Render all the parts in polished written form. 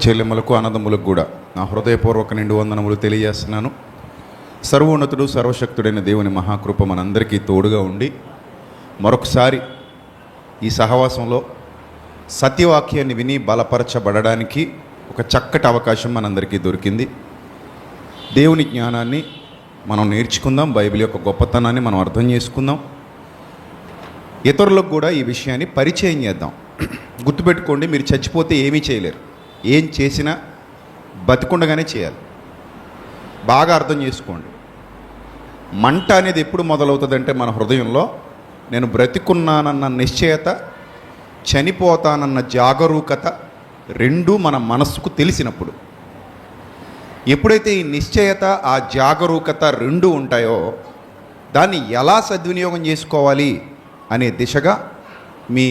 చెల్లెమ్మలకు అన్నదమ్ములకు కూడా నా హృదయపూర్వక నిండు వందనములు తెలియజేస్తున్నాను. సర్వోన్నతుడు సర్వశక్తుడైన దేవుని మహాకృప మనందరికీ తోడుగా ఉండి మరొకసారి ఈ సహవాసంలో సత్యవాక్యాన్ని విని బలపరచబడడానికి ఒక చక్కటి అవకాశం మనందరికీ దొరికింది. దేవుని జ్ఞానాన్ని మనం నేర్చుకుందాం, బైబిల్ యొక్క గొప్పతనాన్ని మనం అర్థం చేసుకుందాం, ఇతరులకు కూడా ఈ విషయాన్ని పరిచయం చేద్దాం. గుర్తుపెట్టుకోండి, మీరు చచ్చిపోతే ఏమీ చేయలేరు. ఏం చేసినా బతికుండగానే చేయాలి. బాగా అర్థం చేసుకోండి. మంట అనేది ఎప్పుడు మొదలవుతుందంటే మన హృదయంలో నేను బ్రతికున్నానన్న నిశ్చయత, చనిపోతానన్న జాగరూకత రెండూ మన మనస్సుకు తెలిసినప్పుడు. ఎప్పుడైతే ఈ నిశ్చయత, ఆ జాగరూకత రెండూ ఉంటాయో దాన్ని ఎలా సద్వినియోగం చేసుకోవాలి అనే దిశగా మీ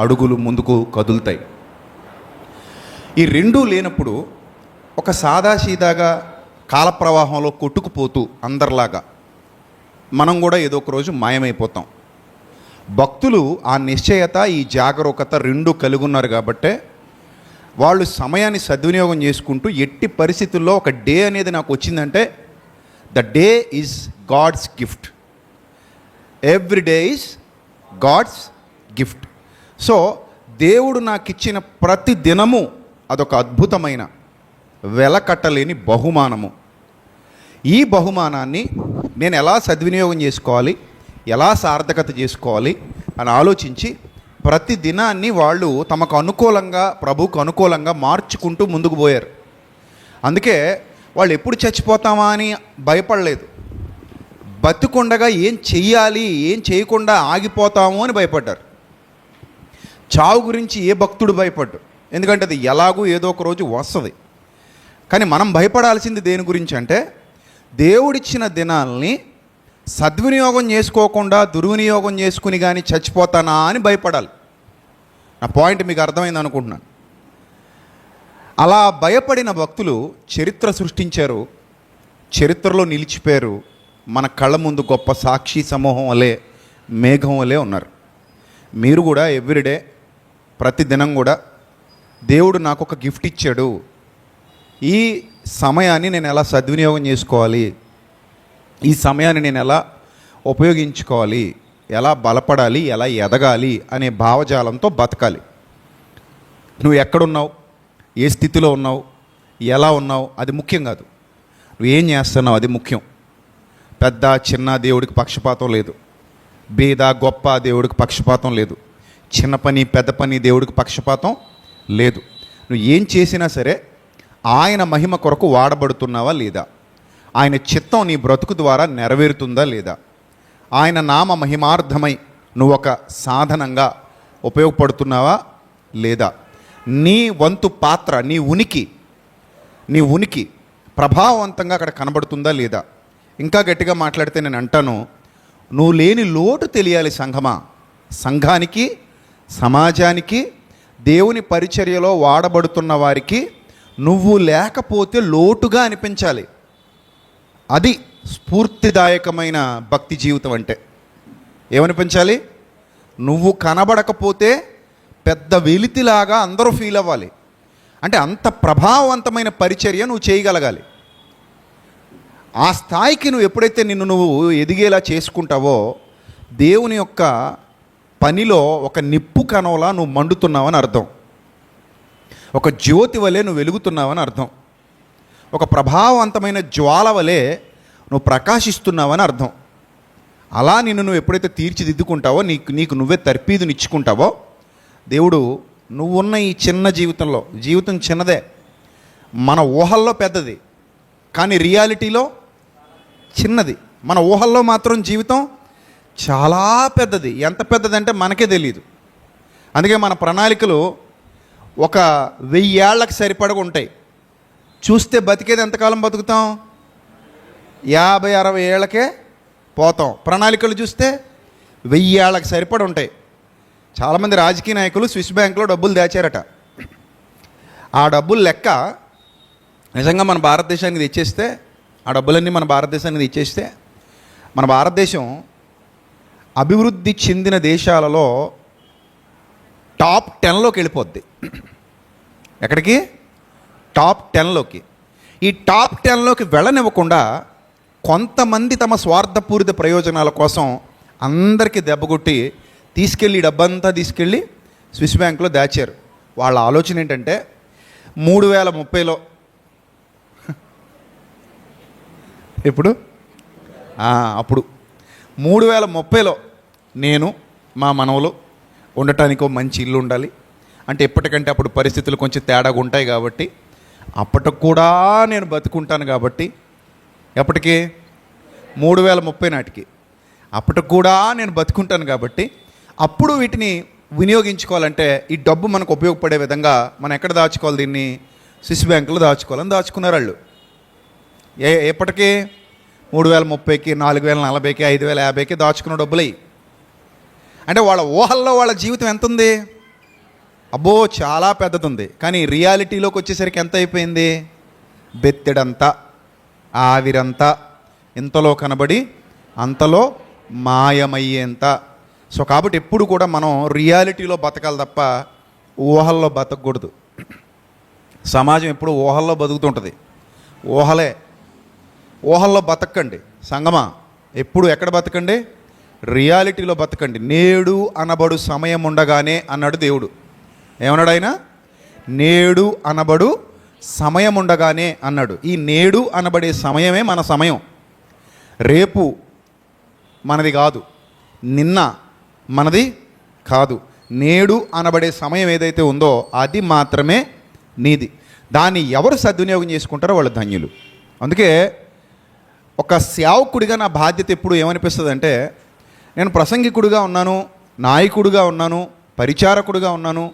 అడుగులు ముందుకు కదులుతాయి. ఈ రెండూ లేనప్పుడు ఒక సాదాసీదాగా కాలప్రవాహంలో కొట్టుకుపోతూ అందరిలాగా మనం కూడా ఏదో ఒక రోజు మాయమైపోతాం. భక్తులు ఆ నిశ్చయత, ఈ జాగరూకత రెండూ కలిగి ఉన్నారు కాబట్టే వాళ్ళు సమయాన్ని సద్వినియోగం చేసుకుంటూ ఎట్టి పరిస్థితుల్లో ఒక డే అనేది నాకు వచ్చిందంటే the day is God's gift. Every day is God's gift. So దేవుడు నాకు ఇచ్చిన ప్రతి దినము అదొక అద్భుతమైన వెలకట్టలేని బహుమానము. ఈ బహుమానాన్ని నేను ఎలా సద్వినియోగం చేసుకోవాలి, ఎలా సార్థకత చేసుకోవాలి అని ఆలోచించి ప్రతి దినాన్ని వాళ్ళు తమకు అనుకూలంగా, ప్రభువుకు అనుకూలంగా మార్చుకుంటూ ముందుకు పోయారు. అందుకే వాళ్ళు ఎప్పుడు చచ్చిపోతామా అని భయపడలేదు. బతికుండగా ఏం చెయ్యాలి, ఏం చేయకుండా ఆగిపోతాము అని భయపడ్డారు. చావు గురించి ఏ భక్తుడు భయపడ్డు, ఎందుకంటే అది ఎలాగూ ఏదో ఒక రోజు వస్తుంది. కానీ మనం భయపడాల్సింది దేని గురించి అంటే దేవుడిచ్చిన దినాల్ని సద్వినియోగం చేసుకోకుండా దుర్వినియోగం చేసుకుని కానీ చచ్చిపోతానా అని భయపడాలి. నా పాయింట్ మీకు అర్థమైంది అనుకుంటున్నాను. అలా భయపడిన భక్తులు చరిత్ర సృష్టించారు, చరిత్రలో నిలిచిపోయారు. మన కళ్ళ ముందు గొప్ప సాక్షి సమూహం వలె, మేఘం వలె ఉన్నారు. మీరు కూడా ఎవ్రీడే, ప్రతి దినం కూడా దేవుడు నాకు ఒక గిఫ్ట్ ఇచ్చాడు, ఈ సమయాన్ని నేను ఎలా సద్వినియోగం చేసుకోవాలి, ఈ సమయాన్ని నేను ఎలా ఉపయోగించుకోవాలి, ఎలా బలపడాలి, ఎలా ఎదగాలి అనే భావజాలంతో బతకాలి. నువ్వు ఎక్కడున్నావు, ఏ స్థితిలో ఉన్నావు, ఎలా ఉన్నావు అది ముఖ్యం కాదు. నువ్వు ఏం చేస్తున్నావు అది ముఖ్యం. పెద్ద చిన్న దేవుడికి పక్షపాతం లేదు. బీద గొప్ప దేవుడికి పక్షపాతం లేదు. చిన్న పని పెద్ద పని దేవుడికి పక్షపాతం లేదు. నువ్వు ఏం చేసినా సరే ఆయన మహిమ కొరకు వాడబడుతున్నావా లేదా, ఆయన చిత్తం నీ బ్రతుకు ద్వారా నెరవేరుతుందా లేదా, ఆయన నామ మహిమార్థమై నువ్వు ఒక సాధనంగా ఉపయోగపడుతున్నావా లేదా, నీ వంతు పాత్ర, నీ ఉనికి ప్రభావవంతంగా అక్కడ కనబడుతుందా లేదా. ఇంకా గట్టిగా మాట్లాడితే నేను అంటాను, నువ్వు లేని లోటు తెలియాలి సంఘమా. సంఘానికి, సమాజానికి, దేవుని పరిచర్యలో వాడబడుతున్న వారికి నువ్వు లేకపోతే లోటుగా అనిపించాలి. అది స్ఫూర్తిదాయకమైన భక్తి జీవితం అంటే. ఏమనిపించాలి? నువ్వు కనబడకపోతే పెద్ద వెలితిలాగా అందరూ ఫీల్ అవ్వాలి. అంటే అంత ప్రభావవంతమైన పరిచర్య నువ్వు చేయగలగాలి. ఆ స్థాయికి నువ్వు ఎప్పుడైతే నువ్వు ఎదిగేలా చేసుకుంటావో దేవుని యొక్క పనిలో ఒక నిప్పు కణంలా నువ్వు మండుతున్నావని అర్థం. ఒక జ్యోతి వలె నువ్వు వెలుగుతున్నావని అర్థం. ఒక ప్రభావవంతమైన జ్వాల వలె నువ్వు ప్రకాశిస్తున్నావని అర్థం. అలా నువ్వు ఎప్పుడైతే తీర్చిదిద్దుకుంటావో, నీకు నువ్వే తర్పీదునిచ్చుకుంటావో దేవుడు నువ్వున్న ఈ చిన్న జీవితం చిన్నదే, మన ఊహల్లో పెద్దది, కానీ రియాలిటీలో చిన్నది. మన ఊహల్లో మాత్రం జీవితం చాలా పెద్దది. ఎంత పెద్దదంటే మనకే తెలియదు. అందుకే మన ప్రణాళికలు ఒక 1000 ఏళ్ళకి సరిపడగా ఉంటాయి. చూస్తే బతికేది ఎంతకాలం బతుకుతాం? 50-60 ఏళ్ళకే పోతాం. ప్రణాళికలు చూస్తే 1000 ఏళ్ళకి సరిపడి ఉంటాయి. చాలామంది రాజకీయ నాయకులు స్విస్ బ్యాంకులో డబ్బులు దాచారట. ఆ డబ్బులు లెక్క నిజంగా మన భారతదేశానికి తెచ్చేస్తే, ఆ డబ్బులన్నీ మన భారతదేశానికి తెచ్చేస్తే మన భారతదేశం అభివృద్ధి చెందిన దేశాలలో టాప్ 10లోకి వెళ్ళిపోద్ది. ఎక్కడికి? టాప్ 10లోకి. ఈ టాప్ 10లోకి వెళ్ళనివ్వకుండా కొంతమంది తమ స్వార్థపూరిత ప్రయోజనాల కోసం అందరికీ దెబ్బకొట్టి తీసుకెళ్ళి ఈ డబ్బంతా తీసుకెళ్ళి స్విస్ బ్యాంక్లో దాచారు. వాళ్ళ ఆలోచన ఏంటంటే 3030లో ఇప్పుడు అప్పుడు 3030లో నేను మా మనవలు ఉండటానికి మంచి ఇల్లు ఉండాలి అంటే ఎప్పటికంటే అప్పుడు పరిస్థితులు కొంచెం తేడాగా ఉంటాయి కాబట్టి అప్పటికి కూడా నేను బతుకుంటాను కాబట్టి ఎప్పటికీ 3030 నాటికి అప్పటికి కూడా నేను బతుకుంటాను కాబట్టి అప్పుడు వీటిని వినియోగించుకోవాలంటే ఈ డబ్బు మనకు ఉపయోగపడే విధంగా మనం ఎక్కడ దాచుకోవాలి, దీన్ని స్విస్ బ్యాంకులో దాచుకోవాలని దాచుకున్నారు వాళ్ళు. ఎప్పటికీ 3030కి, 4040కి, 5050కి దాచుకున్న డబ్బులు అయ్యి. అంటే వాళ్ళ ఊహల్లో వాళ్ళ జీవితం ఎంత ఉంది, అబ్బో చాలా పెద్దది ఉంది. కానీ రియాలిటీలోకి వచ్చేసరికి ఎంత అయిపోయింది, బెత్తెడంతా ఆవిరంతా ఇంతలో కనబడి అంతలో మాయమయ్యేంత. సో కాబట్టి ఎప్పుడు కూడా మనం రియాలిటీలో బతకాలి తప్ప ఊహల్లో బతకూడదు. సమాజం ఎప్పుడు ఊహల్లో బతుకుతుంటుంది. ఊహల్లో బతకండి సంగమా, ఎప్పుడు ఎక్కడ బతకండి, రియాలిటీలో బతకండి. నేడు అనబడు సమయం ఉండగానే అన్నాడు దేవుడు. ఏమన్నాడు ఆయన, నేడు అనబడు సమయం ఉండగానే అన్నాడు. ఈ నేడు అనబడే సమయమే మన సమయం. రేపు మనది కాదు, నిన్న మనది కాదు. నేడు అనబడే సమయం ఏదైతే ఉందో అది మాత్రమే నీది. దాన్ని ఎవరు సద్వినియోగం చేసుకుంటారో వాళ్ళు ధన్యులు. అందుకే ఒక సేవకుడిగా నా బాధ్యత ఎప్పుడు ఏమనిపిస్తుంది అంటే, నేను ప్రసంగికుడిగా ఉన్నాను, నాయకుడిగా ఉన్నాను, పరిచారకుడిగా ఉన్నాను,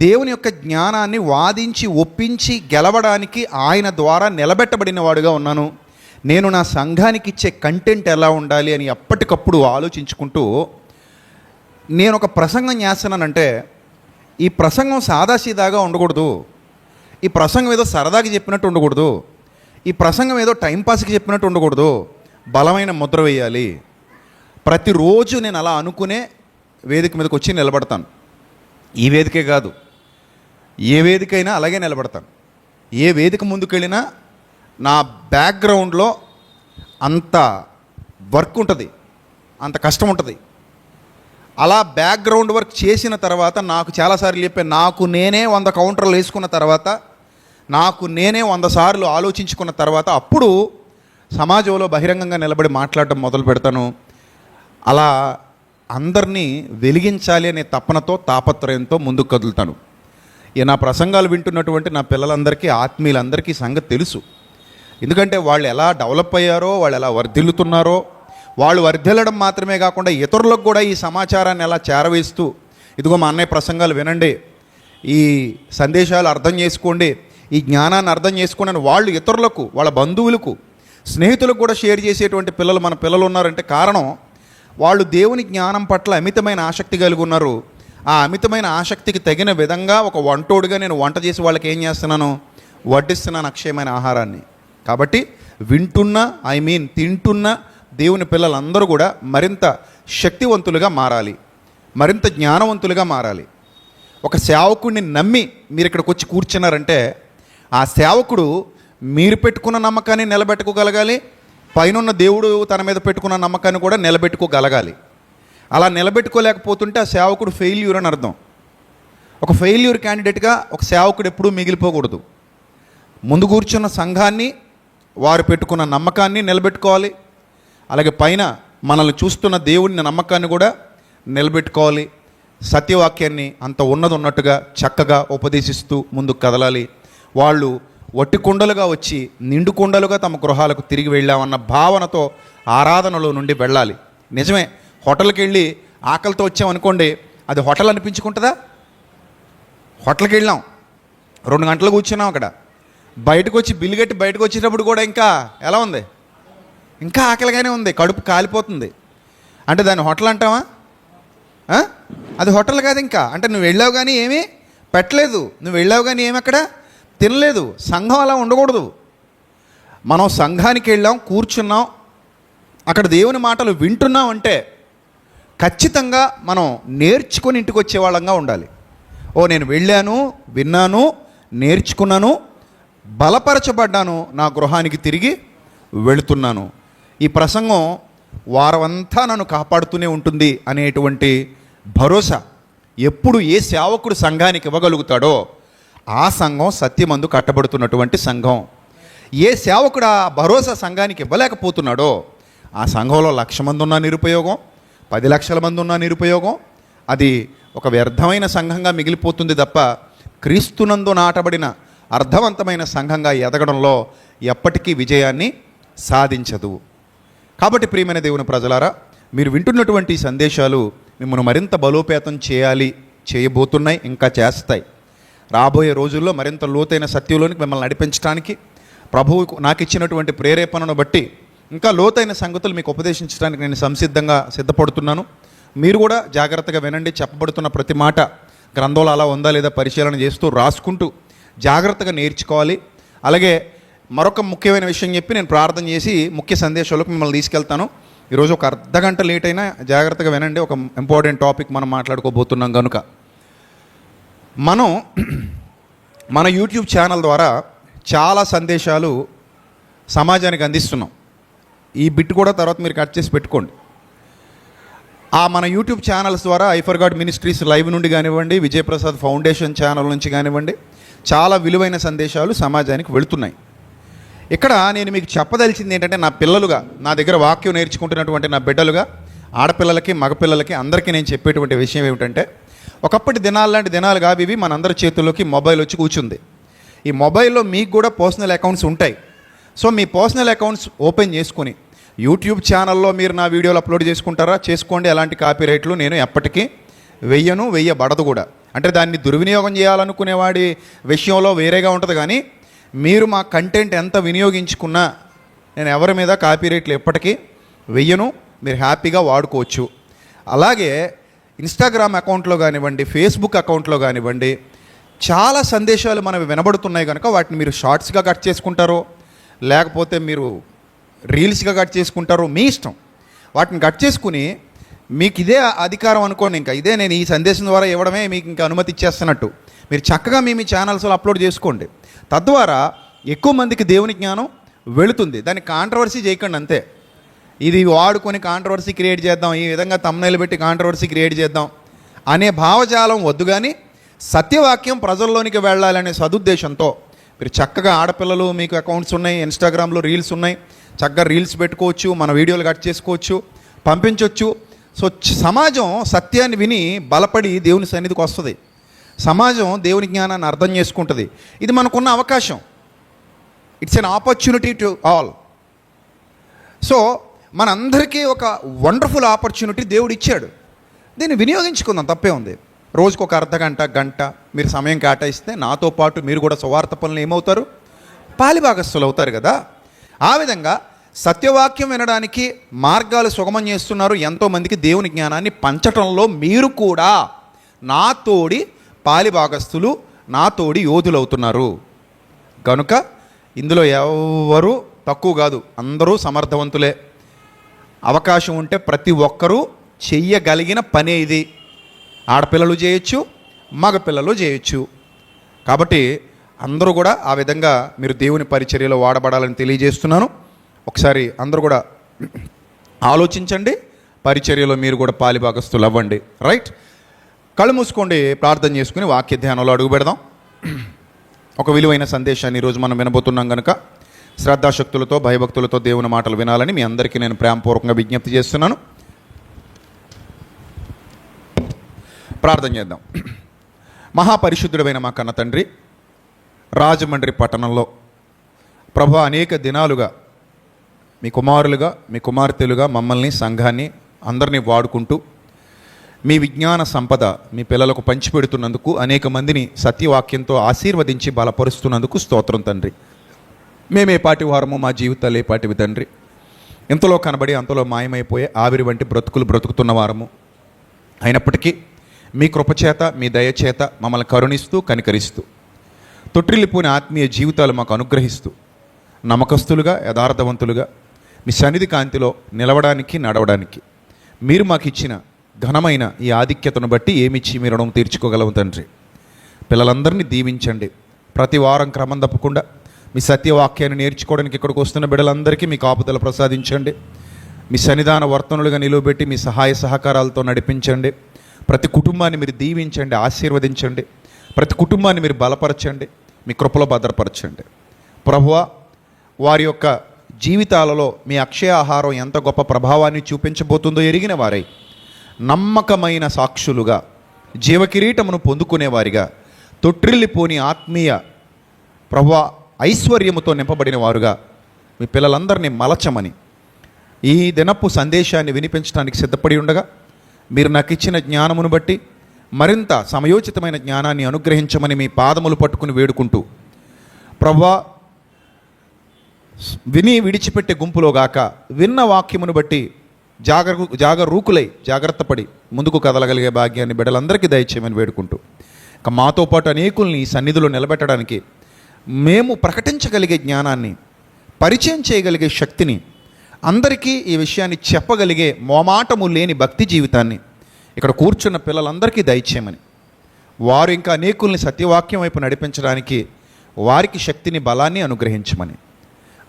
దేవుని యొక్క జ్ఞానాన్ని వాదించి ఒప్పించి గెలవడానికి ఆయన ద్వారా నిలబెట్టబడిన వాడుగా ఉన్నాను. నేను నా సంఘానికి ఇచ్చే కంటెంట్ ఎలా ఉండాలి అని ఎప్పటికప్పుడు ఆలోచించుకుంటూ నేను ఒక ప్రసంగం చేస్తున్నానంటే ఈ ప్రసంగం సాదాసీదాగా ఉండకూడదు, ఈ ప్రసంగం ఏదో సరదాగా చెప్పినట్టు ఉండకూడదు, ఈ ప్రసంగం ఏదో టైంపాస్కి చెప్పినట్టు ఉండకూడదు, బలమైన ముద్ర వేయాలి. ప్రతిరోజు నేను అలా అనుకునే వేదిక మీదకి వచ్చి నిలబడతాను. ఈ వేదికే కాదు, ఏ వేదికైనా అలాగే నిలబడతాను. ఏ వేదిక ముందుకెళ్ళినా నా బ్యాక్గ్రౌండ్లో అంత వర్క్ ఉంటుంది, అంత కష్టం ఉంటుంది. అలా బ్యాక్గ్రౌండ్ వర్క్ చేసిన తర్వాత నాకు చాలాసార్లు చెప్పే, నాకు నేనే 100 కౌంటర్లు వేసుకున్న తర్వాత, నాకు నేనే 100 సార్లు ఆలోచించుకున్న తర్వాత అప్పుడు సమాజంలో బహిరంగంగా నిలబడి మాట్లాడటం మొదలు పెడతాను. అలా అందరినీ వెలిగించాలి అనే తపనతో, తాపత్రయంతో ముందుకు కదులుతాను. నా ప్రసంగాలు వింటున్నటువంటి నా పిల్లలందరికీ, ఆత్మీయులందరికీ సంగతి తెలుసు. ఎందుకంటే వాళ్ళు ఎలా డెవలప్ అయ్యారో, వాళ్ళు ఎలా వర్ధిల్లుతున్నారో, వాళ్ళు వర్ధిల్లడం మాత్రమే కాకుండా ఇతరులకు కూడా ఈ సమాచారాన్ని ఎలా చేరవేస్తూ, ఇదిగో మా అన్నయ్య ప్రసంగాలు వినండి, ఈ సందేశాలు అర్థం చేసుకోండి, ఈ జ్ఞానాన్ని అర్థం చేసుకోండి అని వాళ్ళు ఇతరులకు, వాళ్ళ బంధువులకు, స్నేహితులకు కూడా షేర్ చేసేటువంటి పిల్లలు మన పిల్లలు ఉన్నారంటే కారణం వాళ్ళు దేవుని జ్ఞానం పట్ల అమితమైన ఆసక్తి కలిగి ఉన్నారు. ఆ అమితమైన ఆసక్తికి తగిన విధంగా ఒక వంటోడుగా నేను వంట చేసి వాళ్ళకి ఏం చేస్తున్నాను, వడ్డిస్తున్నాను అక్షయమైన ఆహారాన్ని. కాబట్టి తింటున్న దేవుని పిల్లలందరూ కూడా మరింత శక్తివంతులుగా మారాలి, మరింత జ్ఞానవంతులుగా మారాలి. ఒక సేవకుడిని నమ్మి మీరు ఇక్కడికి వచ్చి కూర్చున్నారంటే ఆ సేవకుడు మీరు పెట్టుకున్న నమ్మకాన్ని నిలబెట్టుకోగలగాలి, పైనున్న దేవుడు తన మీద పెట్టుకున్న నమ్మకాన్ని కూడా నిలబెట్టుకోగలగాలి. అలా నిలబెట్టుకోలేకపోతుంటే ఆ సేవకుడు ఫెయిల్యూర్ అని అర్థం. ఒక ఫెయిల్యూర్ క్యాండిడేట్గా ఒక సేవకుడు ఎప్పుడూ మిగిలిపోకూడదు. ముందు కూర్చున్న సంఘాన్ని, వారు పెట్టుకున్న నమ్మకాన్ని నిలబెట్టుకోవాలి. అలాగే పైన మనల్ని చూస్తున్న దేవుని నమ్మకాన్ని కూడా నిలబెట్టుకోవాలి. సత్యవాక్యాన్ని అంత ఉన్నట్టుగా చక్కగా ఉపదేశిస్తూ ముందుకు కదలాలి. వాళ్ళు వట్టి కుండలుగా వచ్చి నిండు కుండలుగా తమ గృహాలకు తిరిగి వెళ్ళామన్న భావనతో ఆరాధనలో నుండి వెళ్ళాలి. నిజమే, హోటల్కి వెళ్ళి ఆకలితో వచ్చామనుకోండి, అది హోటల్ అనిపించుకుంటుందా? హోటల్కి వెళ్ళాం, 2 గంటలు కూర్చున్నాం అక్కడ, బయటకు వచ్చి బిల్లు కట్టి బయటకు వచ్చేటప్పుడు కూడా ఇంకా ఎలా ఉంది, ఇంకా ఆకలిగానే ఉంది, కడుపు కాలిపోతుంది. అంటే దాన్ని హోటల్ అంటావా? అది హోటల్ కాదు. ఇంకా అంటే నువ్వు వెళ్ళావు కానీ ఏమీ పెట్టలేదు, నువ్వు వెళ్ళావు కానీ ఏమి అక్కడ తినలేదు. సంఘం అలా ఉండకూడదు. మనం సంఘానికి వెళ్ళాం, కూర్చున్నాం, అక్కడ దేవుని మాటలు వింటున్నాం అంటే ఖచ్చితంగా మనం నేర్చుకొని ఇంటికి వచ్చే వాళ్ళంగా ఉండాలి. ఓ నేను వెళ్ళాను, విన్నాను, నేర్చుకున్నాను, బలపరచబడ్డాను, నా గృహానికి తిరిగి వెళుతున్నాను. ఈ ప్రసంగం వారమంతా నన్ను కాపాడుతూనే ఉంటుంది అనేటువంటి భరోసా ఎప్పుడు ఏ సేవకుడు సంఘానికి ఇవ్వగలుగుతాడో ఆ సంఘం సత్యమందు కట్టబడుతున్నటువంటి సంఘం. ఏ సేవకుడు ఆ భరోసా సంఘానికి ఇవ్వలేకపోతున్నాడో ఆ సంఘంలో 1,00,000 మంది ఉన్న నిరుపయోగం, 10 లక్షల మంది ఉన్న నిరుపయోగం, అది ఒక వ్యర్థమైన సంఘంగా మిగిలిపోతుంది తప్ప క్రీస్తునందు నాటబడిన అర్థవంతమైన సంఘంగా ఎదగడంలో ఎప్పటికీ విజయాన్ని సాధించదు. కాబట్టి ప్రియమైన దేవుని ప్రజలారా, మీరు వింటున్నటువంటి సందేశాలు మిమ్మల్ని మరింత బలోపేతం చేయబోతున్నాయి, ఇంకా చేస్తాయి. రాబోయే రోజుల్లో మరింత లోతైన సత్యంలోనికి మిమ్మల్ని నడిపించడానికి ప్రభువు నాకు ఇచ్చినటువంటి ప్రేరేపణను బట్టి ఇంకా లోతైన సంగతులు మీకు ఉపదేశించడానికి నేను సిద్ధపడుతున్నాను. మీరు కూడా జాగ్రత్తగా వినండి. చెప్పబడుతున్న ప్రతి మాట గ్రంథంలో అలా ఉందా లేదా పరిశీలన చేస్తూ రాసుకుంటూ జాగ్రత్తగా నేర్చుకోవాలి. అలాగే మరొక ముఖ్యమైన విషయం చెప్పి నేను ప్రార్థన చేసి ముఖ్య సందేశాలకు మిమ్మల్ని తీసుకెళ్తాను. ఈరోజు ఒక అర్ధగంట లేట్ అయినా జాగ్రత్తగా వినండి. ఒక ఇంపార్టెంట్ టాపిక్ మనం మాట్లాడుకోబోతున్నాం కనుక మనం మన యూట్యూబ్ ఛానల్ ద్వారా చాలా సందేశాలు సమాజానికి అందిస్తున్నాం. ఈ బిట్ కూడా తర్వాత మీరు కట్ చేసి పెట్టుకోండి. మన యూట్యూబ్ ఛానల్స్ ద్వారా I for God ministries live నుండి కానివ్వండి, విజయప్రసాద్ ఫౌండేషన్ ఛానల్ నుంచి కానివ్వండి, చాలా విలువైన సందేశాలు సమాజానికి వెళుతున్నాయి. ఇక్కడ నేను మీకు చెప్పదలిచింది ఏంటంటే, నా పిల్లలుగా, నా దగ్గర వాక్యం నేర్చుకుంటున్నటువంటి నా బిడ్డలుగా, ఆడపిల్లలకి మగపిల్లలకి అందరికీ నేను చెప్పేటువంటి విషయం ఏమిటంటే, ఒకప్పటి దినాలు లాంటి దినాలు కావు ఇవి. మనందరి చేతుల్లోకి మొబైల్ వచ్చి కూర్చుంది. ఈ మొబైల్లో మీకు కూడా పర్సనల్ అకౌంట్స్ ఉంటాయి. సో మీ పర్సనల్ అకౌంట్స్ ఓపెన్ చేసుకుని యూట్యూబ్ ఛానల్లో మీరు నా వీడియోలు అప్లోడ్ చేసుకుంటారా, చేసుకోండి. అలాంటి కాపీరైట్లు నేను ఎప్పటికీ వెయ్యబడదు కూడా. అంటే దాన్ని దుర్వినియోగం చేయాలనుకునేవాడి విషయంలో వేరేగా ఉంటుంది. కానీ మీరు మా కంటెంట్ ఎంత వినియోగించుకున్నా నేను ఎవరి మీద కాపీరైట్లు ఎప్పటికీ వెయ్యను. మీరు హ్యాపీగా వాడుకోవచ్చు. అలాగే ఇన్స్టాగ్రామ్ అకౌంట్లో కానివ్వండి, ఫేస్బుక్ అకౌంట్లో కానివ్వండి, చాలా సందేశాలు మనవి వినబడుతున్నాయి కనుక వాటిని మీరు షార్ట్స్గా కట్ చేసుకుంటారో లేకపోతే మీరు రీల్స్గా కట్ చేసుకుంటారో మీ ఇష్టం. వాటిని కట్ చేసుకుని మీకు ఇదే అధికారం అనుకోండి, ఇంకా ఇదే నేను ఈ సందేశం ద్వారా ఇవ్వడమే మీకు ఇంకా అనుమతి ఇచ్చేస్తున్నట్టు మీరు చక్కగా మీ ఛానల్స్లో అప్లోడ్ చేసుకోండి. తద్వారా ఎక్కువ మందికి దేవుని జ్ఞానం వెళుతుంది. దాన్ని కాంట్రవర్సీ చేయకండి అంతే. ఇది వాడుకొని కాంట్రవర్సీ క్రియేట్ చేద్దాం, ఈ విధంగా తమ్నైల్ పెట్టి కాంట్రవర్సీ క్రియేట్ చేద్దాం అనే భావజాలం వద్దు. కానీ సత్యవాక్యం ప్రజల్లోనికి వెళ్ళాలనే సదుద్దేశంతో మీరు చక్కగా, ఆడపిల్లలు మీకు అకౌంట్స్ ఉన్నాయి, ఇన్స్టాగ్రామ్లో రీల్స్ ఉన్నాయి, చక్కగా రీల్స్ పెట్టుకోవచ్చు, మన వీడియోలు కట్ చేసుకోవచ్చు, పంపించవచ్చు. సో సమాజం సత్యాన్ని విని బలపడి దేవుని సన్నిధికి వస్తుంది. సమాజం దేవుని జ్ఞానాన్ని అర్థం చేసుకుంటుంది. ఇది మనకున్న అవకాశం. It's an opportunity to all. So మనందరికీ ఒక వండర్ఫుల్ ఆపర్చునిటీ దేవుడు ఇచ్చాడు. దీన్ని వినియోగించుకుందాం, తప్పే ఉంది. రోజుకు ఒక గంట మీరు సమయం కేటాయిస్తే నాతో పాటు మీరు కూడా సువార్త పనులు ఏమవుతారు, పాలిభాగస్తులు అవుతారు కదా. ఆ విధంగా సత్యవాక్యం వినడానికి మార్గాలు సుగమం చేస్తున్నారు. ఎంతోమందికి దేవుని జ్ఞానాన్ని పంచటంలో మీరు కూడా నా తోడి పాలిభాగస్తులు, నా తోడి యోధులు అవుతున్నారు. కనుక ఇందులో ఎవరు తక్కువ కాదు, అందరూ సమర్థవంతులే. అవకాశం ఉంటే ప్రతి ఒక్కరూ చెయ్యగలిగిన పనే ఇది. ఆడపిల్లలు చేయొచ్చు, మగపిల్లలు చేయొచ్చు. కాబట్టి అందరూ కూడా ఆ విధంగా మీరు దేవుని పరిచర్యలో వాడబడాలని తెలియజేస్తున్నాను. ఒకసారి అందరూ కూడా ఆలోచించండి, పరిచర్యలో మీరు కూడా పాలిభాగస్తులు అవ్వండి. రైట్, కళ్ళు మూసుకోండి, ప్రార్థన చేసుకుని వాక్య ధ్యానంలో అడుగు పెడదాం. ఒక విలువైన సందేశాన్ని ఈరోజు మనం వినబోతున్నాం కనుక శ్రద్ధాశక్తులతో భయభక్తులతో దేవుని మాటలు వినాలని మీ అందరికీ నేను ప్రేమపూర్వకంగా విజ్ఞప్తి చేస్తున్నాను. ప్రార్థన చేద్దాం. మహాపరిశుద్ధుడైన మా కన్న తండ్రి, రాజమండ్రి పట్టణంలో ప్రభు అనేక దినాలుగా మీ కుమారులుగా, మీ కుమార్తెలుగా మమ్మల్ని, సంఘాన్ని అందరినీ వాడుకుంటూ మీ విజ్ఞాన సంపద మీ పిల్లలకు పంచిపెడుతున్నందుకు, అనేక మందిని సత్యవాక్యంతో ఆశీర్వదించి బలపరుస్తున్నందుకు స్తోత్రం తండ్రి. మేమే పాటి వారము, మా జీవితాలు ఏ పాటివి తండ్రి. ఇంతలో కనబడి అంతలో మాయమైపోయే ఆవిరి వంటి బ్రతుకులు బ్రతుకుతున్న వారము. అయినప్పటికీ మీ కృపచేత, మీ దయచేత మమ్మల్ని కరుణిస్తూ, కనికరిస్తూ, తొట్టిల్లిపోయిన ఆత్మీయ జీవితాలు మాకు అనుగ్రహిస్తూ, నమ్మకస్తులుగా, యథార్థవంతులుగా మీ సన్నిధి కాంతిలో నిలవడానికి, నడవడానికి మీరు మాకు ఇచ్చిన ఘనమైన ఈ ఆధిక్యతను బట్టి ఏమిచ్చి మీ రుణం తీర్చుకోగలము తండ్రి. పిల్లలందరినీ దీవించండి, ప్రతి వారం క్రమం తప్పకుండా మీ సత్యవాక్యాన్ని నేర్చుకోవడానికి ఇక్కడికి వస్తున్న బిడ్డలందరికీ మీ కాపుదల ప్రసాదించండి. మీ సన్నిధాన వర్తనులుగా నిలువబెట్టి మీ సహాయ సహకారాలతో నడిపించండి. ప్రతి కుటుంబాన్ని మీరు దీవించండి, ఆశీర్వదించండి. ప్రతి కుటుంబాన్ని మీరు బలపరచండి, మీ కృపలో భద్రపరచండి. ప్రభువా, వారి యొక్క జీవితాలలో మీ అక్షయ ఆహారం ఎంత గొప్ప ప్రభావాన్ని చూపించబోతుందో ఎరిగిన వారై నమ్మకమైన సాక్షులుగా, జీవకిరీటమును పొందుకునేవారిగా, తొట్టిల్లిపోని ఆత్మీయ ప్రభువా ఐశ్వర్యముతో నింపబడిన వారుగా మీ పిల్లలందరినీ మలచమని ఈ దినపు సందేశాన్ని వినిపించడానికి సిద్ధపడి ఉండగా మీరు నాకు ఇచ్చిన జ్ఞానమును బట్టి మరింత సమయోచితమైన జ్ఞానాన్ని అనుగ్రహించమని మీ పాదములు పట్టుకుని వేడుకుంటూ, ప్రభువా, విని విడిచిపెట్టే గుంపులో గాక విన్న వాక్యమును బట్టి జాగ్రత్తపడి ముందుకు కదలగలిగే భాగ్యాన్ని బిడ్డలందరికీ దయచేయమని వేడుకుంటూ, ఇక మాతో పాటు అనేకుల్ని ఈ సన్నిధిలో నిలబెట్టడానికి మేము ప్రకటించగలిగే జ్ఞానాన్ని, పరిచయం చేయగలిగే శక్తిని, అందరికీ ఈ విషయాన్ని చెప్పగలిగే మోమాటము లేని భక్తి జీవితాన్ని ఇక్కడ కూర్చున్న పిల్లలందరికీ దయచేయమని, వారు ఇంకా అనేకుల్ని సత్యవాక్యం వైపు నడిపించడానికి వారికి శక్తిని, బలాన్ని అనుగ్రహించమని,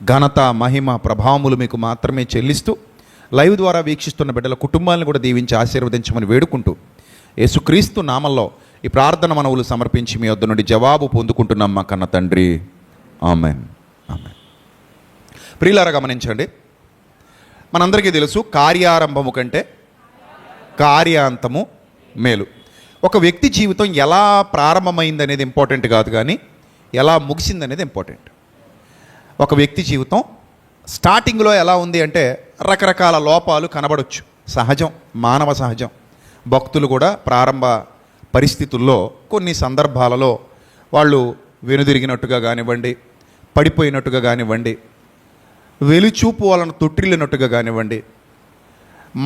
ఘనత, మహిమ, ప్రభావములు మీకు మాత్రమే చెల్లిస్తూ లైవ్ ద్వారా వీక్షిస్తున్న బిడ్డల కుటుంబాలను కూడా దీవించి ఆశీర్వదించమని వేడుకుంటూ, యేసుక్రీస్తు నామంలో ఈ ప్రార్థన మనవులు సమర్పించి మీ వద్ద నుండి జవాబు పొందుకుంటున్నాం మా కన్న తండ్రి. Amen, amen. ప్రియులారా, గమనించండి, మనందరికీ తెలుసు కార్యారంభము కంటే కార్యాంతము మేలు. ఒక వ్యక్తి జీవితం ఎలా ప్రారంభమైంది అనేది ఇంపార్టెంట్ కాదు, కానీ ఎలా ముగిసింది అనేది ఇంపార్టెంట్. ఒక వ్యక్తి జీవితం స్టార్టింగ్లో ఎలా ఉంది అంటే రకరకాల లోపాలు కనబడవచ్చు, సహజం, మానవ సహజం. భక్తులు కూడా ప్రారంభ పరిస్థితుల్లో కొన్ని సందర్భాలలో వాళ్ళు వెనుదిరిగినట్టుగా కానివ్వండి, పడిపోయినట్టుగా కానివ్వండి, వెలుచూపు వాళ్ళను తొట్టిల్లినట్టుగా కానివ్వండి,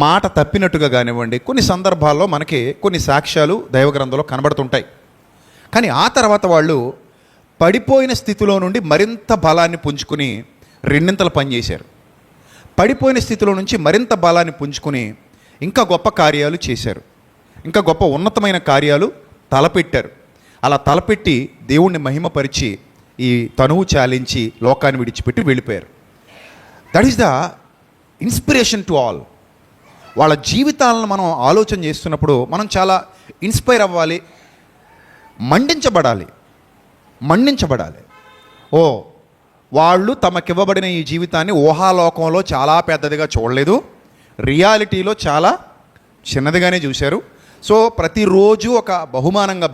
మాట తప్పినట్టుగా కానివ్వండి, కొన్ని సందర్భాల్లో మనకి కొన్ని సాక్ష్యాలు దైవగ్రంథంలో కనబడుతుంటాయి. కానీ ఆ తర్వాత వాళ్ళు పడిపోయిన స్థితిలో నుండి మరింత బలాన్ని పుంజుకుని రెండింతలు పనిచేశారు. పడిపోయిన స్థితిలో నుంచి మరింత బలాన్ని పుంజుకుని ఇంకా గొప్ప కార్యాలు చేశారు, ఇంకా గొప్ప ఉన్నతమైన కార్యాలు తలపెట్టారు. అలా తలపెట్టి దేవుణ్ణి మహిమపరిచి ఈ తనువు చాలించి లోకాన్ని విడిచిపెట్టి వెళ్ళిపోయారు. That is the inspiration to all. వాళ్ళ జీవితాలను మనం ఆలోచన చేస్తున్నప్పుడు మనం చాలా ఇన్స్పైర్ అవ్వాలి, మండించబడాలి. ఓ, వాళ్ళు తమకివ్వబడిన ఈ జీవితాన్ని ఊహాలోకంలో చాలా పెద్దదిగా చూడలేదు, రియాలిటీలో చాలా చిన్నదిగానే చూశారు. సో ప్రతిరోజు ఒక బహుమానంగా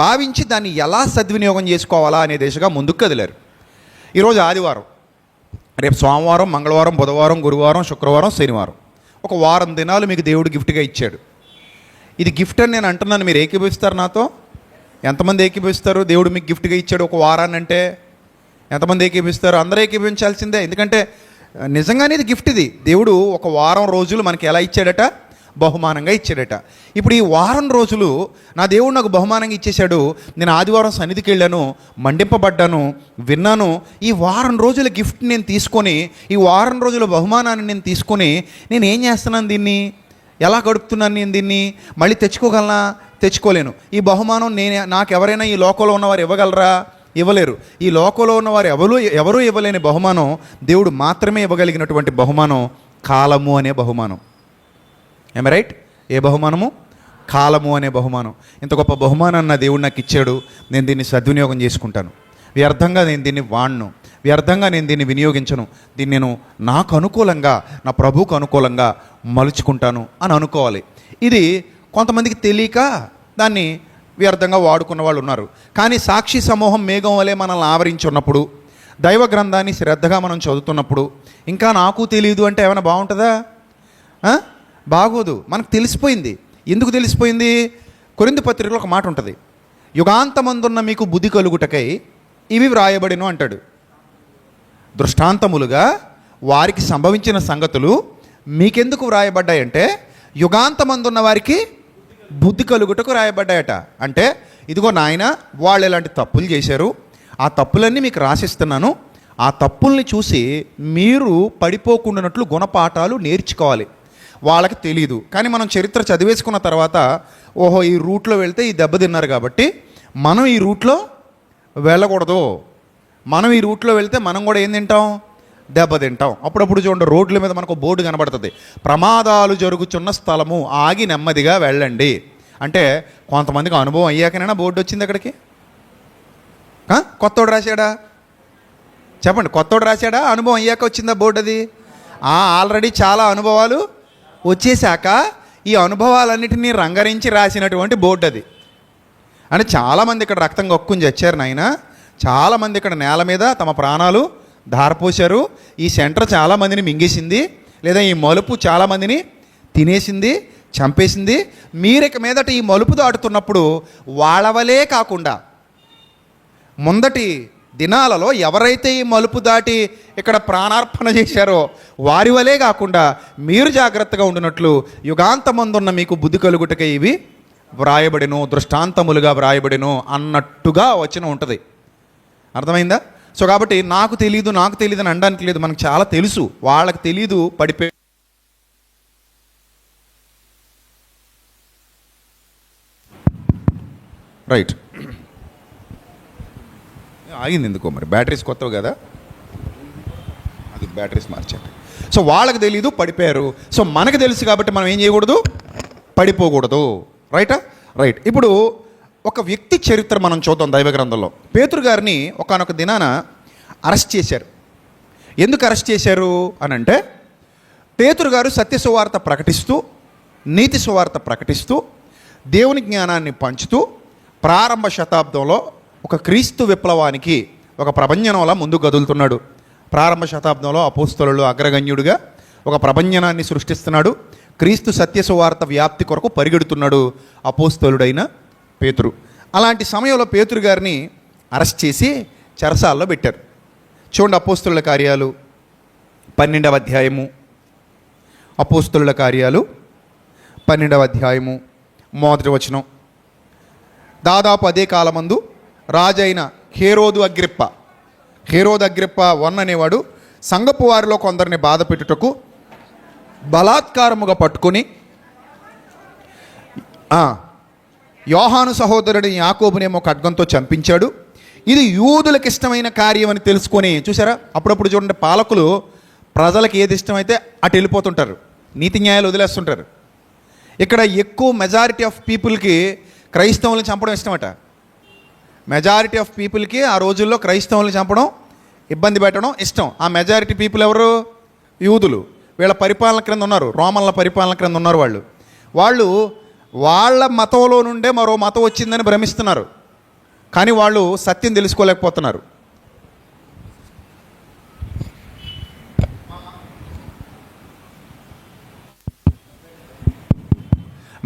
భావించి దాన్ని ఎలా సద్వినియోగం చేసుకోవాలా అనే దిశగా ముందుకు కదిలారు. ఈరోజు ఆదివారం, రేపు సోమవారం, మంగళవారం, బుధవారం, గురువారం, శుక్రవారం, శనివారం, ఒక వారం దినాలు మీకు దేవుడు గిఫ్ట్గా ఇచ్చాడు. ఇది గిఫ్ట్ అని నేను అంటున్నాను, మీరు ఏకీభవిస్తారు నాతో? ఎంతమంది ఏకీభవిస్తారు? దేవుడు మీకు గిఫ్ట్గా ఇచ్చాడు ఒక వారాన్ని అంటే ఎంతమంది ఏకీభవిస్తారు? అందరూ ఏకీభవించాల్సిందే, ఎందుకంటే నిజంగానే ఇది గిఫ్ట్. ఇది దేవుడు ఒక వారం రోజులు మనకి ఎలా ఇచ్చాడట? బహుమానంగా ఇచ్చాడట. ఇప్పుడు ఈ వారం రోజులు నా దేవుడు నాకు బహుమానంగా ఇచ్చేశాడు. నేను ఆదివారం సన్నిధికి వెళ్ళాను, మండింపబడ్డాను, విన్నాను. ఈ వారం రోజుల గిఫ్ట్ నేను తీసుకొని, ఈ వారం రోజుల బహుమానాన్ని నేను తీసుకొని నేను ఏం చేస్తున్నాను? దీన్ని ఎలా గడుపుతున్నాను? నేను దీన్ని మళ్ళీ తెచ్చుకోగలనా? తెచ్చుకోలేను. ఈ బహుమానం నాకు ఎవరైనా ఈ లోకంలో ఉన్నవారు ఇవ్వగలరా? ఇవ్వలేరు. ఈ లోకంలో ఉన్నవారు ఎవరూ ఇవ్వలేని బహుమానం దేవుడు మాత్రమే ఇవ్వగలిగినటువంటి బహుమానం కాలము అనే బహుమానం. ఏమ రైట్? ఏ బహుమానము? కాలము అనే బహుమానం. ఇంత గొప్ప బహుమానాన్ని నా దేవుడు నాకు ఇచ్చాడు, నేను దీన్ని సద్వినియోగం చేసుకుంటాను. వ్యర్థంగా నేను దీన్ని వాడను, వ్యర్థంగా నేను దీన్ని వినియోగించను. దీన్ని నేను నాకు అనుకూలంగా, నా ప్రభువుకు అనుకూలంగా మలుచుకుంటాను అని అనుకోవాలి. ఇది కొంతమందికి తెలియక దాన్ని వ్యర్థంగా వాడుకున్న వాళ్ళు ఉన్నారు. కానీ సాక్షి సమూహం మేఘం వలె మనల్ని ఆవరించి ఉన్నప్పుడు, దైవ గ్రంథాన్ని శ్రద్ధగా మనం చదువుతున్నప్పుడు, ఇంకా నాకు తెలియదు అంటే ఏమైనా బాగుంటుందా? బాగోదు. మనకు తెలిసిపోయింది. ఎందుకు తెలిసిపోయింది? కొరింథీ పత్రికలో ఒక మాట ఉంటుంది, యుగాంతమందున్న మీకు బుద్ధి కలుగుటకై ఇవి వ్రాయబడిను అంటాడు. దృష్టాంతములుగా వారికి సంభవించిన సంగతులు మీకెందుకు వ్రాయబడ్డాయంటే యుగాంతమందున్న వారికి బుద్ధి కలుగుటకు రాయబడ్డాయట. అంటే ఇదిగో నాయన, వాళ్ళు ఇలాంటి తప్పులు చేశారు, ఆ తప్పులన్నీ మీకు రాసిస్తున్నాను. ఆ తప్పుల్ని చూసి మీరు పడిపోకుండానట్లు గుణపాఠాలు నేర్చుకోవాలి. వాళ్ళకి తెలియదు, కానీ మనం చరిత్ర చదివేసుకున్న తర్వాత ఓహో ఈ రూట్లో వెళ్తే ఈ దెబ్బ తిన్నారు కాబట్టి మనం ఈ రూట్లో వెళ్ళకూడదు. మనం ఈ రూట్లో వెళ్తే మనం కూడా ఏం తింటాం? దెబ్బ తింటాం. అప్పుడప్పుడు చూడండి, రోడ్ల మీద మనకు బోర్డు కనబడుతుంది, ప్రమాదాలు జరుగుతున్న స్థలము, ఆగి నెమ్మదిగా వెళ్ళండి. అంటే కొంతమందికి అనుభవం అయ్యాకనైనా బోర్డు వచ్చింది అక్కడికి. కొత్తోడు రాశాడా? చెప్పండి, కొత్తోడు రాశాడా? అనుభవం అయ్యాక వచ్చిందా బోర్డు? అది ఆల్రెడీ చాలా అనుభవాలు వచ్చేసాక ఈ అనుభవాలన్నిటినీ రంగరించి రాసినటువంటి బోర్డు అది. అంటే చాలామంది ఇక్కడ రక్తం కక్కుని చచ్చారు నాయన, చాలామంది ఇక్కడ నేల మీద తమ ప్రాణాలు ధారపోశారు. ఈ సెంటర్ చాలామందిని మింగేసింది, లేదా ఈ మలుపు చాలామందిని తినేసింది, చంపేసింది. మీరిక మీదట ఈ మలుపు దాటుతున్నప్పుడు వాళ్ళవలే కాకుండా ముందటి దినాలలో ఎవరైతే ఈ మలుపు దాటి ఇక్కడ ప్రాణార్పణ చేశారో వారి వలే కాకుండా మీరు జాగ్రత్తగా ఉండినట్లు యుగాంతమందున్న మీకు బుద్ధి కలుగుటకే ఇవి వ్రాయబడిను, దృష్టాంతములుగా వ్రాయబడిను అన్నట్టుగా వచనం ఉంటుంది. అర్థమైందా? సో కాబట్టి నాకు తెలీదు అని అనడానికి లేదు, మనకు చాలా తెలుసు. వాళ్ళకి తెలీదు, పడిపోయి రైట్ ఆగింది ఎందుకో మరి, బ్యాటరీస్ కొత్తవి కదా, అది బ్యాటరీస్ మార్చండి. సో వాళ్ళకి తెలీదు, పడిపోయారు. సో మనకు తెలుసు కాబట్టి మనం ఏం చేయకూడదు? పడిపోకూడదు. రైటా? రైట్. ఇప్పుడు ఒక వ్యక్తి చరిత్ర మనం చూద్దాం దైవ గ్రంథంలో. పేతురు గారిని ఒకానొక దినాన అరెస్ట్ చేశారు. ఎందుకు అరెస్ట్ చేశారు అని అంటే, పేతురు గారు సత్య సువార్త ప్రకటిస్తూ, నీతి సువార్త ప్రకటిస్తూ, దేవుని జ్ఞానాన్ని పంచుతూ ప్రారంభ శతాబ్దంలో ఒక క్రీస్తు విప్లవానికి ఒక ప్రభంజనంలా ముందుకు కదులుతున్నాడు. ప్రారంభ శతాబ్దంలో అపోస్తలులు అగ్రగణ్యుడిగా ఒక ప్రభంజనాన్ని సృష్టిస్తున్నాడు. క్రీస్తు సత్య సువార్త వ్యాప్తి కొరకు పరిగెడుతున్నాడు అపోస్తలుడైన పేతురు. అలాంటి సమయంలో పేతురు గారిని అరెస్ట్ చేసి చెరసాల్లో పెట్టారు. చూడండి, అపోస్తలుల కార్యాలు 12వ అధ్యాయము, అపోస్తలుల కార్యాలు 12వ అధ్యాయము 1వ వచనం. దాదాపు అదే కాలమందు రాజైన హేరోదు అగ్రిప్ప 1 అనేవాడు సంఘపు వారిలో కొందరిని బాధ పెట్టుటకు బలాత్కారముగా పట్టుకొని యోహాను సహోదరుడి యాకోబునేమో ఖడ్గంతో చంపించాడు. ఇది యూదులకు ఇష్టమైన కార్యం అని తెలుసుకొని, చూసారా, అప్పుడప్పుడు చూడండి, పాలకులు ప్రజలకు ఏది ఇష్టమైతే అటు వెళ్ళిపోతుంటారు, నీతి న్యాయాలు వదిలేస్తుంటారు. ఇక్కడ ఎక్కువ మెజారిటీ ఆఫ్ పీపుల్కి క్రైస్తవులను చంపడం ఇష్టమట. మెజారిటీ ఆఫ్ పీపుల్కి ఆ రోజుల్లో క్రైస్తవులను చంపడం, ఇబ్బంది పెట్టడం ఇష్టం. ఆ మెజారిటీ పీపుల్ ఎవరు? యూదులు. వీళ్ళ పరిపాలన క్రింద ఉన్నారు, రోమన్ల పరిపాలన క్రింద ఉన్నారు. వాళ్ళు వాళ్ళ మతంలో నుండే మరో మతం వచ్చిందని భ్రమిస్తున్నారు, కానీ వాళ్ళు సత్యం తెలుసుకోలేకపోతున్నారు.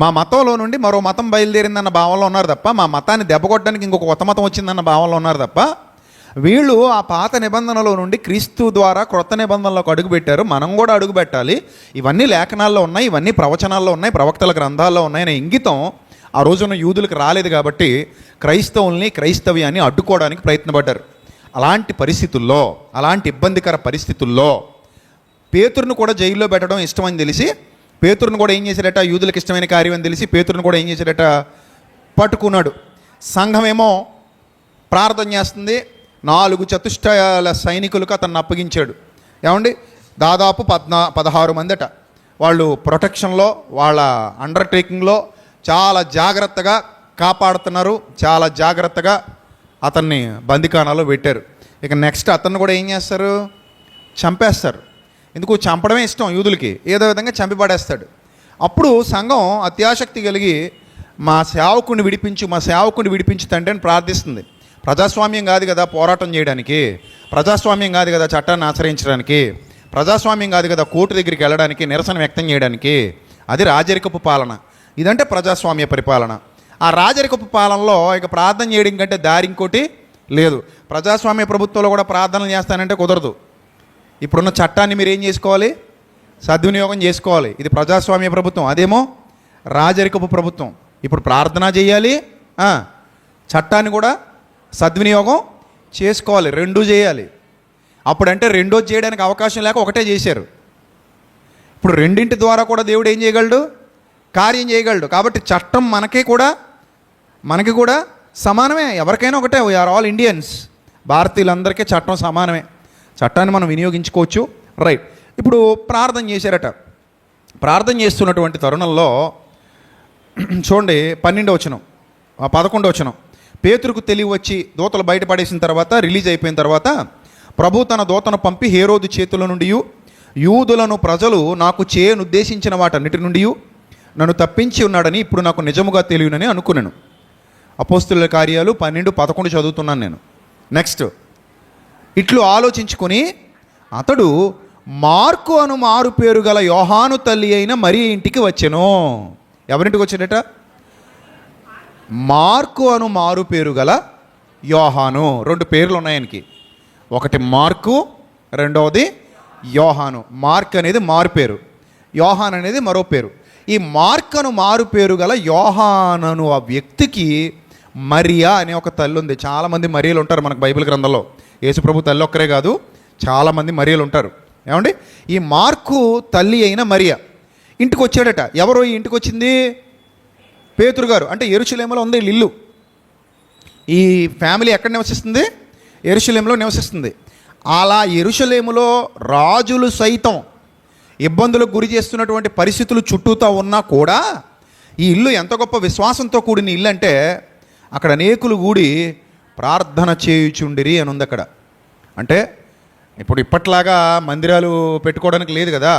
మా మతంలో నుండి మరో మతం బయలుదేరిందన్న భావంలో ఉన్నారు తప్ప, మా మతాన్ని దెబ్బకొట్టడానికి ఇంకొక కొత్త మతం వచ్చిందన్న భావంలో ఉన్నారు తప్ప, వీళ్ళు ఆ పాత నిబంధనలో నుండి క్రీస్తు ద్వారా క్రొత్త నిబంధనలకు అడుగుపెట్టారు, మనం కూడా అడుగు పెట్టాలి, ఇవన్నీ లేఖనాల్లో ఉన్నాయి, ఇవన్నీ ప్రవచనాల్లో ఉన్నాయి, ప్రవక్తల గ్రంథాల్లో ఉన్నాయనే ఇంగితం ఆ రోజున యూదులకు రాలేదు. కాబట్టి క్రైస్తవుల్ని, క్రైస్తవ్యాన్ని అడ్డుకోవడానికి ప్రయత్నపడ్డారు. అలాంటి పరిస్థితుల్లో, అలాంటి ఇబ్బందికర పరిస్థితుల్లో పేతురును కూడా జైల్లో పెట్టడం ఇష్టమని తెలిసి పేతురును కూడా ఏం చేశాడట? యూదులకు ఇష్టమైన కార్యం అని తెలిసి పేతురును కూడా ఏం చేశాడట? పట్టుకున్నాడు. సంఘమేమో ప్రార్థన చేస్తుంది. 4 చతుష్టయాల సైనికులకు అతన్ని అప్పగించాడు. ఏమండి, దాదాపు 16 మందట. వాళ్ళు ప్రొటెక్షన్లో, వాళ్ళ అండర్టేకింగ్లో చాలా జాగ్రత్తగా కాపాడుతున్నారు, చాలా జాగ్రత్తగా అతన్ని బందికానాలో పెట్టారు. ఇక నెక్స్ట్ అతన్ని కూడా ఏం చేస్తారు? చంపేస్తారు. ఎందుకు? చంపడమే ఇష్టం యూదులకి, ఏదో విధంగా చంపి పడేస్తాడు. అప్పుడు సంఘం అత్యాసక్తి కలిగి మా సేవకుడిని విడిపించు తండ్రి అని ప్రార్థిస్తుంది. ప్రజాస్వామ్యం కాదు కదా పోరాటం చేయడానికి, ప్రజాస్వామ్యం కాదు కదా చట్టాన్ని ఆచరించడానికి, ప్రజాస్వామ్యం కాదు కదా కోర్టు దగ్గరికి వెళ్ళడానికి, నిరసన వ్యక్తం చేయడానికి. అది రాజరికపు పాలన. ఇదంటే ప్రజాస్వామ్య పరిపాలన. ఆ రాజరికపు పాలనలో ఇక ప్రార్థన చేయడం కంటే దారి ఇంకోటి లేదు. ప్రజాస్వామ్య ప్రభుత్వంలో కూడా ప్రార్థనలు చేస్తానంటే కుదరదు. ఇప్పుడున్న చట్టాన్ని మీరు ఏం చేసుకోవాలి? సద్వినియోగం చేసుకోవాలి. ఇది ప్రజాస్వామ్య ప్రభుత్వం, అదేమో రాజరికపు ప్రభుత్వం. ఇప్పుడు ప్రార్థన చేయాలి, చట్టాన్ని కూడా సద్వినియోగం చేసుకోవాలి, రెండూ చేయాలి. అప్పుడంటే రెండోది చేయడానికి అవకాశం లేక ఒకటే చేశారు. ఇప్పుడు రెండింటి ద్వారా కూడా దేవుడు ఏం చేయగలడు? కార్యం చేయగలడు. కాబట్టి చట్టం మనకి కూడా సమానమే, ఎవరికైనా ఒకటే. We are all Indians. భారతీయులందరికీ చట్టం సమానమే. చట్టాన్ని మనం వినియోగించుకోవచ్చు. రైట్. ఇప్పుడు ప్రార్థన చేశారట. ప్రార్థన చేస్తున్నటువంటి తరుణంలో చూడండి 12వ వచనం, 11వ వచనం. పేతురుకు తెలివి వచ్చి దూతలు బయటపడేసిన తర్వాత, రిలీజ్ అయిపోయిన తర్వాత, ప్రభు తన దూతను పంపి హేరోదు చేతుల నుండి యూదులను ప్రజలు నాకు చేయనుద్దేశించిన వాటన్నిటి నుండి నన్ను తప్పించి ఉన్నాడని ఇప్పుడు నాకు నిజముగా తెలియనని అనుకున్నాను. అపోస్తుల కార్యాలు 12:11 చదువుతున్నాను నేను. నెక్స్ట్, ఇట్లు ఆలోచించుకొని అతడు మార్కు అను మారు పేరు గల యోహాను తల్లి అయిన మరి ఇంటికి వచ్చెను. ఎవరింటికి వచ్చాడట? మార్కు అను మారు పేరు గల యోహాను. 2 పేర్లు ఉన్నాయి ఆయనకి. ఒకటి మార్కు, రెండవది యోహాను. మార్క్ అనేది మారు పేరు, యోహాన్ అనేది మరో పేరు. ఈ మార్కను మారు పేరు గల యోహానను ఆ వ్యక్తికి మరియా అనే ఒక తల్లి ఉంది. చాలామంది మరియలు ఉంటారు మనకు బైబిల్ గ్రంథంలో. యేసుప్రభు తల్లి ఒక్కరే కాదు, చాలామంది మరియలు ఉంటారు. ఏమండి? ఈ మార్కు తల్లి అయిన మరియా ఇంటికి వచ్చాడట. ఎవరో ఈ ఇంటికి వచ్చింది? పేతురు గారు. అంటే యెరూషలేములో ఉంది ఇల్లు. ఈ ఫ్యామిలీ ఎక్కడ నివసిస్తుంది? యెరూషలేములో నివసిస్తుంది. అలా యెరూషలేములో రాజులు సైతం ఇబ్బందులకు గురి చేస్తున్నటువంటి పరిస్థితులు చుట్టూతా ఉన్నా కూడా ఈ ఇల్లు ఎంత గొప్ప విశ్వాసంతో కూడిన ఇల్లు అంటే అక్కడ అనేకులు కూడి ప్రార్థన చేయుచుండిరి అని ఉంది అక్కడ. అంటే ఇప్పుడు ఇప్పట్లాగా మందిరాలు పెట్టుకోవడానికి లేదు కదా.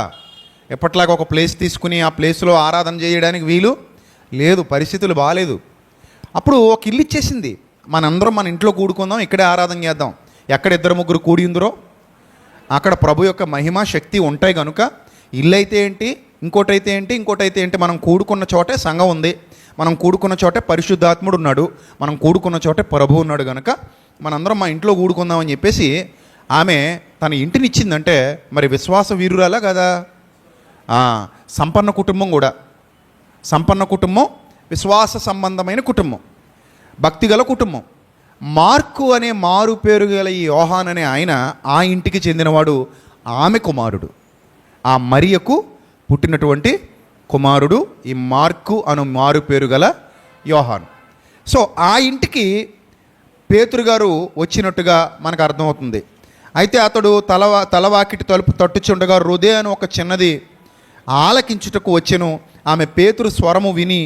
ఎప్పట్లాగా ఒక ప్లేస్ తీసుకుని ఆ ప్లేస్లో ఆరాధన చేయడానికి వీలు లేదు, పరిస్థితులు బాగాలేదు. అప్పుడు ఒక ఇల్లు ఇచ్చేసింది. మనందరం మన ఇంట్లో కూడుకుందాం, ఇక్కడే ఆరాధన చేద్దాం. ఎక్కడ 2-3 కూడి ఉందరో అక్కడ ప్రభు యొక్క మహిమ శక్తి ఉంటాయి కనుక ఇల్లు అయితే ఏంటి, ఇంకోటైతే ఏంటి, ఇంకోటైతే ఏంటి, మనం కూడుకున్న చోటే సంఘం ఉంది, మనం కూడుకున్న చోటే పరిశుద్ధాత్ముడు ఉన్నాడు, మనం కూడుకున్న చోటే ప్రభు ఉన్నాడు కనుక మనందరం మా ఇంట్లో కూడుకుందామని చెప్పేసి ఆమె తన ఇంటిని ఇచ్చిందంటే మరి విశ్వాస వీరురాలా కదా. సంపన్న కుటుంబం కూడా, సంపన్న కుటుంబం, విశ్వాస సంబంధమైన కుటుంబం, భక్తిగల కుటుంబం. మార్కు అనే మారు పేరు గల ఈ యోహాన్ అనే ఆయన ఆ ఇంటికి చెందినవాడు. ఆమె కుమారుడు, ఆ మరియకు పుట్టినటువంటి కుమారుడు ఈ మార్కు అను మారు పేరు గల యోహాన్. సో ఆ ఇంటికి పేతురు గారు వచ్చినట్టుగా మనకు అర్థమవుతుంది. అయితే అతడు తలవాకిటి తలుపు తట్టుచుండగా హృదయ అని ఒక చిన్నది ఆలకించుటకు వచ్చెను. ఆమె పేతురు స్వరము విని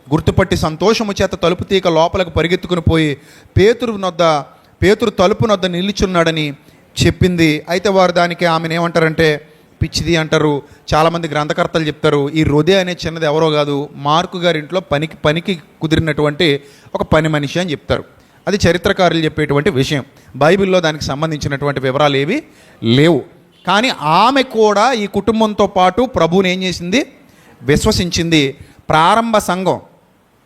గుర్తుపట్టి సంతోషము చేత తలుపు తీక లోపలకు పరిగెత్తుకుని పోయి పేతురు తలుపు నొద్ద నిల్చున్నాడని చెప్పింది. అయితే వారు దానికి ఆమెను ఏమంటారంటే పిచ్చిది అంటారు. చాలామంది గ్రంథకర్తలు చెప్తారు ఈ హృదయ అనే చిన్నది ఎవరో కాదు, మార్కు గారి ఇంట్లో పనికి కుదిరినటువంటి ఒక పని మనిషి అని చెప్తారు. అది చరిత్రకారులు చెప్పేటువంటి విషయం. బైబిల్లో దానికి సంబంధించినటువంటి వివరాలు ఏవి లేవు. కానీ ఆమె కూడా ఈ కుటుంబంతో పాటు ప్రభువుని ఏం చేసింది? విశ్వసించింది. ప్రారంభ సంఘం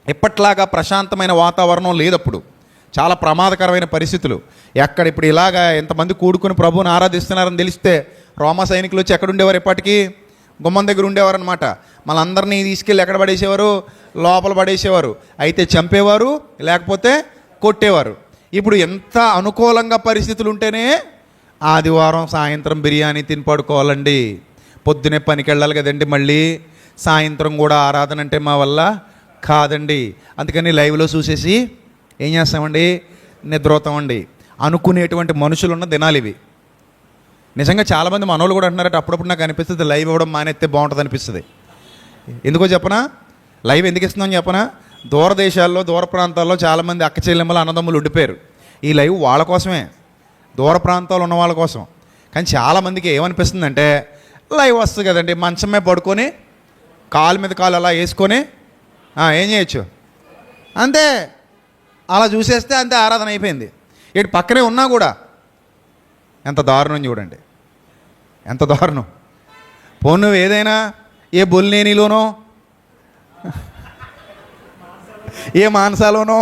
ఎప్పట్లాగా ప్రశాంతమైన వాతావరణం లేదప్పుడు, చాలా ప్రమాదకరమైన పరిస్థితులు. ఇప్పుడు ఇలాగా ఎంతమంది కూడుకుని ప్రభువుని ఆరాధిస్తున్నారని తెలిస్తే రోమా సైనికులు వచ్చి ఎక్కడుండేవారు? ఎప్పటికీ గుమ్మం దగ్గర ఉండేవారు అనమాట. మనందరినీ తీసుకెళ్ళి ఎక్కడ పడేసేవారు? లోపల పడేసేవారు. అయితే చంపేవారు, లేకపోతే కొట్టేవారు. ఇప్పుడు ఎంత అనుకూలంగా పరిస్థితులు ఉంటేనే ఆదివారం సాయంత్రం బిర్యానీ తిని పడుకోవాలండి, పొద్దునే పనికి వెళ్ళాలి కదండి, మళ్ళీ సాయంత్రం కూడా ఆరాధన అంటే మా వల్ల కాదండి, అందుకని లైవ్లో చూసేసి ఏం చేస్తామండి? నిద్రపోతామండి అనుకునేటువంటి మనుషులున్న దినాలు ఇవి. నిజంగా చాలామంది మనోళ్ళు కూడా అంటున్నారట, అప్పుడప్పుడు నాకు అనిపిస్తుంది లైవ్ ఇవ్వడం మానేస్తే బాగుంటుంది అనిపిస్తుంది. ఎందుకో చెప్పనా? లైవ్ ఎందుకు ఇస్తుందని చెప్పనా? దూరదేశాల్లో, దూర ప్రాంతాల్లో చాలామంది అక్క చెల్లెమ్మలు, అన్నదమ్ములు ఉండిపోయారు. ఈ లైవ్ వాళ్ళ కోసమే, దూర ప్రాంతాలు ఉన్న వాళ్ళ కోసం. కానీ చాలామందికి ఏమనిపిస్తుందంటే లైవ్ వస్తుంది కదండి, మంచమే పడుకొని కాలు మీద కాలు అలా వేసుకొని ఏం చేయొచ్చు అంతే, అలా చూసేస్తే అంతే ఆరాధన అయిపోయింది. ఇటు పక్కనే ఉన్నా కూడా ఎంత దారుణం చూడండి, ఎంత దారుణం. పోను నువ్వు ఏదైనా ఏ బొల్లేనిలోనో ఏ మానసాలోనో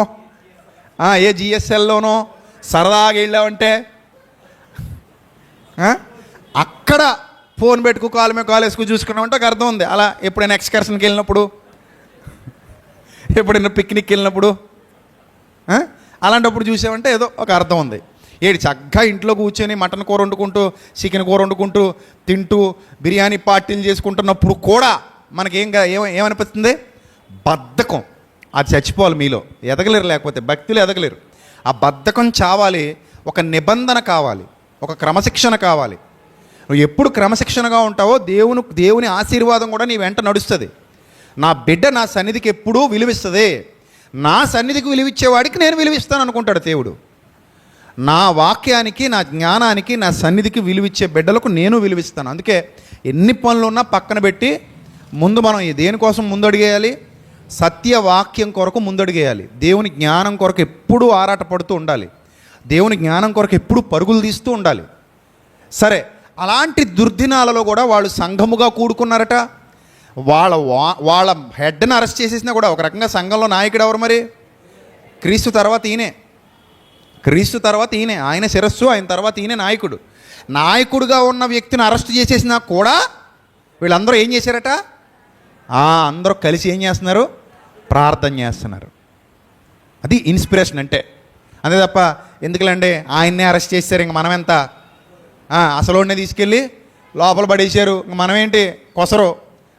ఏ జిఎస్ఎల్లోనో సరదాగా వెళ్ళావంటే అక్కడ ఫోన్ పెట్టుకు కాలు మీద కాలు వేసుకు చూసుకున్నామంటే ఒక అర్థం ఉంది. అలా ఎప్పుడైనా ఎక్స్కర్షన్కి వెళ్ళినప్పుడు, ఎప్పుడైనా పిక్నిక్కి వెళ్ళినప్పుడు అలాంటప్పుడు చూసామంటే ఏదో ఒక అర్థం ఉంది. చక్కగా ఇంట్లో కూర్చొని మటన్ కూర వండుకుంటూ, చికెన్ కూర వండుకుంటూ, తింటూ, బిర్యానీ పార్టీలు చేసుకుంటున్నప్పుడు కూడా మనకేం ఏమనిపిస్తుంది? బద్ధకం, అది చచ్చిపోవాలి మీలో. ఎదగలేరు, లేకపోతే భక్తిలో ఎదగలేరు. ఆ బద్ధకం చావాలి. ఒక నిబంధన కావాలి, ఒక క్రమశిక్షణ కావాలి. నువ్వు ఎప్పుడు క్రమశిక్షణగా ఉంటావో దేవుని ఆశీర్వాదం కూడా నీ వెంట నడుస్తుంది. నా బిడ్డ నా సన్నిధికి ఎప్పుడూ విలువిస్తుంది. నా సన్నిధికి విలువిచ్చేవాడికి నేను విలువిస్తాను అనుకుంటాడు దేవుడు. నా వాక్యానికి, నా జ్ఞానానికి, నా సన్నిధికి విలువిచ్చే బిడ్డలకు నేను విలువిస్తాను. అందుకే ఎన్ని పనులు ఉన్నా పక్కన పెట్టి ముందు మనం దేనికోసం ముందడుగేయాలి? సత్యవాక్యం కొరకు ముందడుగేయాలి. దేవుని జ్ఞానం కొరకు ఎప్పుడూ ఆరాటపడుతూ ఉండాలి. దేవుని జ్ఞానం కొరకు ఎప్పుడూ పరుగులు తీస్తూ ఉండాలి. సరే, అలాంటి దుర్దినాలలో కూడా వాళ్ళు సంఘముగా కూడుకున్నారట. వాళ్ళ హెడ్ని అరెస్ట్ చేసేసినా కూడా ఒక రకంగా సంఘంలో నాయకుడు ఎవరు మరి? క్రీస్తు తర్వాత ఈయనే. క్రీస్తు తర్వాత ఈయనే, ఆయన శిరస్సు, ఆయన తర్వాత ఈయనే నాయకుడు. నాయకుడిగా ఉన్న వ్యక్తిని అరెస్ట్ చేసేసినా కూడా వీళ్ళందరూ ఏం చేశారట? అందరూ కలిసి ఏం చేస్తున్నారు? ప్రార్థన చేస్తున్నారు. అది ఇన్స్పిరేషన్ అంటే. అంతే తప్ప ఎందుకులండి ఆయన్నే అరెస్ట్ చేశారు, ఇంక మనమెంత, అసలోనే తీసుకెళ్ళి లోపల పడేశారు, ఇంక మనమేంటి కొసరు,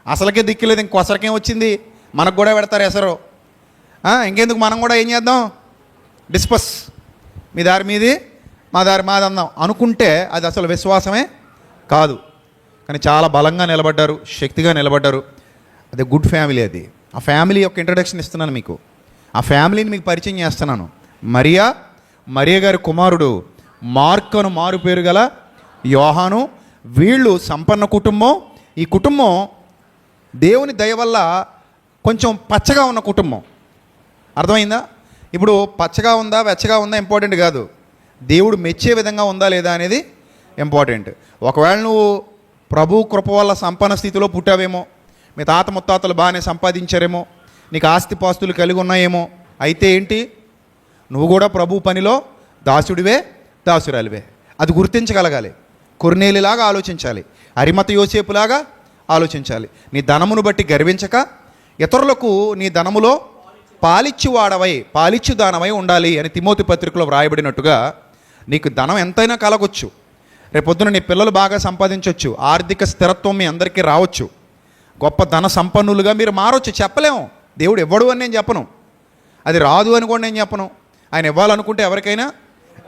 అసలుకే దిక్కులేదు, ఇంక కొసరకేం వచ్చింది, మనకు కూడా పెడతారు ఎసరు, ఇంకెందుకు మనం కూడా ఏం చేద్దాం, డిస్పస్, మీ దారి మీది మా దారి మాది అందాం అనుకుంటే అది అసలు విశ్వాసమే కాదు. కానీ చాలా బలంగా నిలబడ్డారు, శక్తిగా నిలబడ్డారు. అదే గుడ్ ఫ్యామిలీ. అది ఆ ఫ్యామిలీ యొక్క ఇంట్రడక్షన్ ఇస్తున్నాను మీకు. ఆ ఫ్యామిలీని మీకు పరిచయం చేస్తున్నాను. మరియ గారి కుమారుడు మార్కు అను మారు పేరు గల యోహాను. వీళ్ళు సంపన్న కుటుంబం. ఈ కుటుంబం దేవుని దయ వల్ల కొంచెం పచ్చగా ఉన్న కుటుంబం. అర్థమైందా? ఇప్పుడు పచ్చగా ఉందా వెచ్చగా ఉందా ఇంపార్టెంట్ కాదు, దేవుడు మెచ్చే విధంగా ఉందా లేదా అనేది ఇంపార్టెంట్. ఒకవేళ నువ్వు ప్రభు కృప వల్ల సంపన్న స్థితిలో పుట్టావేమో, మీ తాత ముత్తాతలు బాగానే సంపాదించారేమో, నీకు ఆస్తిపాస్తులు కలిగి ఉన్నాయేమో, అయితే ఏంటి, నువ్వు కూడా ప్రభు పనిలో దాసుడివే, దాసురాలివే. అది గుర్తించగలగాలి. కొర్నేలిలాగా ఆలోచించాలి, అరిమత యోసేపులాగా ఆలోచించాలి. నీ ధనమును బట్టి గర్వించక ఇతరులకు నీ ధనములో పాలిచ్చు దానమై ఉండాలి అని తిమోతి పత్రికలో వ్రాయబడినట్టుగా నీకు ధనం ఎంతైనా కలగొచ్చు. రేపొద్దున నీ పిల్లలు బాగా సంపాదించవచ్చు, ఆర్థిక స్థిరత్వం మీ అందరికీ రావచ్చు, గొప్ప ధన సంపన్నులుగా మీరు మారవచ్చు. చెప్పలేము, దేవుడు ఇవ్వడు అని నేను చెప్పను, అది రాదు అని కూడా నేను చెప్పను. ఆయన ఇవ్వాలనుకుంటే ఎవరికైనా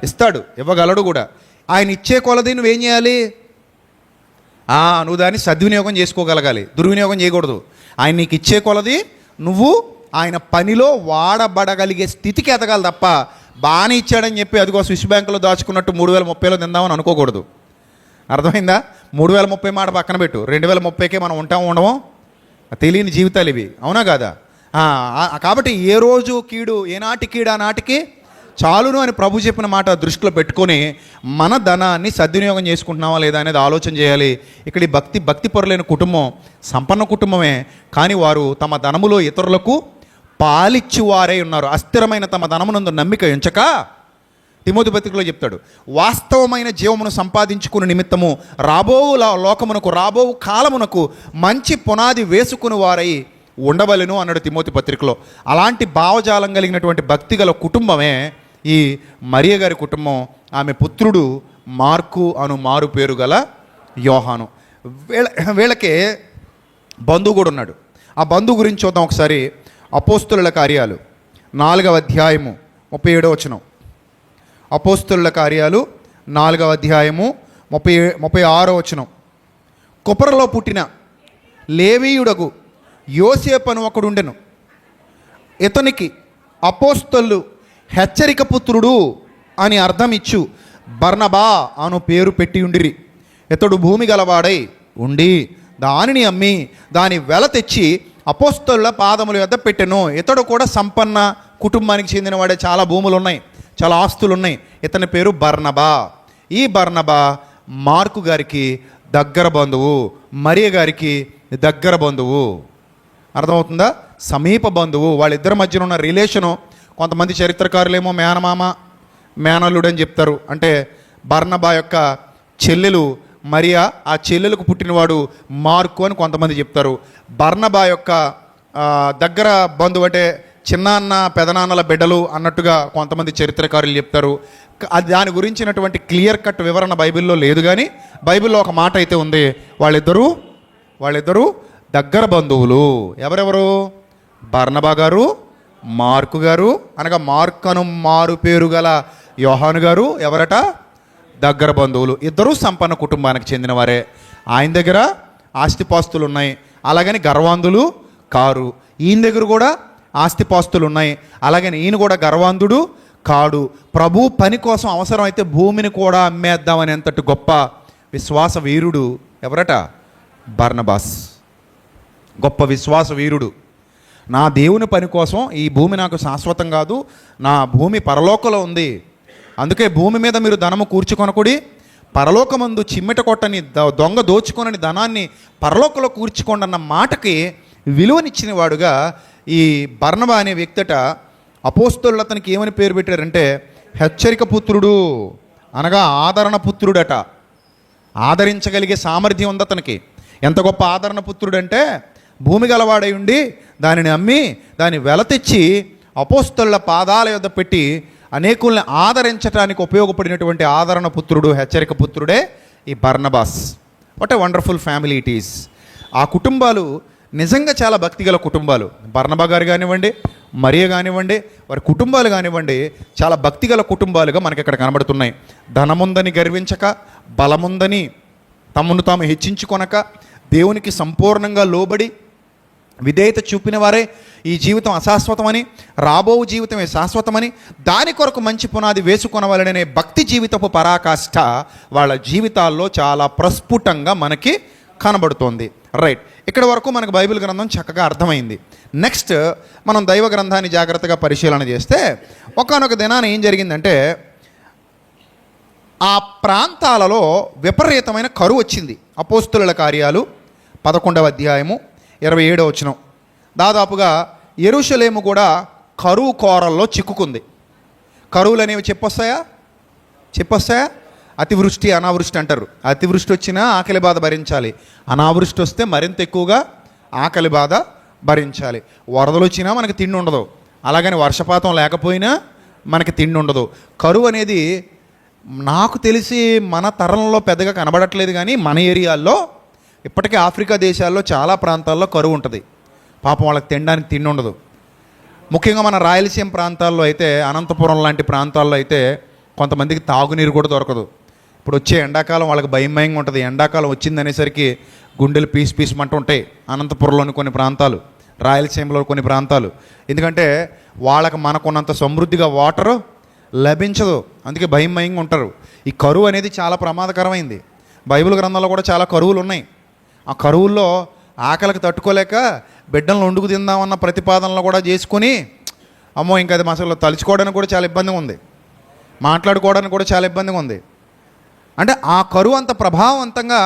ఇస్తాడు, ఇవ్వగలడు కూడా. ఆయన ఇచ్చే కొలది నువ్వేం చేయాలి? నువ్వు దాన్ని సద్వినియోగం చేసుకోగలగాలి, దుర్వినియోగం చేయకూడదు. ఆయన నీకు ఇచ్చే కొలది నువ్వు ఆయన పనిలో వాడబడగలిగే స్థితికి ఎదగాలి తప్ప బాగానే ఇచ్చాడని చెప్పి అదిగో స్విస్ బ్యాంకులో దాచుకున్నట్టు 3030లో తిందామని అనుకోకూడదు. అర్థమైందా? 3030 మాట పక్కన పెట్టు, 2030కే మనం ఉండమో తెలియని జీవితాలు ఇవి, అవునా కాదా? కాబట్టి ఏ రోజు కీడు, ఏనాటి కీడు ఆనాటికి చాలును అని ప్రభు చెప్పిన మాట దృష్టిలో పెట్టుకొని మన ధనాన్ని సద్వినియోగం చేసుకుంటున్నావా లేదా అనేది ఆలోచన చేయాలి. ఇక్కడ ఈ భక్తి పరులైన కుటుంబం సంపన్న కుటుంబమే, కానీ వారు తమ ధనములో ఇతరులకు పాలిచ్చువారై ఉన్నారు. అస్థిరమైన తమ ధనమునందు నమ్మిక ఉంచక, తిమోతి పత్రికలో చెప్తాడు, వాస్తవమైన జీవమును సంపాదించుకునే నిమిత్తము రాబో లోకమునకు, రాబో కాలమునకు మంచి పునాది వేసుకుని వారై ఉండవలెను అన్నాడు తిమోతి పత్రికలో. అలాంటి భావజాలం కలిగినటువంటి భక్తి గల కుటుంబమే ఈ మరియ గారి కుటుంబం. ఆమె పుత్రుడు మార్కు అను మారు పేరు గల యోహాను. వీళ్ళకే బంధువు కూడా ఉన్నాడు. ఆ బంధువు గురించి చూద్దాం ఒకసారి. అపోస్తుల కార్యాలు 4వ అధ్యాయము 37వ వచనం. అపోస్తుల కార్యాలు 4వ అధ్యాయము 36వ వచనం. కుపరలో పుట్టిన లేవీయుడగు యోసేపు అని ఒకడుండెను. ఇతనికి అపోస్తలు హెచ్చరిక పుత్రుడు అని అర్థం ఇచ్చు బర్నబా అను పేరు పెట్టి ఉండిరి. ఇతడు భూమి గలవాడై ఉండి దానిని అమ్మి దాని వెల తెచ్చి అపోస్తలుల పాదముల యొద్ద పెట్టెను. ఇతడు కూడా సంపన్న కుటుంబానికి చెందినవాడే, చాలా భూములు ఉన్నాయి, చాలా ఆస్తులు ఉన్నాయి. ఇతని పేరు బర్నబా. ఈ బర్నబా మార్కు గారికి దగ్గర బంధువు, మరియ గారికి దగ్గర బంధువు. అర్థమవుతుందా? సమీప బంధువు. వాళ్ళిద్దరి మధ్యన ఉన్న రిలేషను కొంతమంది చరిత్రకారులేమో మేనమామ మేనల్లుడు అని చెప్తారు. అంటే బర్నబా యొక్క చెల్లెలు మరియా, ఆ చెల్లెలకు పుట్టినవాడు మార్కు అని కొంతమంది చెప్తారు. బర్నబా యొక్క దగ్గర బంధువు అంటే చిన్నాన్న పెదనాన్నల బిడ్డలు అన్నట్టుగా కొంతమంది చరిత్రకారులు చెప్తారు. దాని గురించినటువంటి క్లియర్ కట్ వివరణ బైబిల్లో లేదు, కానీ బైబిల్లో ఒక మాట అయితే ఉంది, వాళ్ళిద్దరూ దగ్గర బంధువులు. ఎవరెవరు? బర్నబా గారు, మార్కు గారు, అనగా మార్కను మారు పేరు గల యోహాను గారు ఎవరట? దగ్గర బంధువులు. ఇద్దరూ సంపన్న కుటుంబానికి చెందినవారే. ఆయన దగ్గర ఆస్తిపాస్తులు ఉన్నాయి, అలాగని గర్వాంధులు కారు. ఈయన దగ్గర కూడా ఆస్తిపాస్తులు ఉన్నాయి, అలాగని ఈయన కూడా గర్వాంధుడు కాడు. ప్రభు పని కోసం అవసరమైతే భూమిని కూడా అమ్మేద్దామని ఎంతటి గొప్ప విశ్వాస వీరుడు ఎవరట? బర్నబాస్. గొప్ప విశ్వాస వీరుడు. నా దేవుని పని కోసం ఈ భూమి నాకు శాశ్వతం కాదు, నా భూమి పరలోకంలో ఉంది, అందుకే భూమి మీద మీరు ధనము కూర్చుకొనకుడి, పరలోకమందు చిమ్మెట కొట్టని దొంగ దోచుకొనని ధనాన్ని పరలోకంలో కూర్చుకోండి అన్న మాటకి విలువనిచ్చిన వాడుగా ఈ బర్నబా అనే వ్యక్తట అపోస్తలులు అతనికి ఏమని పేరు పెట్టారంటే హెచ్చరిక పుత్రుడు, అనగా ఆదరణ పుత్రుడట. ఆదరించగలిగే సామర్థ్యం ఉంది అతనికి. ఎంత గొప్ప ఆదరణ పుత్రుడు అంటే భూమి గలవాడై ఉండి దానిని అమ్మి దాన్ని వెల తెచ్చి అపోస్తలుల పాదాల యొద్ద పెట్టి అనేకుల్ని ఆదరించడానికి ఉపయోగపడినటువంటి ఆదరణ పుత్రుడు, హెచ్చరిక పుత్రుడే ఈ Barnabas. What a wonderful family it is. ఆ కుటుంబాలు నిజంగా చాలా భక్తిగల కుటుంబాలు. బర్నబా గారు కానివ్వండి, మరియ కానివ్వండి, వారి కుటుంబాలు కానివ్వండి, చాలా భక్తిగల కుటుంబాలుగా మనకి ఇక్కడ కనబడుతున్నాయి. ధనముందని గర్వించక, బలముందని తమను తాము హెచ్చించుకొనక, దేవునికి సంపూర్ణంగా లోబడి విధేయత చూపిన వారే ఈ జీవితం అశాశ్వతమని, రాబో జీవితమే శాశ్వతమని, దాని కొరకు మంచి పునాది వేసుకొనవాలనే భక్తి జీవితపు పరాకాష్ఠ వాళ్ళ జీవితాల్లో చాలా ప్రస్ఫుటంగా మనకి కనబడుతోంది. రైట్, ఇక్కడ వరకు మనకు బైబిల్ గ్రంథం చక్కగా అర్థమైంది. నెక్స్ట్ మనం దైవ గ్రంథాన్ని జాగ్రత్తగా పరిశీలన చేస్తే ఒకానొక దినాన ఏం జరిగిందంటే ఆ ప్రాంతాలలో విపరీతమైన కరువు వచ్చింది. అపోస్తుల కార్యాలు 11వ అధ్యాయము 27వ వచనం. దాదాపుగా యెరూషలేము కూడా కరువు కోరల్లో చిక్కుకుంది. కరువులు అనేవి చెప్పొస్తాయా? అతివృష్టి అనావృష్టి అంటారు. అతివృష్టి వచ్చినా ఆకలి బాధ భరించాలి, అనావృష్టి వస్తే మరింత ఎక్కువగా ఆకలి బాధ భరించాలి. వరదలు వచ్చినా మనకి తిండి ఉండదు, అలాగని వర్షపాతం లేకపోయినా మనకి తిండి ఉండదు. కరువు అనేది నాకు తెలిసి మన తరంలో పెద్దగా కనబడట్లేదు, కానీ మన ఏరియాల్లో ఇప్పటికీ ఆఫ్రికా దేశాల్లో చాలా ప్రాంతాల్లో కరువు ఉంటుంది. పాపం వాళ్ళకి తినడానికి తిండి ఉండదు. ముఖ్యంగా మన రాయలసీమ ప్రాంతాల్లో అయితే, అనంతపురం లాంటి ప్రాంతాల్లో అయితే కొంతమందికి తాగునీరు కూడా దొరకదు. ఇప్పుడు వచ్చే ఎండాకాలం వాళ్ళకి భయంగా ఉంటుంది. ఎండాకాలం వచ్చిందనేసరికి గుండెలు పీసుమంటూ ఉంటాయి అనంతపురంలోని కొన్ని ప్రాంతాలు, రాయలసీమలో కొన్ని ప్రాంతాలు. ఎందుకంటే వాళ్ళకి మనకున్నంత సమృద్ధిగా వాటరు లభించదు, అందుకే భయంగా ఉంటారు. ఈ కరువు అనేది చాలా ప్రమాదకరమైంది. బైబిల్ గ్రంథంలో కూడా చాలా కరువులు ఉన్నాయి. ఆ కరువుల్లో ఆకలికి తట్టుకోలేక బిడ్డలను వండుకు తిందామన్న ప్రతిపాదనలు కూడా చేసుకొని, అమ్మో ఇంకా అది అసలు తలుచుకోవడానికి కూడా చాలా ఇబ్బందిగా ఉంది, మాట్లాడుకోవడానికి కూడా చాలా ఇబ్బందిగా ఉంది. అంటే ఆ కరువు అంత ప్రభావవంతంగా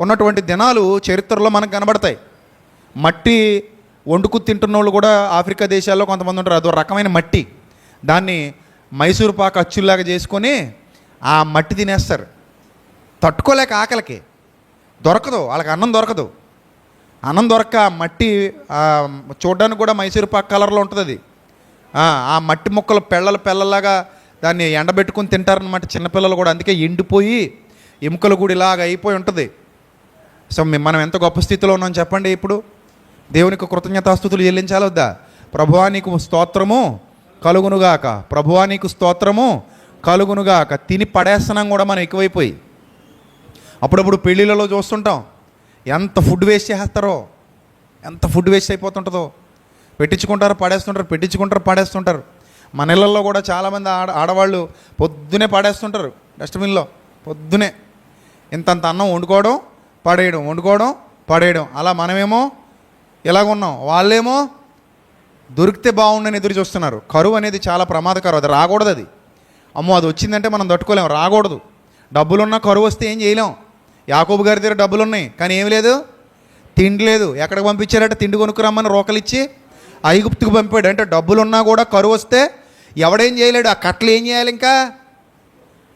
ఉన్నటువంటి దినాలు చరిత్రలో మనకు కనబడతాయి. మట్టి వండుకు తింటున్న వాళ్ళు కూడా ఆఫ్రికా దేశాల్లో కొంతమంది ఉంటారు. అదో రకమైన మట్టి, దాన్ని మైసూరు పాకు అచ్చుల్లాగా చేసుకొని ఆ మట్టి తినేస్తారు. తట్టుకోలేక ఆకలికి దొరకదు, వాళ్ళకి అన్నం దొరకదు. అన్నం దొరక్క మట్టి చూడడానికి కూడా మైసూరు పాకు కలర్లో ఉంటుంది అది. ఆ మట్టి ముక్కలు పెళ్ళలాగా దాన్ని ఎండబెట్టుకుని తింటారనమాట చిన్నపిల్లలు కూడా. అందుకే ఎండిపోయి ఎముకలు కూడా ఇలాగ అయిపోయి ఉంటుంది. సో మనం ఎంత గొప్ప స్థితిలో ఉన్నాం చెప్పండి. ఇప్పుడు దేవునికి కృతజ్ఞతాస్తుతులు చెల్లించాలొద్దా? ప్రభువా నీకు స్తోత్రము కలుగునుగాక, ప్రభువా నీకు స్తోత్రము కలుగునుగాక. తిని పడేస్తున్నాం కూడా మనం ఎక్కువైపోయి. అప్పుడప్పుడు పెళ్ళిళ్ళలో చూస్తుంటాం, ఎంత ఫుడ్ వేస్ట్ చేస్తారో, ఎంత ఫుడ్ వేస్ట్ అయిపోతుంటుందో. పెట్టించుకుంటారు పడేస్తుంటారు. మన ఇళ్ళల్లో కూడా చాలామంది ఆడవాళ్ళు పొద్దునే పడేస్తుంటారు డస్ట్బిన్లో. పొద్దునే ఇంతంత అన్నం వండుకోవడం పడేయడం. అలా మనమేమో ఇలాగున్నాం, వాళ్ళేమో దొరికితే బాగుండని ఎదురు చూస్తున్నారు. కరువు అనేది చాలా ప్రమాదకరం, అది రాకూడదు. అది అమ్మో అది వచ్చిందంటే మనం తట్టుకోలేము, రాకూడదు. డబ్బులున్నా కరువు వస్తే ఏం చేయలేం. యాకోబు గారి దగ్గర డబ్బులు ఉన్నాయి కానీ ఏమి లేదు, తిండి లేదు. ఎక్కడికి పంపించారంటే తిండి కొనుక్కురమ్మని రోకలు ఇచ్చి ఐగుప్తుకు పంపాడు. అంటే డబ్బులున్నా కూడా కరువు వస్తే ఎవడేం చేయలేడు. ఆ కట్టలు ఏం చేయాలి? ఇంకా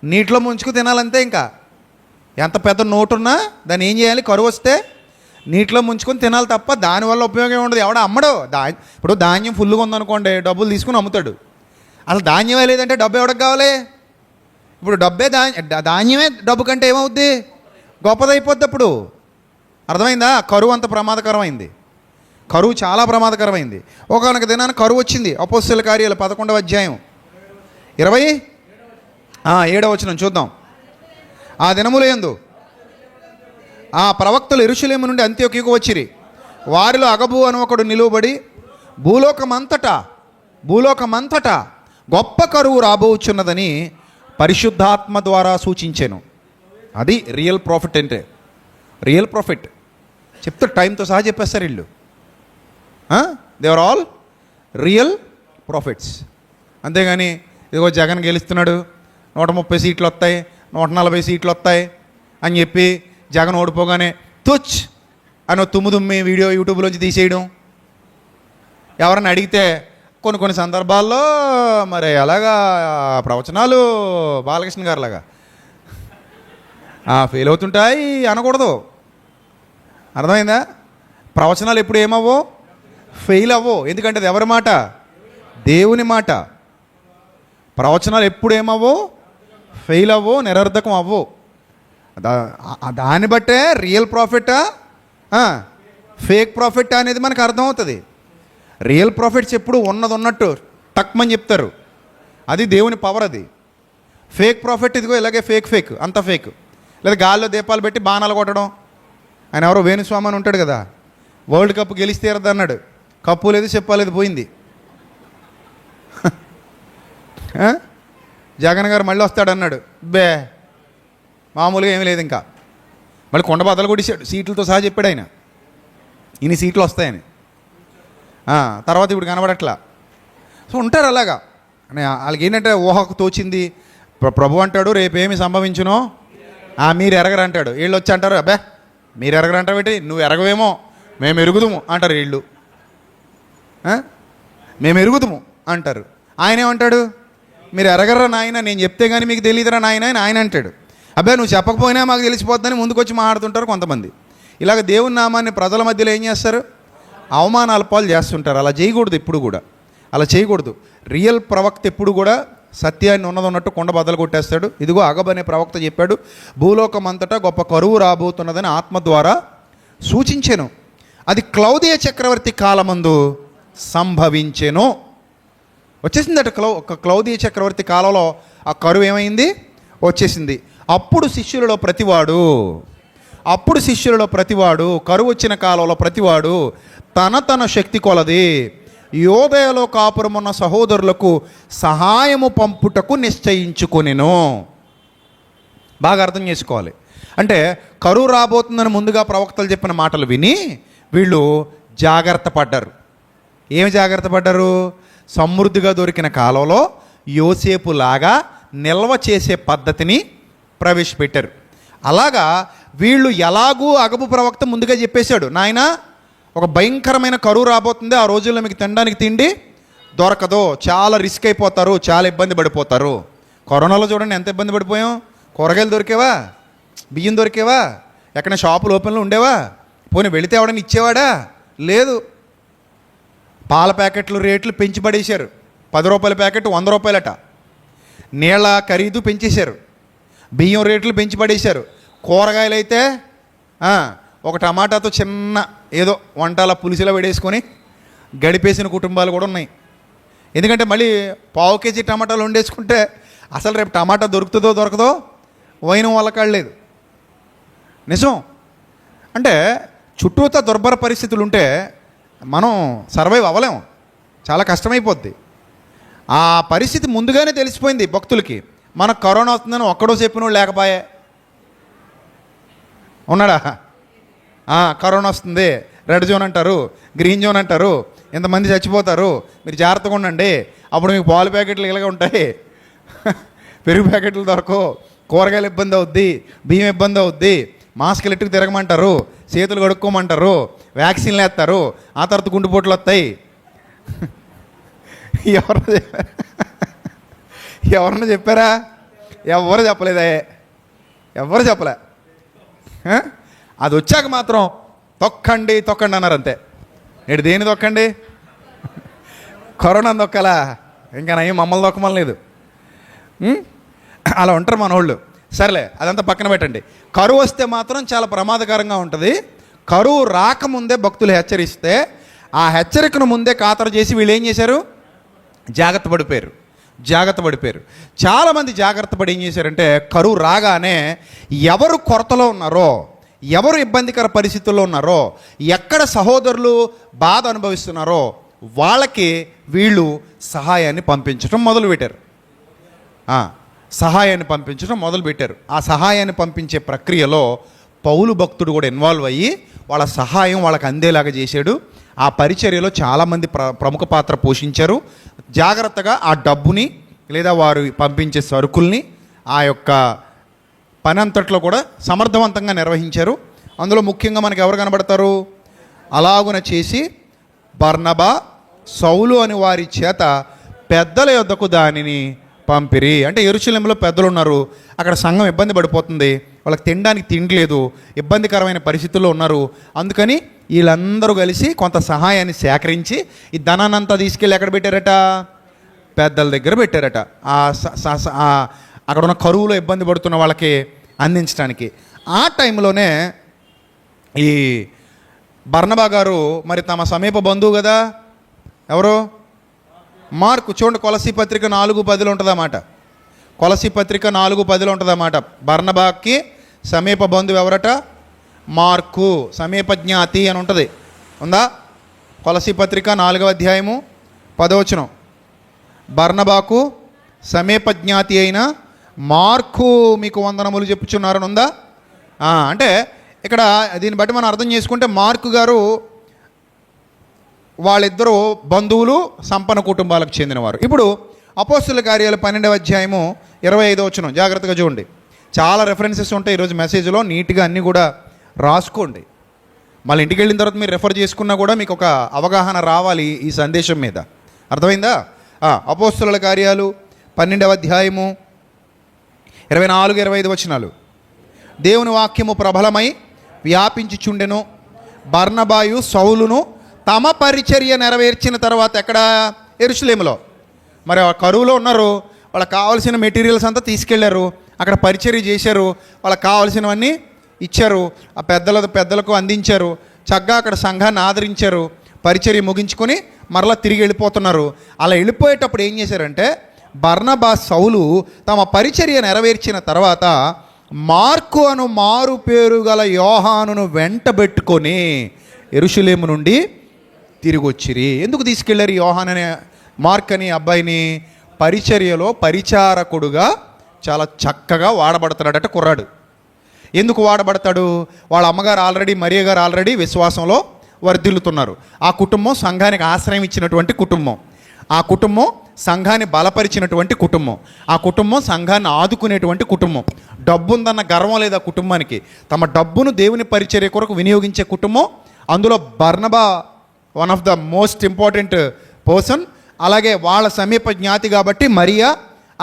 నీటిలో ముంచుకు తినాలంతే. ఇంకా ఎంత పెద్ద నోటున్నా దాన్ని ఏం చేయాలి? కరువు వస్తే నీటిలో ముంచుకొని తినాలి తప్ప దానివల్ల ఉపయోగం ఉండదు. ఎవడ అమ్మడు. ఇప్పుడు ధాన్యం ఫుల్గా ఉందనుకోండి, డబ్బులు తీసుకుని అమ్ముతాడు. అసలు ధాన్యమే లేదంటే డబ్బు ఎవడికి కావాలి? ఇప్పుడు డబ్బే ధాన్యమే డబ్బు కంటే ఏమవుద్ది? గొప్పదైపోద్ది. అప్పుడు అర్థమైందా? కరువు అంత ప్రమాదకరమైంది. కరువు చాలా ప్రమాదకరమైంది. ఒకనొక దినాన కరువు వచ్చింది. అపోస్తలుల కార్యాలు 11వ అధ్యాయం 27వ వచనం చూద్దాం. ఆ దినములందు ఆ ప్రవక్తలు యెరూషలేము నుండి అంత్యోక్యకు వచ్చిరి. వారిలో అగబు అని ఒకడు నిలువబడి భూలోకమంతటా గొప్ప కరువు రాబోచున్నదని పరిశుద్ధాత్మ ద్వారా సూచించాను. అది రియల్ ప్రాఫిట్ అంటే. రియల్ ప్రాఫిట్ చెప్తే టైంతో సహా చెప్పేస్తారు వీళ్ళు. They are all real profits. అంతేగాని ఇదిగో జగన్ గెలుస్తున్నాడు, 130 సీట్లు వస్తాయి, 140 సీట్లు వస్తాయి అని చెప్పి జగన్ ఓడిపోగానే తుచ్ అని తుమ్మి వీడియో యూట్యూబ్లోంచి తీసేయడం. ఎవరన్నా అడిగితే కొన్ని సందర్భాల్లో మరి అలాగా ప్రవచనాలు బాలకృష్ణ గారు లాగా ఫెయిల్ అవుతుంటాయి అనకూడదు. అర్థమైందా? ప్రవచనాలు ఎప్పుడు ఏమవ్వో ఫెయిల్ అవ్వో. ఎందుకంటే అది ఎవరి మాట? దేవుని మాట. ప్రవచనాలు ఎప్పుడు ఏమవ్వో ఫెయిల్ అవ్వో, నిరర్ధకం అవ్వో. దాన్ని బట్టే రియల్ ప్రాఫిటా ఫేక్ ప్రాఫిట్ అనేది మనకు అర్థమవుతుంది. రియల్ ప్రాఫిట్స్ ఎప్పుడు ఉన్నది ఉన్నట్టు టక్మని చెప్తారు. అది దేవుని పవర్. అది ఫేక్ ప్రాఫిట్ ఇదిగో ఇలాగే ఫేక్ అంత ఫేక్. లేదా గాల్లో దీపాలు పెట్టి బాణాలు కొట్టడం. ఆయన ఎవరో వేణుస్వామి అని ఉంటాడు కదా, వరల్డ్ కప్ గెలిస్తే తీరద్దు అన్నాడు. కప్పు లేదు చెప్పలేదు, పోయింది. జగన్ గారు మళ్ళీ వస్తాడన్నాడు, బే మామూలుగా ఏమీ లేదు. ఇంకా మళ్ళీ కొండ బద్దలు కొట్టేశాడు, సీట్లతో సహా చెప్పాడు ఆయన ఇన్ని సీట్లు వస్తాయని. తర్వాత ఇప్పుడు కనబడట్లా. సో ఉంటారు అలాగా. వాళ్ళకి ఏంటంటే ఊహకు తోచింది. ప్రభు అంటాడు రేపేమి సంభవించునో మీరు ఎరగరంటాడు. వీళ్ళు వచ్చి అంటారు అబ్బే మీరు ఎరగరంటావు ఏంటి, నువ్వు ఎరగవేమో మేము ఎరుగుదుము అంటారు వీళ్ళు. మేము ఎరుగుదుము అంటారు. ఆయన ఏమంటాడు, మీరు ఎరగరా నాయన, నేను చెప్తే కానీ మీకు తెలియదురా నాయన అని ఆయన అంటాడు. అబ్బాయి నువ్వు చెప్పకపోయినా మాకు తెలిసిపోద్దని ముందుకొచ్చి మాట్లాడుతుంటారు కొంతమంది. ఇలాగ దేవుని నామాన్ని ప్రజల మధ్యలో ఏం చేస్తారు, అవమానాల పాలు చేస్తుంటారు. అలా చేయకూడదు, ఎప్పుడు కూడా అలా చేయకూడదు. రియల్ ప్రవక్త ఎప్పుడు కూడా సత్యాన్ని ఉన్నదన్నట్టు కొండ బద్దలు కొట్టేస్తాడు. ఇదిగో అగబు అనే ప్రవక్త చెప్పాడు, భూలోకం అంతటా గొప్ప కరువు రాబోతున్నదని ఆత్మ ద్వారా సూచించెను. అది క్లౌదియ చక్రవర్తి కాలమందు సంభవించెను. వచ్చేసిందట క్లౌదియ చక్రవర్తి కాలంలో ఆ కరువు ఏమైంది, వచ్చేసింది. అప్పుడు శిష్యులలో ప్రతివాడు కరువు వచ్చిన కాలంలో ప్రతివాడు తన శక్తి కొలది యోదయలో కాపురమున్న సహోదరులకు సహాయము పంపుటకు నిశ్చయించుకొనెను. బాగా అర్థం చేసుకోవాలి. అంటే కరువు రాబోతుందని ముందుగా ప్రవక్తలు చెప్పిన మాటలు విని వీళ్ళు జాగ్రత్త పడ్డారు. ఏమి జాగ్రత్త పడ్డారు? సమృద్ధిగా దొరికిన కాలంలో యోసేపులాగా నిల్వ చేసే పద్ధతిని ప్రవేశపెట్టారు. అలాగా వీళ్ళు ఎలాగూ అగబు ప్రవక్త ముందుగా చెప్పేశాడు, నాయన ఒక భయంకరమైన కరువు రాబోతుంది, ఆ రోజుల్లో మీకు తినడానికి తిండి దొరకదు, చాలా రిస్క్ అయిపోతారు, చాలా ఇబ్బంది పడిపోతారు. కరోనాలో చూడండి ఎంత ఇబ్బంది పడిపోయాం. కూరగాయలు దొరికేవా, బియ్యం దొరికేవా, ఎక్కడ షాపులు ఓపెన్లో ఉండేవా, పోనీ వెళితే ఎవడని ఇచ్చేవాడా, లేదు. పాల ప్యాకెట్లు రేట్లు పెంచి పడేశారు. 10 రూపాయల ప్యాకెట్ 100 రూపాయలట. నీళ్ళ ఖరీదు పెంచేశారు. బియ్యం రేట్లు పెంచి పడేశారు. కూరగాయలు అయితే ఒక టమాటాతో చిన్న ఏదో వంటల పులుసులో పడేసుకొని గడిపేసిన కుటుంబాలు కూడా ఉన్నాయి. ఎందుకంటే మళ్ళీ 1/2 కేజీ టమాటాలు వండేసుకుంటే అసలు రేపు టమాటా దొరుకుతుందో దొరకదో వైనం వల్లకాడలేదు. నిజం. అంటే చుట్టూతా దుర్భర పరిస్థితులు ఉంటే మనం సర్వైవ్ అవ్వలేము, చాలా కష్టమైపోద్ది. ఆ పరిస్థితి ముందుగానే తెలిసిపోయింది భక్తులకి. మనకు కరోనా వస్తుందని ఒక్కడో చెప్పినోడు లేకపోయే ఉన్నాడా? కరోనా వస్తుంది, రెడ్ జోన్ అంటారు, గ్రీన్ జోన్ అంటారు, ఇంతమంది చచ్చిపోతారు, మీరు జాగ్రత్తగా ఉండండి, అప్పుడు మీకు పాలు ప్యాకెట్లు ఇలాగే ఉంటాయి, పెరుగు ప్యాకెట్లు దొరకవు, కూరగాయలు ఇబ్బంది అవుద్ది, బియ్యం ఇబ్బంది అవుద్ది, మాస్కులు ఎట్టుకు తిరగమంటారు, చేతులు కడుక్కోమంటారు, వ్యాక్సిన్లు వేస్తారు, ఆ తర్వాత గుండెపోట్లు వస్తాయి. ఎవరన్నా చెప్పారా? ఎవరు చెప్పలేదే, ఎవరు చెప్పలే. అది వచ్చాక మాత్రం తొక్కండి అన్నారు అంతే. నేడు దేని తొక్కండి? కరోనా తొక్కలా, ఇంకా నయం మమ్మల్ని తొక్కమని లేదు. అలా ఉంటారు మన వాళ్ళు. సరేలే, అదంతా పక్కన పెట్టండి. కరువు వస్తే మాత్రం చాలా ప్రమాదకరంగా ఉంటుంది. కరువు రాకముందే భక్తులు హెచ్చరిస్తే ఆ హెచ్చరికను ముందే ఖాతరు చేసి వీళ్ళు ఏం చేశారు? జాగ్రత్త పడిపోయారు. చాలామంది జాగ్రత్త పడి ఏం చేశారంటే కరువు రాగానే ఎవరు కొరతలో ఉన్నారో, ఎవరు ఇబ్బందికర పరిస్థితుల్లో ఉన్నారో, ఎక్కడ సహోదరులు బాధ అనుభవిస్తున్నారో వాళ్ళకి వీళ్ళు సహాయాన్ని పంపించడం మొదలుపెట్టారు. ఆ సహాయాన్ని పంపించే ప్రక్రియలో పౌలు భక్తుడు కూడా ఇన్వాల్వ్ అయ్యి వాళ్ళ సహాయం వాళ్ళకి అందేలాగా చేశాడు. ఆ పరిచర్యలో చాలామంది ప్రముఖ పాత్ర పోషించారు. జాగ్రత్తగా ఆ డబ్బుని లేదా వారు పంపించే సరుకుల్ని ఆ యొక్క పని అంతట్లో కూడా సమర్థవంతంగా నిర్వహించారు. అందులో ముఖ్యంగా మనకు ఎవరు కనబడతారు? అలాగున చేసి బర్నబా, సౌలు అని వారి చేత పెద్దల యొద్దకు దానిని పంపిరి. అంటే యెరూషలేములో పెద్దలు ఉన్నారు, అక్కడ సంఘం ఇబ్బంది పడిపోతుంది, వాళ్ళకి తినడానికి తిండి లేదు, ఇబ్బందికరమైన పరిస్థితుల్లో ఉన్నారు. అందుకని వీళ్ళందరూ కలిసి కొంత సహాయాన్ని సేకరించి ఈ ధనాన్నంతా తీసుకెళ్ళి ఎక్కడ పెట్టారట? పెద్దల దగ్గర పెట్టారట. అక్కడ ఉన్న కరువులో ఇబ్బంది పడుతున్న వాళ్ళకి అందించడానికి. ఆ టైంలోనే ఈ బర్నబా గారు మరి తమ సమీప బంధువు కదా, ఎవరు? మార్కు. చూడండి, కొలసీ పత్రిక 4:10 ఉంటుందన్నమాట. కొలసీ పత్రిక 4:10 ఉంటుందన్నమాట. బర్నబాకి సమీప బంధువు ఎవరట? మార్కు, సమీప జ్ఞాతి అని ఉంటుంది. ఉందా? కొలసీ పత్రిక 4వ అధ్యాయము 10వ వచనం. బర్నబాకు సమీప జ్ఞాతి అయిన మార్కు మీకు వందనములు చెప్పుచున్నారని ఉందా? అంటే ఇక్కడ దీన్ని బట్టి మనం అర్థం చేసుకుంటే మార్కు గారు వాళ్ళిద్దరూ బంధువులు, సంపన్న కుటుంబాలకు చెందినవారు. ఇప్పుడు అపోస్తుల కార్యాలు 12వ అధ్యాయము 25వ వచనం జాగ్రత్తగా చూడండి. చాలా రెఫరెన్సెస్ ఉంటాయి ఈరోజు మెసేజ్లో, నీట్గా అన్నీ కూడా రాసుకోండి. మళ్ళీ ఇంటికి వెళ్ళిన తర్వాత మీరు రెఫర్ చేసుకున్నా కూడా మీకు ఒక అవగాహన రావాలి ఈ సందేశం మీద. అర్థమైందా? అపోస్తుల కార్యాలు 12వ అధ్యాయము 24-25 వచనాలు. దేవుని వాక్యము ప్రబలమై వ్యాపించుచుండెను. బర్నబాయు సౌలును తమ పరిచర్య నెరవేర్చిన తర్వాత ఎక్కడ? యెరూషలేములో. మరి ఆ కరువులో ఉన్నారు, వాళ్ళకి కావాల్సిన మెటీరియల్స్ అంతా తీసుకెళ్లారు, అక్కడ పరిచర్య చేశారు, వాళ్ళకి కావాల్సినవన్నీ ఇచ్చారు, ఆ పెద్దలకు అందించారు, చక్కగా అక్కడ సంఘాన్ని ఆదరించారు, పరిచర్య ముగించుకొని మరలా తిరిగి వెళ్ళిపోతున్నారు. అలా వెళ్ళిపోయేటప్పుడు ఏం చేశారంటే బర్నబా, సౌలు తమ పరిచర్య నెరవేర్చిన తర్వాత మార్కు అను మారు పేరు గల యోహానును వెంటబెట్టుకొని యెరూషలేము నుండి తిరిగి వచ్చిరి. ఎందుకు తీసుకెళ్లారు యోహాన్ అనే మార్క్ అని అబ్బాయిని? పరిచర్యలో పరిచారకుడుగా చాలా చక్కగా వాడబడతాడట కుర్రాడు. ఎందుకు వాడబడతాడు? వాళ్ళ అమ్మగారు ఆల్రెడీ, మరియ గారు ఆల్రెడీ విశ్వాసంలో వర్ధిల్లుతున్నారు. ఆ కుటుంబం సంఘానికి ఆశ్రయం ఇచ్చినటువంటి కుటుంబం, ఆ కుటుంబం సంఘాన్ని బలపరిచినటువంటి కుటుంబం, ఆ కుటుంబం సంఘాన్ని ఆదుకునేటువంటి కుటుంబం. డబ్బు ఉందన్న గర్వం లేదా కుటుంబానికి, తమ డబ్బును దేవుని పరిచర్య కొరకు వినియోగించే కుటుంబం. అందులో Barnabas one of the most important person. అలాగే వాళ్ళ సమీప జ్ఞాతి కాబట్టి మరియా,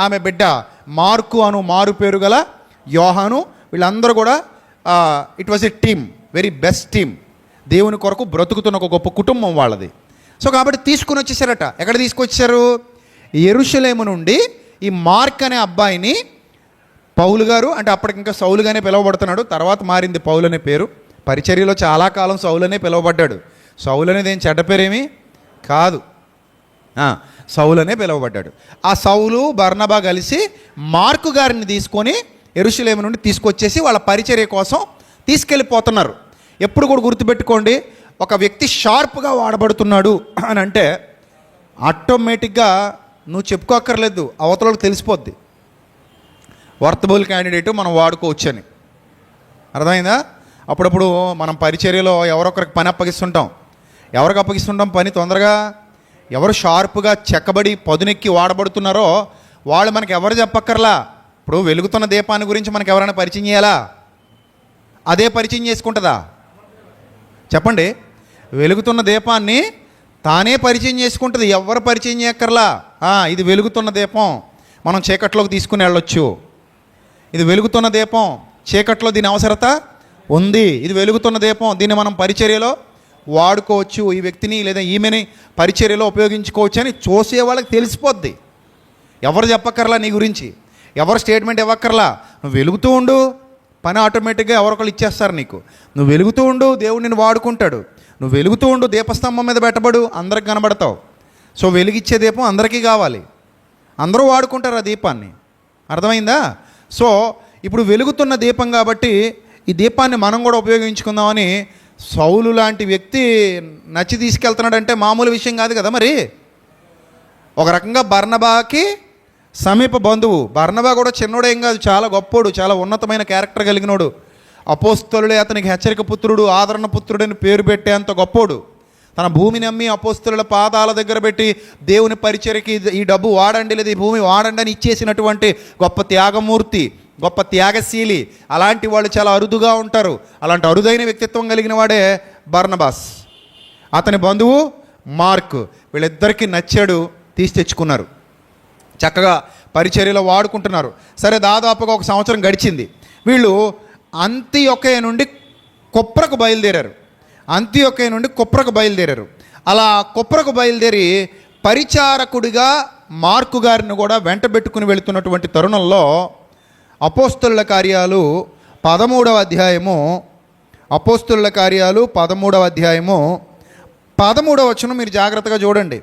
ఆమె బిడ్డ మార్కు అను మారు పేరు గల యోహాను, వీళ్ళందరూ కూడా it was a team, very best team. దేవుని కొరకు బ్రతుకుతున్న ఒక గొప్ప కుటుంబం వాళ్ళది. సో కాబట్టి తీసుకుని వచ్చేసారట. ఎక్కడ తీసుకొచ్చారు? యెరూషలేము నుండి ఈ మార్క్ అనే అబ్బాయిని పౌలు గారు, అంటే అప్పటికి ఇంకా సౌలుగానే పిలువబడుతున్నాడు, తర్వాత మారింది పౌలు అనే పేరు. పరిచర్యలో చాలా కాలం సౌలనే పిలువబడ్డాడు. సౌలు అనేది ఏం చెడ్డ పేరేమీ కాదు, సౌలనే పిలువబడ్డాడు. ఆ సౌలు బర్నబా కలిసి మార్కు గారిని తీసుకొని యెరూషలేము నుండి తీసుకొచ్చేసి వాళ్ళ పరిచర్య కోసం తీసుకెళ్ళిపోతున్నారు. ఎప్పుడు కూడా గుర్తుపెట్టుకోండి, ఒక వ్యక్తి షార్ప్గా వాడబడుతున్నాడు అని అంటే ఆటోమేటిక్గా నువ్వు చెప్పుకోక్కర్లేదు, అవతలకు తెలిసిపోద్ది. వర్తబుల్ క్యాండిడేటు మనం వాడుకోవచ్చని. అర్థమైందా? అప్పుడప్పుడు మనం పరిచర్యలో ఎవరొకరికి పని అప్పగిస్తుంటాం. ఎవరికి అప్పగిస్తుంటాం పని? తొందరగా ఎవరు షార్ప్గా చెక్కబడి పదునెక్కి వాడబడుతున్నారో వాళ్ళు మనకి ఎవరు చెప్పక్కర్లా. ఇప్పుడు వెలుగుతున్న దీపాన్ని గురించి మనకు ఎవరైనా పరిచయం చేయాలా? అదే పరిచయం చేసుకుంటుందా? చెప్పండి. వెలుగుతున్న దీపాన్ని తానే పరిచయం చేసుకుంటుంది, ఎవరు పరిచయం చేయక్కర్లా. ఇది వెలుగుతున్న దీపం, మనం చీకట్లోకి తీసుకుని వెళ్ళొచ్చు. ఇది వెలుగుతున్న దీపం, చీకట్లో దీని అవసరత ఉంది. ఇది వెలుగుతున్న దీపం, దీన్ని మనం పరిచర్యలో వాడుకోవచ్చు, ఈ వ్యక్తిని లేదా ఈమెని పరిచర్యలో ఉపయోగించుకోవచ్చు అని చూసే వాళ్ళకి తెలిసిపోద్ది. ఎవరు చెప్పక్కర్లా నీ గురించి, ఎవరు స్టేట్మెంట్ ఇవ్వక్కర్లా. నువ్వు వెలుగుతూ ఉండు, పని ఆటోమేటిక్గా ఎవరొకరు ఇచ్చేస్తారు నీకు. నువ్వు వెలుగుతూ ఉండు, దేవుడు నిన్ను వాడుకుంటాడు. నువ్వు వెలుగుతూ ఉండు, దీపస్తంభం మీద పెట్టబడు, అందరికి కనబడతావు. సో వెలిగిచ్చే దీపం అందరికీ కావాలి, అందరూ వాడుకుంటారు ఆ దీపాన్ని. అర్థమైందా? సో ఇప్పుడు వెలుగుతున్న దీపం కాబట్టి ఈ దీపాన్ని మనం కూడా ఉపయోగించుకుందామని సౌలు లాంటి వ్యక్తి నచ్చి తీసుకెళ్తున్నాడంటే మామూలు విషయం కాదు కదా. మరి ఒక రకంగా బర్నబాకి సమీప బంధువు. బర్నబా కూడా చిన్నోడేం కాదు, చాలా గొప్పోడు, చాలా ఉన్నతమైన క్యారెక్టర్ కలిగినోడు. అపోస్తలుడే అతనికి హెచ్చరిక పుత్రుడు, ఆదరణ పుత్రుడని పేరు పెట్టేంత గొప్పోడు. తన భూమిని అమ్మి అపోస్తలుల పాదాల దగ్గర పెట్టి దేవుని పరిచర్యకి ఈ డబ్బు వాడండి, లేదా ఈ భూమి వాడండి అని ఇచ్చేసినటువంటి గొప్ప త్యాగమూర్తి, గొప్ప త్యాగశీలి. అలాంటి వాళ్ళు చాలా అరుదుగా ఉంటారు. అలాంటి అరుదైన వ్యక్తిత్వం కలిగిన వాడే బర్నబాస్. అతని బంధువు మార్క్. వీళ్ళిద్దరికీ నచ్చాడు, తీసి తెచ్చుకున్నారు, చక్కగా పరిచర్యలో వాడుకుంటున్నారు. సరే, దాదాపుగా 1 సంవత్సరం గడిచింది. వీళ్ళు అంతియొక్కయ నుండి కొప్రకు బయలుదేరారు. అలా కొప్రకు బయలుదేరి పరిచారకుడిగా మార్కు గారిని కూడా వెంట పెట్టుకుని వెళుతున్నటువంటి తరుణంలో అపోస్తలుల కార్యాలు 13వ అధ్యాయము 13వ వచనం మీరు జాగ్రత్తగా చూడండి.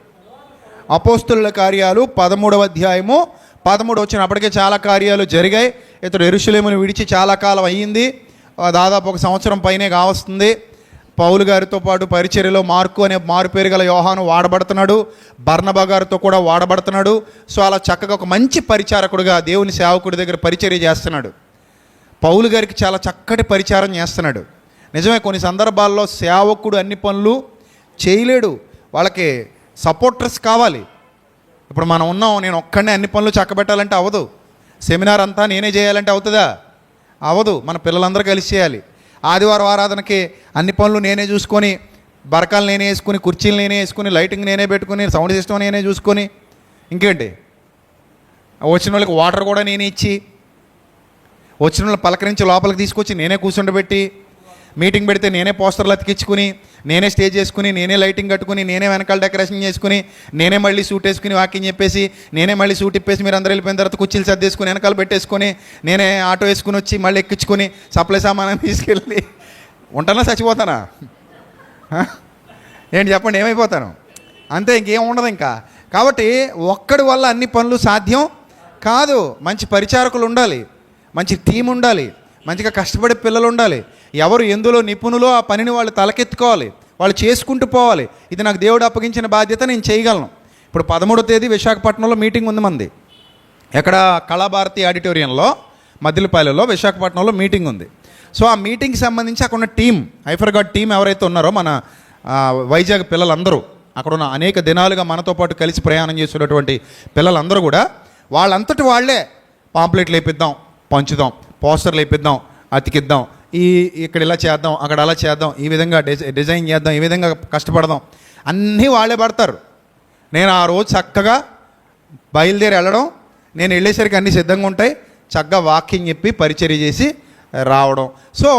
అపోస్తలుల కార్యాలు 13వ అధ్యాయము 13వ వచనం. అప్పటికే చాలా కార్యాలు జరిగాయి. ఇతడు యెరూషలేమును విడిచి చాలా కాలం అయ్యింది, దాదాపు 1 సంవత్సరం పైనే కావస్తుంది. పౌలు గారితో పాటు పరిచర్యలో మార్కు అనే మారు పేరు గల యోహాను వాడబడుతున్నాడు, బర్నబా గారితో కూడా వాడబడుతున్నాడు. సో అలా చక్కగా ఒక మంచి పరిచారకుడుగా దేవుని సేవకుడి దగ్గర పరిచర్య చేస్తున్నాడు. పౌలు గారికి చాలా చక్కటి పరిచారం చేస్తున్నాడు. నిజమే, కొన్ని సందర్భాల్లో సేవకుడు అన్ని పనులు చేయలేడు, వాళ్ళకి సపోర్టర్స్ కావాలి. ఇప్పుడు మనం ఉన్నాం, నేను ఒక్కడనే అన్ని పనులు చక్కబెట్టాలంటే అవ్వదు. సెమినార్ అంతా నేనే చేయాలంటే అవుతుందా? అవ్వదు. మన పిల్లలందరూ కలిసి చేయాలి. ఆదివారం ఆరాధనకి అన్ని పనులు నేనే చూసుకొని, బరకాలు నేనే వేసుకుని, కుర్చీలు నేనే వేసుకుని, లైటింగ్ నేనే పెట్టుకుని, సౌండ్ సిస్టమ్ నేనే చూసుకొని, ఇంకేంటి వచ్చిన వాళ్ళకి వాటర్ కూడా నేనే ఇచ్చి, వచ్చిన వాళ్ళని పలకరించి లోపలికి తీసుకొచ్చి నేనే కూర్చుండబెట్టి, మీటింగ్ పెడితే నేనే పోస్టర్లు అతికించుకుని, నేనే స్టేజ్ చేసుకుని, నేనే లైటింగ్ కట్టుకుని, నేనే వెనకాల డెకరేషన్ చేసుకుని, నేనే మళ్ళీ సూట్ వేసుకుని వాకింగ్ చెప్పేసి, నేనే మళ్ళీ సూట్ ఇప్పేసి మీరు అందరూ వెళ్ళిపోయిన తర్వాత కుర్చీలు సర్దేసుకుని వెనకాల పెట్టేసుకొని, నేనే ఆటో వేసుకుని వచ్చి మళ్ళీ ఎక్కించుకొని సప్లై సామానం తీసుకెళ్ళి ఉంటానా చచ్చిపోతానా? ఏంటి చెప్పండి, ఏమైపోతాను? అంతే, ఇంకేం ఉండదు ఇంకా. కాబట్టి ఒక్కడి వల్ల అన్ని పనులు సాధ్యం కాదు. మంచి పరిచారకులు ఉండాలి, మంచి టీం ఉండాలి, మంచిగా కష్టపడే పిల్లలు ఉండాలి. ఎవరు ఎందులో నిపుణులో ఆ పనిని వాళ్ళు తలకెత్తుకోవాలి, వాళ్ళు చేసుకుంటూ పోవాలి. ఇది నాకు దేవుడు అప్పగించిన బాధ్యత, నేను చేయగలను. ఇప్పుడు 13వ తేదీ విశాఖపట్నంలో మీటింగ్ ఉంది మంది. ఎక్కడ? కళాభారతి ఆడిటోరియంలో, మద్దిలపాలెంలో, విశాఖపట్నంలో మీటింగ్ ఉంది. సో ఆ మీటింగ్కి సంబంధించి అక్కడ ఉన్న టీం, ఐఫర్గాడ్ టీం ఎవరైతే ఉన్నారో మన వైజాగ్ పిల్లలందరూ, అక్కడ ఉన్న అనేక దినాలుగా మనతో పాటు కలిసి ప్రయాణం చేస్తున్నటువంటి పిల్లలందరూ కూడా వాళ్ళంతటి వాళ్ళే పాంప్లెట్లు వేపిద్దాం, పంచుదాం, పోస్టర్లు వేపిద్దాం, అతికిద్దాం, ఇక్కడ ఇలా చేద్దాం, అక్కడ అలా చేద్దాం, ఈ విధంగా డిజైన్ చేద్దాం, ఈ విధంగా కష్టపడదాం, అన్నీ వాళ్ళే పడతారు. నేను ఆ రోజు చక్కగా బయలుదేరి వెళ్ళడం, నేను వెళ్ళేసరికి అన్నీ సిద్ధంగా ఉంటాయి, చక్కగా వాకింగ్ చెప్పి పరిచర్య చేసి రావడం. So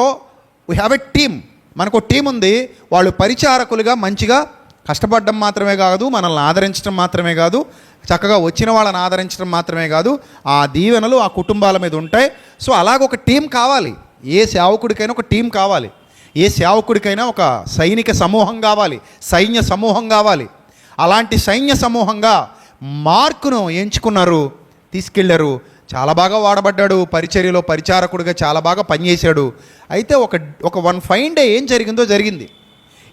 we have a team. మనకు టీం ఉంది. వాళ్ళు పరిచారకులుగా మంచిగా కష్టపడడం మాత్రమే కాదు, మనల్ని ఆదరించడం మాత్రమే కాదు, చక్కగా వచ్చిన వాళ్ళని ఆదరించడం మాత్రమే కాదు, ఆ దీవెనలు ఆ కుటుంబాల మీద ఉంటాయి. సో అలాగొక టీం కావాలి. ఏ సేవకుడికైనా ఒక టీం కావాలి. ఏ సేవకుడికైనా ఒక సైనిక సమూహం కావాలి, సైన్య సమూహం కావాలి. అలాంటి సైన్య సమూహంగా మార్కును ఎంచుకున్నారు, తీసుకెళ్లారు. చాలా బాగా వాడబడ్డాడు, పరిచర్యలో పరిచారకుడిగా చాలా బాగా పనిచేశాడు. అయితే ఒక వన్ ఫైన్ డే ఏం జరిగిందో జరిగింది.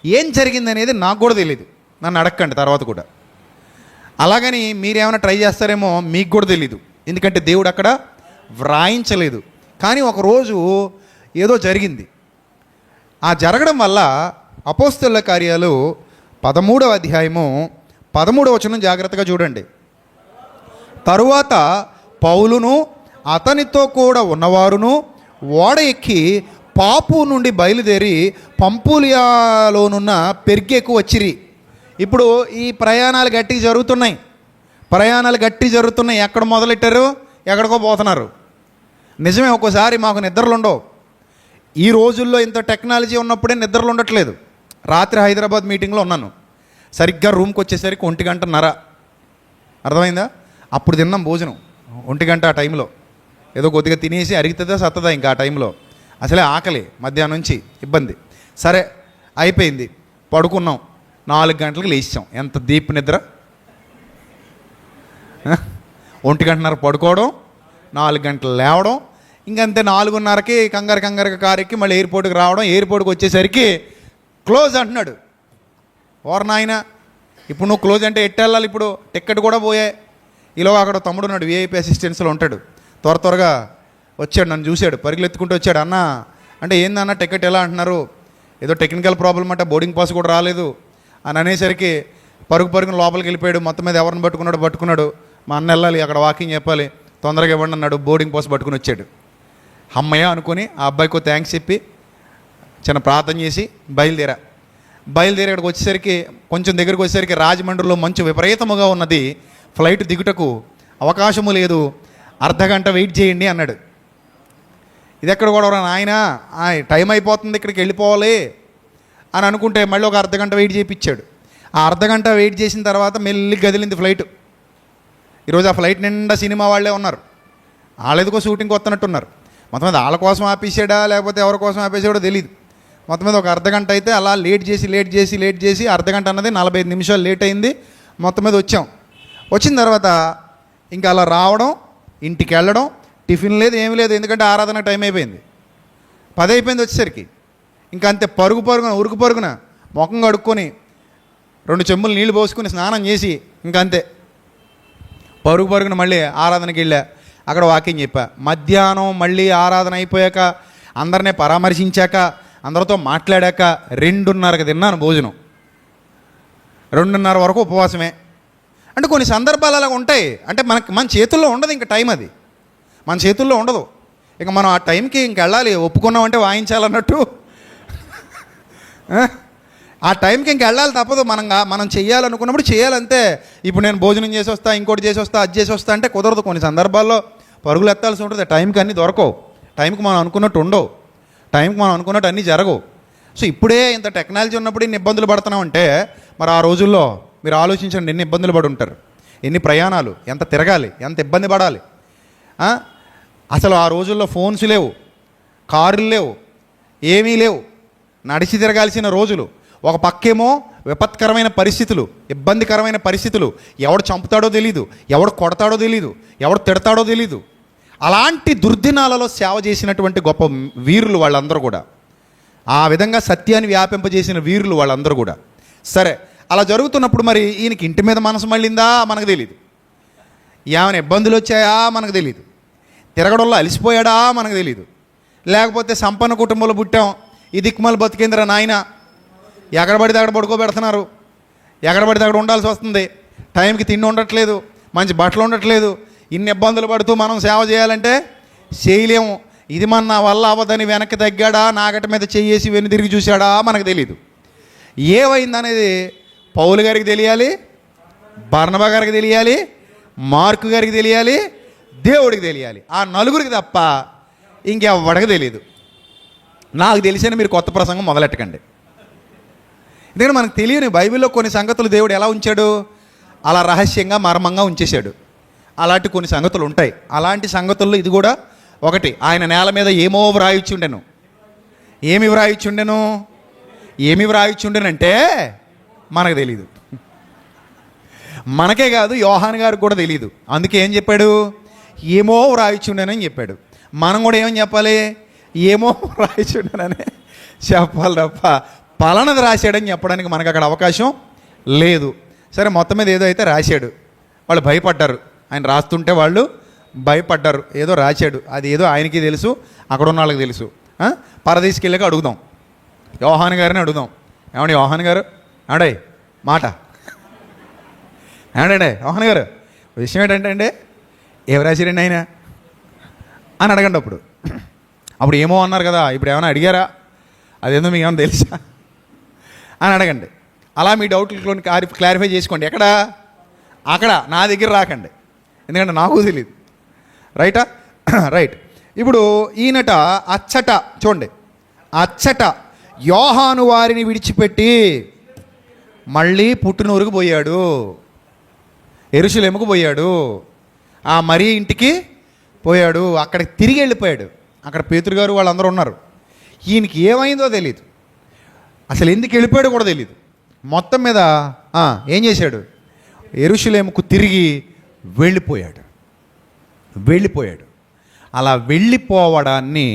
ఏం జరిగింది అనేది నాకు కూడా తెలియదు, నన్ను అడగండి తర్వాత కూడా. అలాగని మీరేమైనా ట్రై చేస్తారేమో, మీకు కూడా తెలీదు, ఎందుకంటే దేవుడు అక్కడ వ్రాయించలేదు. కానీ ఒకరోజు ఏదో జరిగింది. ఆ జరగడం వల్ల అపోస్తలుల కార్యాలు 13వ అధ్యాయము 13వ వచనం జాగ్రత్తగా చూడండి. తరువాత పౌలును అతనితో కూడా ఉన్నవారును ఓడ ఎక్కి పాపు నుండి బయలుదేరి పంపులియాలోనున్న పెర్గేకు వచ్చిరి. ఇప్పుడు ఈ ప్రయాణాలు గట్టి జరుగుతున్నాయి. ఎక్కడ మొదలెట్టారు? ఎక్కడికో పోతున్నారు. నిజమే, ఒక్కోసారి మాకు నిద్రలు ఉండవు. ఈ రోజుల్లో ఇంత టెక్నాలజీ ఉన్నప్పుడే నిద్రలు ఉండట్లేదు. రాత్రి హైదరాబాద్ మీటింగ్లో ఉన్నాను. సరిగ్గా రూమ్కి వచ్చేసరికి 1:30. అర్థమైందా? అప్పుడు తిన్నాం భోజనం 1 ఆ టైంలో. ఏదో కొద్దిగా తినేసి అరుగుతుందా సత్తదా ఇంకా ఆ టైంలో. అసలే ఆకలి, మధ్యాహ్నం నుంచి ఇబ్బంది. సరే అయిపోయింది. పడుకున్నాం, 4 గంటలకు లేచాం. ఎంత దీప్ నిద్ర! 1 గంటన్నర పడుకోవడం, 4 గంటలు లేవడం, ఇంకంతే. 4:30కి కంగారు కారు ఎక్కి మళ్ళీ ఎయిర్పోర్ట్కి రావడం. ఎయిర్పోర్ట్కి వచ్చేసరికి క్లోజ్ అంటున్నాడు. ఓర్ నాయన, ఇప్పుడు నువ్వు క్లోజ్ అంటే ఎట్టెళ్ళాలి? ఇప్పుడు టికెట్ కూడా పోయే. ఈలోగా అక్కడ తమ్ముడు ఉన్నాడు, విఐపి అసిస్టెంట్స్లో ఉంటాడు. త్వరగా వచ్చాడు, నన్ను చూశాడు, పరుగులు ఎత్తుకుంటూ వచ్చాడు. అన్న అంటే ఏందన్న టికెట్ ఎలా అంటున్నారు? ఏదో టెక్నికల్ ప్రాబ్లం అంటే బోర్డింగ్ పాస్ కూడా రాలేదు అని అనేసరికి పరుగున లోపలికి వెళ్ళిపోయాడు. మొత్తం మీద ఎవరిని పట్టుకున్నాడు. మా అన్న వెళ్ళాలి, అక్కడ వాకింగ్ చెప్పాలి, తొందరగా ఇవ్వండి అన్నాడు. బోర్డింగ్ పాస్ పట్టుకుని వచ్చాడు. అమ్మయ్య అనుకుని ఆ అబ్బాయికి థ్యాంక్స్ చెప్పి చిన్న ప్రార్థన చేసి బయలుదేరి ఇక్కడికి వచ్చేసరికి, కొంచెం దగ్గరికి వచ్చేసరికి రాజమండ్రిలో మంచు విపరీతముగా ఉన్నది. ఫ్లైట్ దిగుటకు అవకాశము లేదు, అర్ధగంట వెయిట్ చేయండి అన్నాడు. ఇది ఎక్కడ కూడా నాయన, టైం అయిపోతుంది, ఇక్కడికి వెళ్ళిపోవాలి అని అనుకుంటే మళ్ళీ ఒక అర్ధగంట వెయిట్ చేయించాడు. ఆ అర్ధగంట వెయిట్ చేసిన తర్వాత మెల్లి గదిలింది ఫ్లైట్. ఈరోజు ఆ ఫ్లైట్ నిండా సినిమా వాళ్ళే ఉన్నారు. వాళ్ళెదుకో షూటింగ్కి వస్తున్నట్టున్నారు. మొత్తం మీద వాళ్ళ కోసం ఆపేసాడా లేకపోతే ఎవరి కోసం ఆపేసాడో తెలియదు. మొత్తం మీద ఒక అర్ధగంట అయితే అలా లేట్ చేసి అర్ధగంట అన్నది 45 నిమిషాలు లేట్ అయింది. మొత్తం మీద వచ్చిన తర్వాత ఇంకా అలా రావడం, ఇంటికి వెళ్ళడం, టిఫిన్ లేదు, ఏమీ లేదు, ఎందుకంటే ఆరాధన టైం అయిపోయింది. 10 అయిపోయింది వచ్చేసరికి. ఇంకా అంతే, ఉరుకు పరుగున ముఖం కడుక్కొని 2 చెంబులు నీళ్లు పోసుకొని స్నానం చేసి ఇంకా అంతే పరుగున మళ్ళీ ఆరాధనకి వెళ్ళా. అక్కడ వాకింగ్ చెప్పా. మధ్యాహ్నం మళ్ళీ ఆరాధన అయిపోయాక, అందరినీ పరామర్శించాక, అందరితో మాట్లాడాక 2:30కి తిన్నాను భోజనం. 2:30 వరకు ఉపవాసమే. అంటే కొన్ని సందర్భాలు అలా ఉంటాయి. అంటే మన చేతుల్లో ఉండదు, ఇంకా టైం అది మన చేతుల్లో ఉండదు. ఇక మనం ఆ టైంకి ఇంక వెళ్ళాలి, ఒప్పుకున్నామంటే వాయించాలన్నట్టు. ఆ టైంకి ఇంక వెళ్ళాలి, తప్పదు. మనం చెయ్యాలనుకున్నప్పుడు చేయాలంతే. ఇప్పుడు నేను భోజనం చేసి వస్తా, ఇంకోటి చేసి వస్తా, అది చేసి వస్తా అంటే కుదరదు. కొన్ని సందర్భాల్లో పరుగులు ఎత్తాల్సి ఉంటుంది. టైంకి అన్నీ దొరకవు, టైంకి మనం అనుకున్నట్టు ఉండవు, టైంకి మనం అనుకున్నట్టు అన్నీ జరగవు. సో ఇప్పుడే ఇంత టెక్నాలజీ ఉన్నప్పుడు ఇన్ని ఇబ్బందులు పడుతున్నామంటే, మరి ఆ రోజుల్లో మీరు ఆలోచించండి, ఎన్ని ఇబ్బందులు పడి ఉంటారు, ఎన్ని ప్రయాణాలు, ఎంత తిరగాలి, ఎంత ఇబ్బంది పడాలి. అసలు ఆ రోజుల్లో ఫోన్స్ లేవు, కార్లు లేవు, ఏమీ లేవు, నడిచి తిరగాల్సిన రోజులు. ఒక పక్కేమో విపత్కరమైన పరిస్థితులు, ఇబ్బందికరమైన పరిస్థితులు. ఎవడు చంపుతాడో తెలీదు, ఎవడు కొడతాడో తెలీదు, ఎవడు తిడతాడో తెలీదు. అలాంటి దుర్దినాలలో సేవ చేసినటువంటి గొప్ప వీరులు వాళ్ళందరూ కూడా. ఆ విధంగా సత్యాన్ని వ్యాపింపజేసిన వీరులు వాళ్ళందరూ కూడా. సరే, అలా జరుగుతున్నప్పుడు మరి ఈయనకి ఇంటి మీద మనసు మళ్ళిందా మనకు తెలీదు, ఏమైనా ఇబ్బందులు వచ్చాయా మనకు తెలీదు, తిరగడంలో అలసిపోయాడా మనకు తెలీదు, లేకపోతే సంపన్న కుటుంబంలో పుట్టాం, ఈ దిక్కుమల బతికేంద్ర నాయన, ఎక్కడ పడితే అక్కడ పడుకోబెడుతున్నారు, ఎక్కడ పడితే అక్కడ ఉండాల్సి వస్తుంది, టైంకి తిండి ఉండట్లేదు, మంచి బట్టలు ఉండట్లేదు, ఇన్ని ఇబ్బందులు పడుతూ మనం సేవ చేయాలంటే చేయలేము. ఇది మన వల్ల అవ్వదని వెనక్కి తగ్గాడా, నాగటి మీద చెయ్యేసి వెను తిరిగి చూశాడా మనకు తెలీదు. ఏమైందనేది పౌలు గారికి తెలియాలి, బర్నబా గారికి తెలియాలి, మార్కు గారికి తెలియాలి, దేవుడికి తెలియాలి. ఆ నలుగురికి తప్ప ఇంకెవ్వడికి తెలియదు. నాకు తెలిసిన మీరు కొత్త ప్రసంగం మొదలెట్టకండి. ఎందుకంటే మనకు తెలియని బైబిల్లో కొన్ని సంగతులు దేవుడు ఎలా ఉంచాడు, అలా రహస్యంగా మర్మంగా ఉంచేశాడు. అలాంటి కొన్ని సంగతులు ఉంటాయి. అలాంటి సంగతుల్లో ఇది కూడా ఒకటి. ఆయన నేల మీద ఏమో వ్రాయిచ్చుండెను. ఏమి వ్రాయిచ్చుండెనంటే మనకు తెలీదు. మనకే కాదు, యోహాను గారికి కూడా తెలియదు. అందుకే ఏం చెప్పాడు, ఏమో వ్రాయిచ్చుండెనని చెప్పాడు. మనం కూడా ఏమని చెప్పాలి, ఏమో వ్రాయిచ్చుండెనని చెప్పాలి తప్ప పలానది రాశాడని చెప్పడానికి మనకు అక్కడ అవకాశం లేదు. సరే, మొత్తం మీద ఏదో అయితే రాశాడు. వాళ్ళు భయపడ్డారు, ఆయన రాస్తుంటే వాళ్ళు భయపడ్డారు. ఏదో రాశాడు, అది ఏదో ఆయనకి తెలుసు, అక్కడ ఉన్న వాళ్ళకి తెలుసు. పరదేశికి వెళ్ళాక అడుగుదాం, యోహాను గారిని అడుగుదాం. ఏమండి యోహాను గారు, ఏమండే మాట, ఏమండే యోహాను గారు, విషయం ఏంటంటే అండి, ఏం రాశారండి ఆయన అని అడగండి. అప్పుడు ఏమో అన్నారు కదా, ఇప్పుడు ఏమైనా అడిగారా, అదేందో మీకు ఏమైనా తెలుసా అని అడగండి. అలా మీ డౌట్లను క్లారిఫై చేసుకోండి. ఎక్కడ, అక్కడ నా దగ్గర రాకండి, ఎందుకంటే నాకు తెలియదు. రైటా? రైట్. ఇప్పుడు ఈయనట అచ్చట చూడండి, అచ్చట యోహాను వారిని విడిచిపెట్టి మళ్ళీ పుట్టినూరుకు పోయాడు, యెరూషలేముకు పోయాడు, ఆ మరీ ఇంటికి పోయాడు, అక్కడికి తిరిగి వెళ్ళిపోయాడు. అక్కడ పేతురు గారు వాళ్ళందరూ ఉన్నారు. ఈయనకి ఏమైందో తెలియదు, అసలు ఎందుకు వెళ్ళిపోయాడో కూడా తెలియదు. మొత్తం మీద ఏం చేశాడు? యెరూషలేముకు తిరిగి వెళ్ళిపోయాడు. అలా వెళ్ళిపోవడాన్ని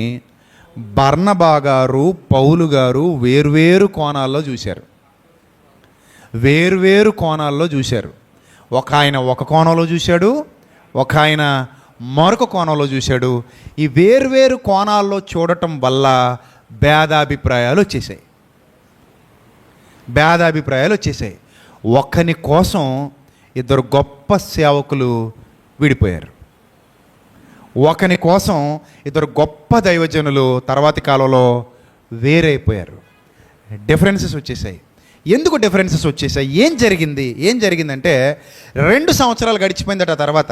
బర్నబా గారు, పౌలు గారు వేర్వేరు కోణాల్లో చూశారు. ఒక ఆయన ఒక కోణంలో చూశాడు, ఒక ఆయన మరొక కోణంలో చూశాడు. ఈ వేర్వేరు కోణాల్లో చూడటం వల్ల భేదాభిప్రాయాలు వచ్చేసాయి. ఒక్కని కోసం ఇద్దరు గొప్ప సేవకులు విడిపోయారు. ఒకని కోసం ఇద్దరు గొప్ప దైవజనులు తర్వాతి కాలంలో వేరైపోయారు. డిఫరెన్సెస్ వచ్చేసాయి. ఎందుకు డిఫరెన్సెస్ వచ్చేసాయి? ఏం జరిగిందంటే 2 సంవత్సరాలు గడిచిపోయిందట. తర్వాత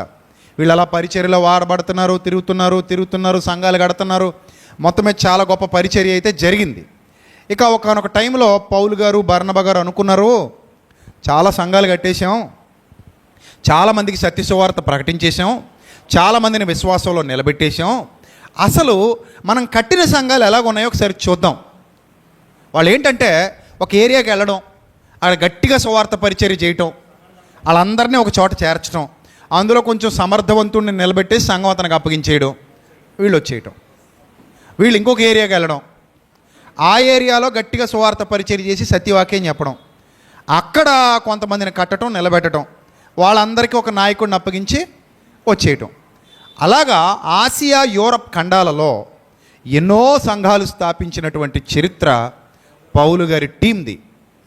వీళ్ళు అలా పరిచర్యలో వాడబడుతున్నారు, తిరుగుతున్నారు, సంఘాలు కడుతున్నారు. మొత్తమే చాలా గొప్ప పరిచర్య అయితే జరిగింది. ఇక ఒకనొక టైంలో పౌలు గారు, బర్నబా గారు అనుకున్నారు, చాలా సంఘాలు కట్టేశాం, చాలామందికి సత్య సువార్త ప్రకటించేశాం, చాలామందిని విశ్వాసంలో నిలబెట్టేశాం, అసలు మనం కట్టిన సంఘాలు ఎలాగున్నాయో ఒకసారి చూద్దాం. వాళ్ళు ఏంటంటే ఒక ఏరియాకి వెళ్ళడం, అక్కడ గట్టిగా సువార్త పరిచర్య చేయటం, వాళ్ళందరినీ ఒక చోట చేర్చడం, అందులో కొంచెం సమర్థవంతుడిని నిలబెట్టేసి సంఘం అతనికి అప్పగించేయడం, వీళ్ళు వచ్చేయటం. వీళ్ళు ఇంకొక ఏరియాకి వెళ్ళడం, ఆ ఏరియాలో గట్టిగా సువార్త పరిచర్య చేసి సత్యవాక్యం చెప్పడం, అక్కడ కొంతమందిని కట్టడం, నిలబెట్టడం, వాళ్ళందరికీ ఒక నాయకుడిని అప్పగించి వచ్చేయటం. అలాగా ఆసియా, యూరప్ ఖండాలలో ఎన్నో సంఘాలు స్థాపించినటువంటి చరిత్ర పౌలు గారి టీంది.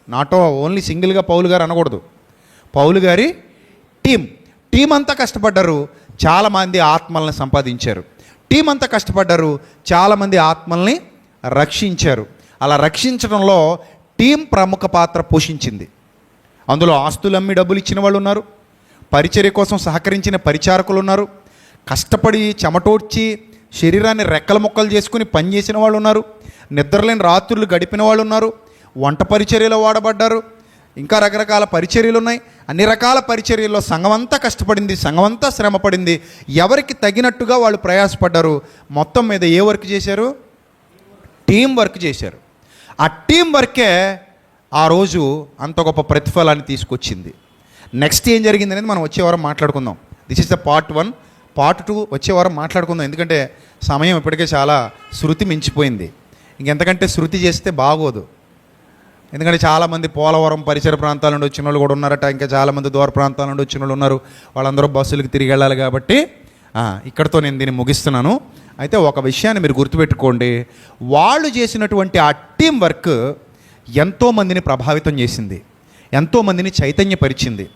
నాట్ ఓన్లీ సింగిల్గా పౌలు గారు అనకూడదు, పౌలు గారి టీం అంతా కష్టపడ్డారు, చాలామంది ఆత్మల్ని సంపాదించారు. టీం అంతా కష్టపడ్డారు, చాలామంది ఆత్మల్ని రక్షించారు. అలా రక్షించడంలో టీం ప్రముఖ పాత్ర పోషించింది. అందులో ఆస్తులమ్మి డబ్బులు ఇచ్చిన వాళ్ళు ఉన్నారు, పరిచర్య కోసం సహకరించిన పరిచారకులు ఉన్నారు, కష్టపడి చెమటోడ్చి శరీరాన్ని రెక్కల ముక్కలు చేసుకుని పనిచేసిన వాళ్ళు ఉన్నారు, నిద్రలేని రాత్రులు గడిపిన వాళ్ళు ఉన్నారు, వంట పరిచర్యలో వాడబడ్డారు, ఇంకా రకరకాల పరిచర్యలు ఉన్నాయి. అన్ని రకాల పరిచర్యల్లో సంఘమంతా కష్టపడింది, సంఘమంతా శ్రమపడింది, ఎవరికి తగినట్టుగా వాళ్ళు ప్రయాసపడ్డారు. మొత్తం మీద ఏ వర్క్ చేశారు? టీం వర్క్ చేశారు. ఆ టీం వర్కే ఆ రోజు అంత గొప్ప ప్రతిఫలాన్ని తీసుకొచ్చింది. నెక్స్ట్ ఏం జరిగింది అనేది మనం వచ్చే వారం మాట్లాడుకుందాం. This is the part 1. Part 2 వచ్చే వారం మాట్లాడుకుందాం. ఎందుకంటే సమయం ఇప్పటికే చాలా శృతి మించిపోయింది. ఇంకెంతకంటే శృతి చేస్తే బాగోదు. ఎందుకంటే చాలామంది పోలవరం పరిసర ప్రాంతాల నుండి వచ్చిన వాళ్ళు కూడా ఉన్నారట, ఇంకా చాలామంది దూర ప్రాంతాల నుండి వచ్చిన వాళ్ళు ఉన్నారు. వాళ్ళందరూ బస్సులకు తిరిగి వెళ్ళాలి కాబట్టి ఇక్కడితో నేను దీన్ని ముగిస్తున్నాను. అయితే ఒక విషయాన్ని మీరు గుర్తుపెట్టుకోండి, వాళ్ళు చేసినటువంటి ఆ టీం వర్క్ ఎంతోమందిని ప్రభావితం చేసింది, ఎంతోమందిని చైతన్యపరిచింది.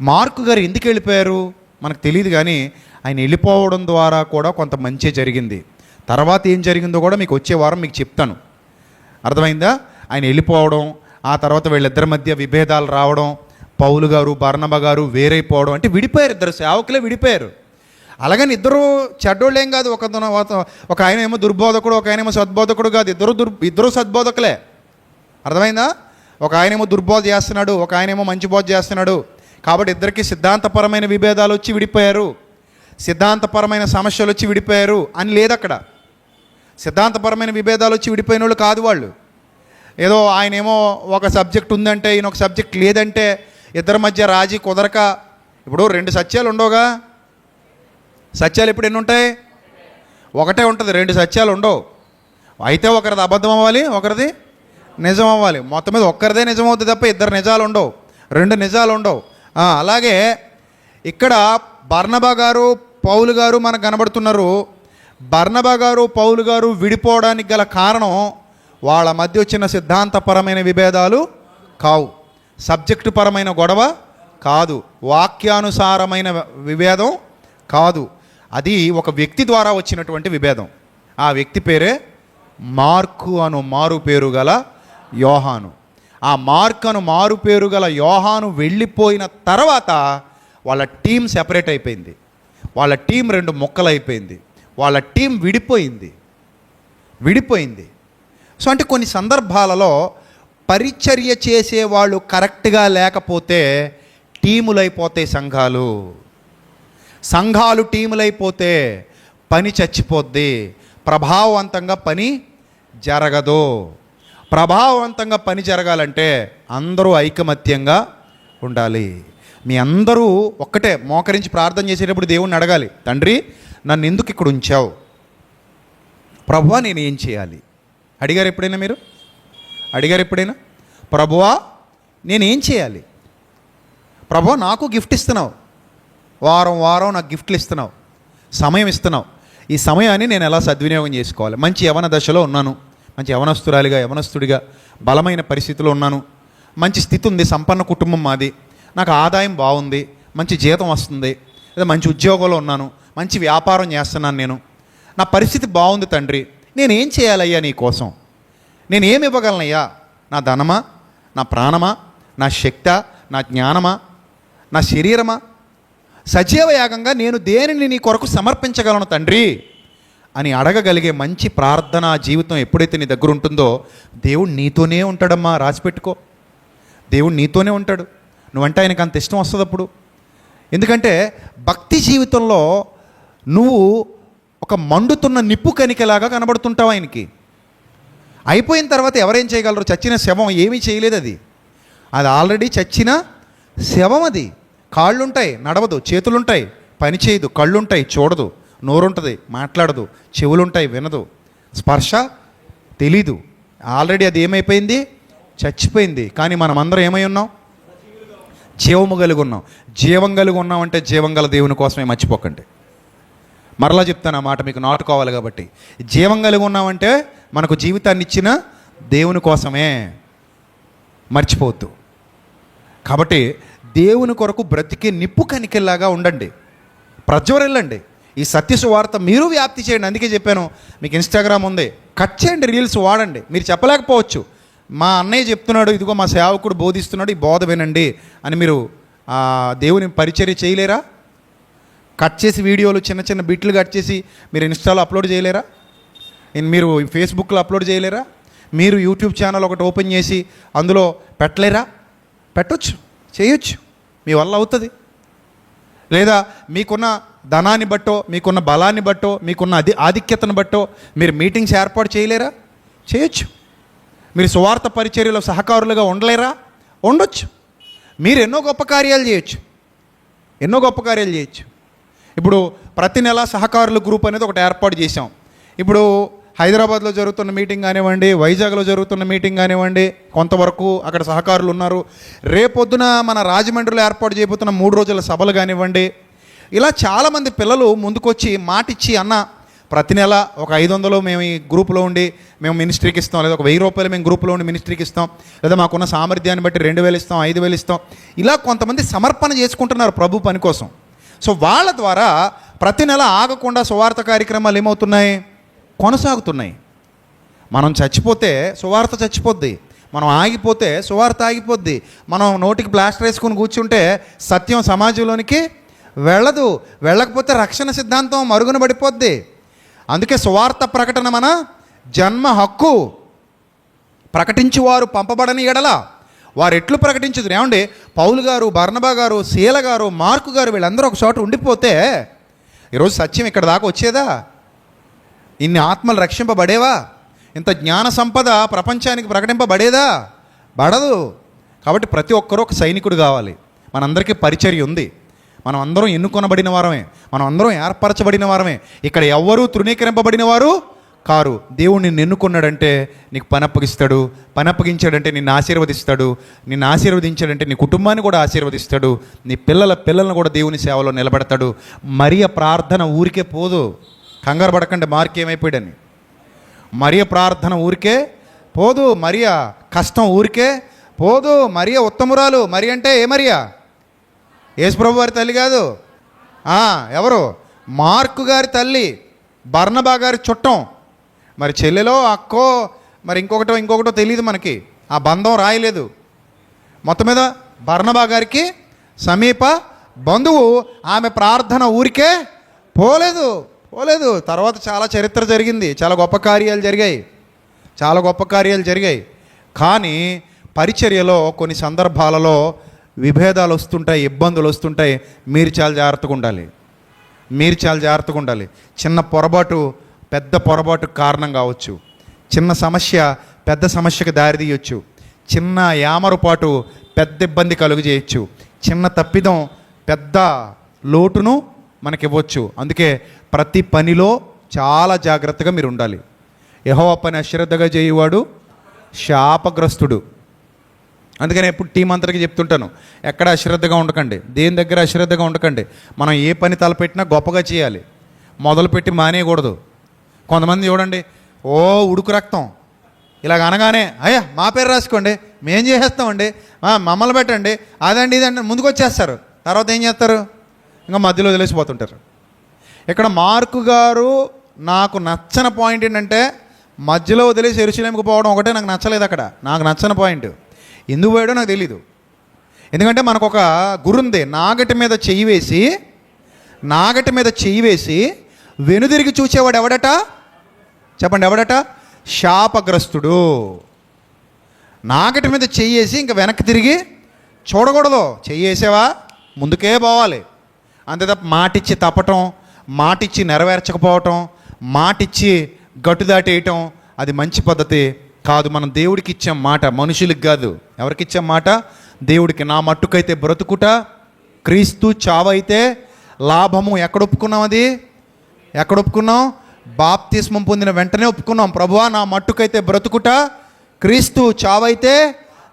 మార్కు గారు ఎందుకు వెళ్ళిపోయారు మనకు తెలియదు, కానీ ఆయన వెళ్ళిపోవడం ద్వారా కూడా కొంత మంచి జరిగింది. తర్వాత ఏం జరిగిందో కూడా మీకు వచ్చే వారం మీకు చెప్తాను. అర్థమైందా? ఆయన వెళ్ళిపోవడం, ఆ తర్వాత వీళ్ళిద్దరి మధ్య విభేదాలు రావడం, పౌలు గారు, బర్నబా గారు వేరైపోవడం, అంటే విడిపోయారు. ఇద్దరు సేవకులే విడిపోయారు. అలాగని ఇద్దరు చెడ్డోళ్ళేం కాదు. ఒక ఆయన ఏమో దుర్బోధకుడు, ఒక ఆయన ఏమో సద్బోధకుడు కాదు. ఇద్దరు సద్బోధకులే. అర్థమైందా? ఒక ఆయనేమో దుర్బోధ చేస్తున్నాడు, ఒక ఆయనేమో మంచి బోధ చేస్తున్నాడు. కాబట్టి ఇద్దరికి సిద్ధాంతపరమైన విభేదాలు వచ్చి విడిపోయారు, సిద్ధాంతపరమైన సమస్యలు వచ్చి విడిపోయారు అని లేదు అక్కడ. సిద్ధాంతపరమైన విభేదాలు వచ్చి విడిపోయిన వాళ్ళు కాదు వాళ్ళు. ఏదో ఆయనేమో ఒక సబ్జెక్ట్ ఉందంటే ఈయన ఒక సబ్జెక్ట్ లేదంటే ఇద్దరి మధ్య రాజీ కుదరక, ఇప్పుడు 2 సత్యాలు ఉండవుగా. సత్యాలు ఇప్పుడు ఎన్ని ఉంటాయి? ఒకటే ఉంటుంది. 2 సత్యాలు ఉండవు. అయితే ఒకరిది అబద్ధం అవ్వాలి, ఒకరిది నిజం అవ్వాలి. మొత్తం మీద ఒక్కరిదే నిజం అవుతుంది తప్ప 2 నిజాలు ఉండవు, 2 నిజాలు ఉండవు. అలాగే ఇక్కడ బర్నబా గారు, పౌలు గారు మనకు కనబడుతున్నారు. బర్నబా గారు, పౌలు గారు విడిపోవడానికి గల కారణం వాళ్ళ మధ్య వచ్చిన సిద్ధాంతపరమైన విభేదాలు కావు, సబ్జెక్టు పరమైన గొడవ కాదు, వాక్యానుసారమైన విభేదం కాదు. అది ఒక వ్యక్తి ద్వారా వచ్చినటువంటి విభేదం. ఆ వ్యక్తి పేరే మార్కు అను మారు పేరు గల యోహాను. ఆ మార్కు అను మారు పేరు గల యోహాను వెళ్ళిపోయిన తర్వాత వాళ్ళ టీం సెపరేట్ అయిపోయింది, వాళ్ళ టీం 2 ముక్కలు అయిపోయింది, వాళ్ళ టీం విడిపోయింది. సో అంటే కొన్ని సందర్భాలలో పరిచర్య చేసేవాళ్ళు కరెక్ట్గా లేకపోతే టీములైపోతాయి సంఘాలు టీములైపోతే పని చచ్చిపోద్ది, ప్రభావవంతంగా పని జరగదు. ప్రభావవంతంగా పని జరగాలంటే అందరూ ఐకమత్యంగా ఉండాలి. మీ అందరూ ఒక్కటే మోకరించి ప్రార్థన చేసేటప్పుడు దేవుణ్ణి అడగాలి, తండ్రి నన్ను ఎందుకు ఇక్కడ ఉంచావు, ప్రభువా నేను ఏం చేయాలి? అడిగారు ఎప్పుడైనా మీరు? అడిగారు ఎప్పుడైనా? ప్రభువా నేనేం చేయాలి? ప్రభువా నాకు గిఫ్ట్ ఇస్తున్నావు, వారం వారం నాకు గిఫ్ట్లు ఇస్తున్నావు, సమయం ఇస్తున్నావు, ఈ సమయాన్ని నేను ఎలా సద్వినియోగం చేసుకోవాలి? మంచి యవన దశలో ఉన్నాను, మంచి యవనస్తురాలిగా యవనస్తుడిగా బలమైన పరిస్థితిలో ఉన్నాను, మంచి స్థితి ఉంది, సంపన్న కుటుంబం మాది, నాకు ఆదాయం బాగుంది, మంచి జీతం వస్తుంది, లేదా మంచి ఉద్యోగంలో ఉన్నాను, మంచి వ్యాపారం చేస్తున్నాను, నా పరిస్థితి బాగుంది తండ్రి, నేనేం చేయాలయ్యా నీ కోసం? నేనేమి ఇవ్వగలనయ్యా? నా ధనమా, నా ప్రాణమా, నా శక్తా, నా జ్ఞానమా, నా శరీరమా? సజీవ యాగంగా నేను దేనిని నీ కొరకు సమర్పించగలను తండ్రి అని అడగగలిగే మంచి ప్రార్థనా జీవితం ఎప్పుడైతే నీ దగ్గర ఉంటుందో దేవుడు నీతోనే ఉంటాడమ్మా. రాసిపెట్టుకో, దేవుడు నీతోనే ఉంటాడు. నువ్వంటే ఆయనకు అంత ఇష్టం వస్తుంది అప్పుడు. ఎందుకంటే భక్తి జీవితంలో నువ్వు ఒక మండుతున్న నిప్పు కణికలాగా కనబడుతుంటావు ఆయనకి. అయిపోయిన తర్వాత ఎవరేం చేయగలరు? చచ్చిన శవం ఏమీ చేయలేదు, అది ఆల్రెడీ చచ్చిన శవం. అది కాళ్ళుంటాయి నడవదు, చేతులుంటాయి పని చేయదు, కళ్ళుంటాయి చూడదు, నోరుంటుంది మాట్లాడదు, చెవులుంటాయి వినదు, స్పర్శ తెలీదు. ఆల్రెడీ అది ఏమైపోయింది? చచ్చిపోయింది. కానీ మనమందరం ఏమై ఉన్నాం? జీవము కలిగి ఉన్నాం. జీవం కలిగి ఉన్నామంటే జీవం గల దేవుని కోసమే, మర్చిపోకండి. మరలా చెప్తాను ఆ మాట, మీకు నాటుకోవాలి కాబట్టి. జీవం కలిగి ఉన్నామంటే మనకు జీవితాన్ని ఇచ్చిన దేవుని కోసమే, మర్చిపోవద్దు. కాబట్టి దేవుని కొరకు బ్రతికే నిప్పు కణికల్లాగా ఉండండి, ప్రజ్వరిల్లండి. ఈ సత్య సువార్త మీరు వ్యాప్తి చేయండి. అందుకే చెప్పాను, మీకు ఇన్స్టాగ్రామ్ ఉంది, కట్ చేయండి, రీల్స్ వాడండి. మీరు చెప్పలేకపోవచ్చు, మా అన్నయ్య చెప్తున్నాడు, ఇదిగో మా సేవకుడు బోధిస్తున్నాడు, ఈ బోధ వినండి అని మీరు దేవుని పరిచర్య చేయలేరా? కట్ చేసి వీడియోలు చిన్న చిన్న బిట్లు కట్ చేసి మీరు ఇన్స్టాలో అప్లోడ్ చేయలేరా? మీరు ఫేస్బుక్లో అప్లోడ్ చేయలేరా? మీరు యూట్యూబ్ ఛానల్ ఒకటి ఓపెన్ చేసి అందులో పెట్టలేరా? పెట్టొచ్చు, చేయొచ్చు, మీ వల్ల అవుతుంది. లేదా మీకున్న ధనాన్ని బట్టో, మీకున్న బలాన్ని బట్టో, మీకున్న ఆధిక్యతను బట్టో మీరు మీటింగ్స్ ఏర్పాటు చేయలేరా? చేయొచ్చు. మీరు సువార్త పరిచర్యలో సహకారులుగా ఉండలేరా? ఉండొచ్చు. మీరు ఎన్నో గొప్ప కార్యాలు చేయొచ్చు, ఎన్నో గొప్ప కార్యాలు చేయొచ్చు. ఇప్పుడు ప్రతి నెల సహకారుల గ్రూప్ అనేది ఒకటి ఏర్పాటు చేసాం. ఇప్పుడు హైదరాబాద్లో జరుగుతున్న మీటింగ్ కానివ్వండి, వైజాగ్లో జరుగుతున్న మీటింగ్ కానివ్వండి, కొంతవరకు అక్కడ సహకారులు ఉన్నారు. రేపొద్దున మన రాజమండ్రిలో ఏర్పాటు చేయబోతున్న 3 రోజుల సభలు కానివ్వండి, ఇలా చాలామంది పిల్లలు ముందుకొచ్చి మాటిచ్చి, అన్న ప్రతి నెల ఒక 500 మేము ఈ గ్రూప్లో ఉండి మేము మినిస్ట్రీకి ఇస్తాం, లేదా ఒక 1000 రూపాయలు మేము గ్రూప్లో ఉండి మినిస్ట్రీకి ఇస్తాం, లేదా మాకున్న సామర్థ్యాన్ని బట్టి 2000 ఇస్తాం, 5000 ఇస్తాం. ఇలా కొంతమంది సమర్పణ చేసుకుంటున్నారు ప్రభు పని కోసం. సో వాళ్ళ ద్వారా ప్రతి నెల ఆగకుండా సువార్త కార్యక్రమాలు ఏమవుతున్నాయి? కొనసాగుతున్నాయి. మనం చచ్చిపోతే సువార్త చచ్చిపోద్ది, మనం ఆగిపోతే సువార్త ఆగిపోద్ది. మనం నోటికి ప్లాస్టర్ వేసుకుని కూర్చుంటే సత్యం సమాజంలోనికి వెళ్ళదు, వెళ్ళకపోతే రక్షణ సిద్ధాంతం మరుగున పడిపోద్ది. అందుకే సువార్త ప్రకటన మన జన్మ హక్కు. ప్రకటించువారు పంపబడని ఎడల వారు ఎట్లు ప్రకటించుదురు? ఏమండి, పౌలు గారు, బర్నబా గారు, శీల గారు, మార్కు గారు వీళ్ళందరూ ఒక చోట ఉండిపోతే ఈరోజు సత్యం ఇక్కడ దాకా వచ్చేదా? ఇన్ని ఆత్మలు రక్షింపబడేవా? ఇంత జ్ఞాన సంపద ప్రపంచానికి ప్రకటింపబడేదా? పడదు. కాబట్టి ప్రతి ఒక్కరూ ఒక సైనికుడు కావాలి. మనందరికీ పరిచర్య ఉంది, మనం అందరం ఎన్నుకొనబడిన వారమే, మనం అందరం ఏర్పరచబడిన వారమే. ఇక్కడ ఎవ్వరూ తృణీకరింపబడిన వారు కారు. దేవుడు నిన్ను ఎన్నుకున్నాడంటే నీకు పని అప్పగిస్తాడు, పని అప్పగించాడంటే నిన్ను ఆశీర్వదిస్తాడు, నిన్ను ఆశీర్వదించాడంటే నీ కుటుంబాన్ని కూడా ఆశీర్వదిస్తాడు, నీ పిల్లలను కూడా దేవుని సేవలో నిలబెడతాడు. మరియ ప్రార్థన ఊరికే పోదు. కంగారు పడకండి మార్క్ ఏమైపోయాడని. మరియ ప్రార్థన ఊరికే పోదు, మరియ కష్టం ఊరికే పోదు. మరియ ఉత్తమురాలు. మరి అంటే ఏ మరియా? యేసుప్రభు వారి తల్లి కాదు. ఎవరు? మార్కు గారి తల్లి, బర్నబా గారి చుట్టం. మరి చెల్లెలో అక్కో మరి ఇంకొకటో తెలియదు మనకి, ఆ బంధం రాయలేదు. మొత్తం మీద బర్నబా గారికి సమీప బంధువు. ఆమె ప్రార్థన ఊరికే పోలేదు. తర్వాత చాలా చరిత్ర జరిగింది, చాలా గొప్ప కార్యాలు జరిగాయి. కానీ పరిచర్యలో కొన్ని సందర్భాలలో విభేదాలు వస్తుంటాయి, ఇబ్బందులు వస్తుంటాయి. మీరు చాలా జాగ్రత్తగా ఉండాలి. చిన్న పొరపాటు పెద్ద పొరపాటు కారణం కావచ్చు, చిన్న సమస్య పెద్ద సమస్యకు దారి తీయొచ్చు. చిన్న యామరుపాటు పెద్ద ఇబ్బంది కలుగు చేయొచ్చు. చిన్న తప్పిదం పెద్ద లోటును మనకివ్వచ్చు. అందుకే ప్రతి పనిలో చాలా జాగ్రత్తగా మీరు ఉండాలి. యెహోవా పని అశ్రద్ధగా చేయువాడు శాపగ్రస్తుడు. అందుకని ఎప్పుడు టీం అంతటికి చెప్తుంటాను, ఎక్కడ అశ్రద్ధగా ఉండకండి, దేని దగ్గర అశ్రద్ధగా ఉండకండి. మనం ఏ పని తలపెట్టినా గొప్పగా చేయాలి, మొదలుపెట్టి మానేయకూడదు. కొంతమంది చూడండి, ఓ ఉడుకు రక్తం ఇలాగ అనగానే అయ్యా మా పేరు రాసుకోండి, మేం చేసేస్తామండి, మమ్మల్ని పెట్టండి, అదండి ఇదండి ముందుకు వచ్చేస్తారు. తర్వాత ఏం చేస్తారు? ఇంకా మధ్యలో వదిలేసిపోతుంటారు. ఇక్కడ మార్కు గారు నాకు నచ్చని పాయింట్ ఏంటంటే, మధ్యలో వదిలేసి యెరూషలేముకు పోవడం ఒకటే నాకు నచ్చలేదు. అక్కడ నాకు నచ్చని పాయింట్ ఎందుకు పోయాడో నాకు తెలీదు. ఎందుకంటే మనకు ఒక గురుంది, నాగటి మీద చెయ్యి వేసి వెనుదిరిగి చూసేవాడు ఎవడట? చెప్పండి, ఎవడట? శాపగ్రస్తుడు. నాగటి మీద చెయ్యేసి ఇంకా వెనక్కి తిరిగి చూడకూడదు. చెయ్యేసావా ముందుకే పోవాలి. అంతే తప్ప మాటిచ్చి తప్పటం, మాటిచ్చి నెరవేర్చకపోవటం, మాటిచ్చి గట్టు దాటేయటం అది మంచి పద్ధతి కాదు. మనం దేవుడికి ఇచ్చాం మాట, మనుషులకు కాదు. ఎవరికి ఇచ్చాం మాట? దేవుడికి. నా మట్టుకైతే బ్రతుకుట క్రీస్తు, చావైతే లాభము. ఎక్కడ ఒప్పుకున్నాం? అది ఎక్కడ ఒప్పుకున్నాం? బాప్తిస్మం పొందిన వెంటనే ఒప్పుకున్నాం. ప్రభువా నా మట్టుకైతే బ్రతుకుట క్రీస్తు, చావైతే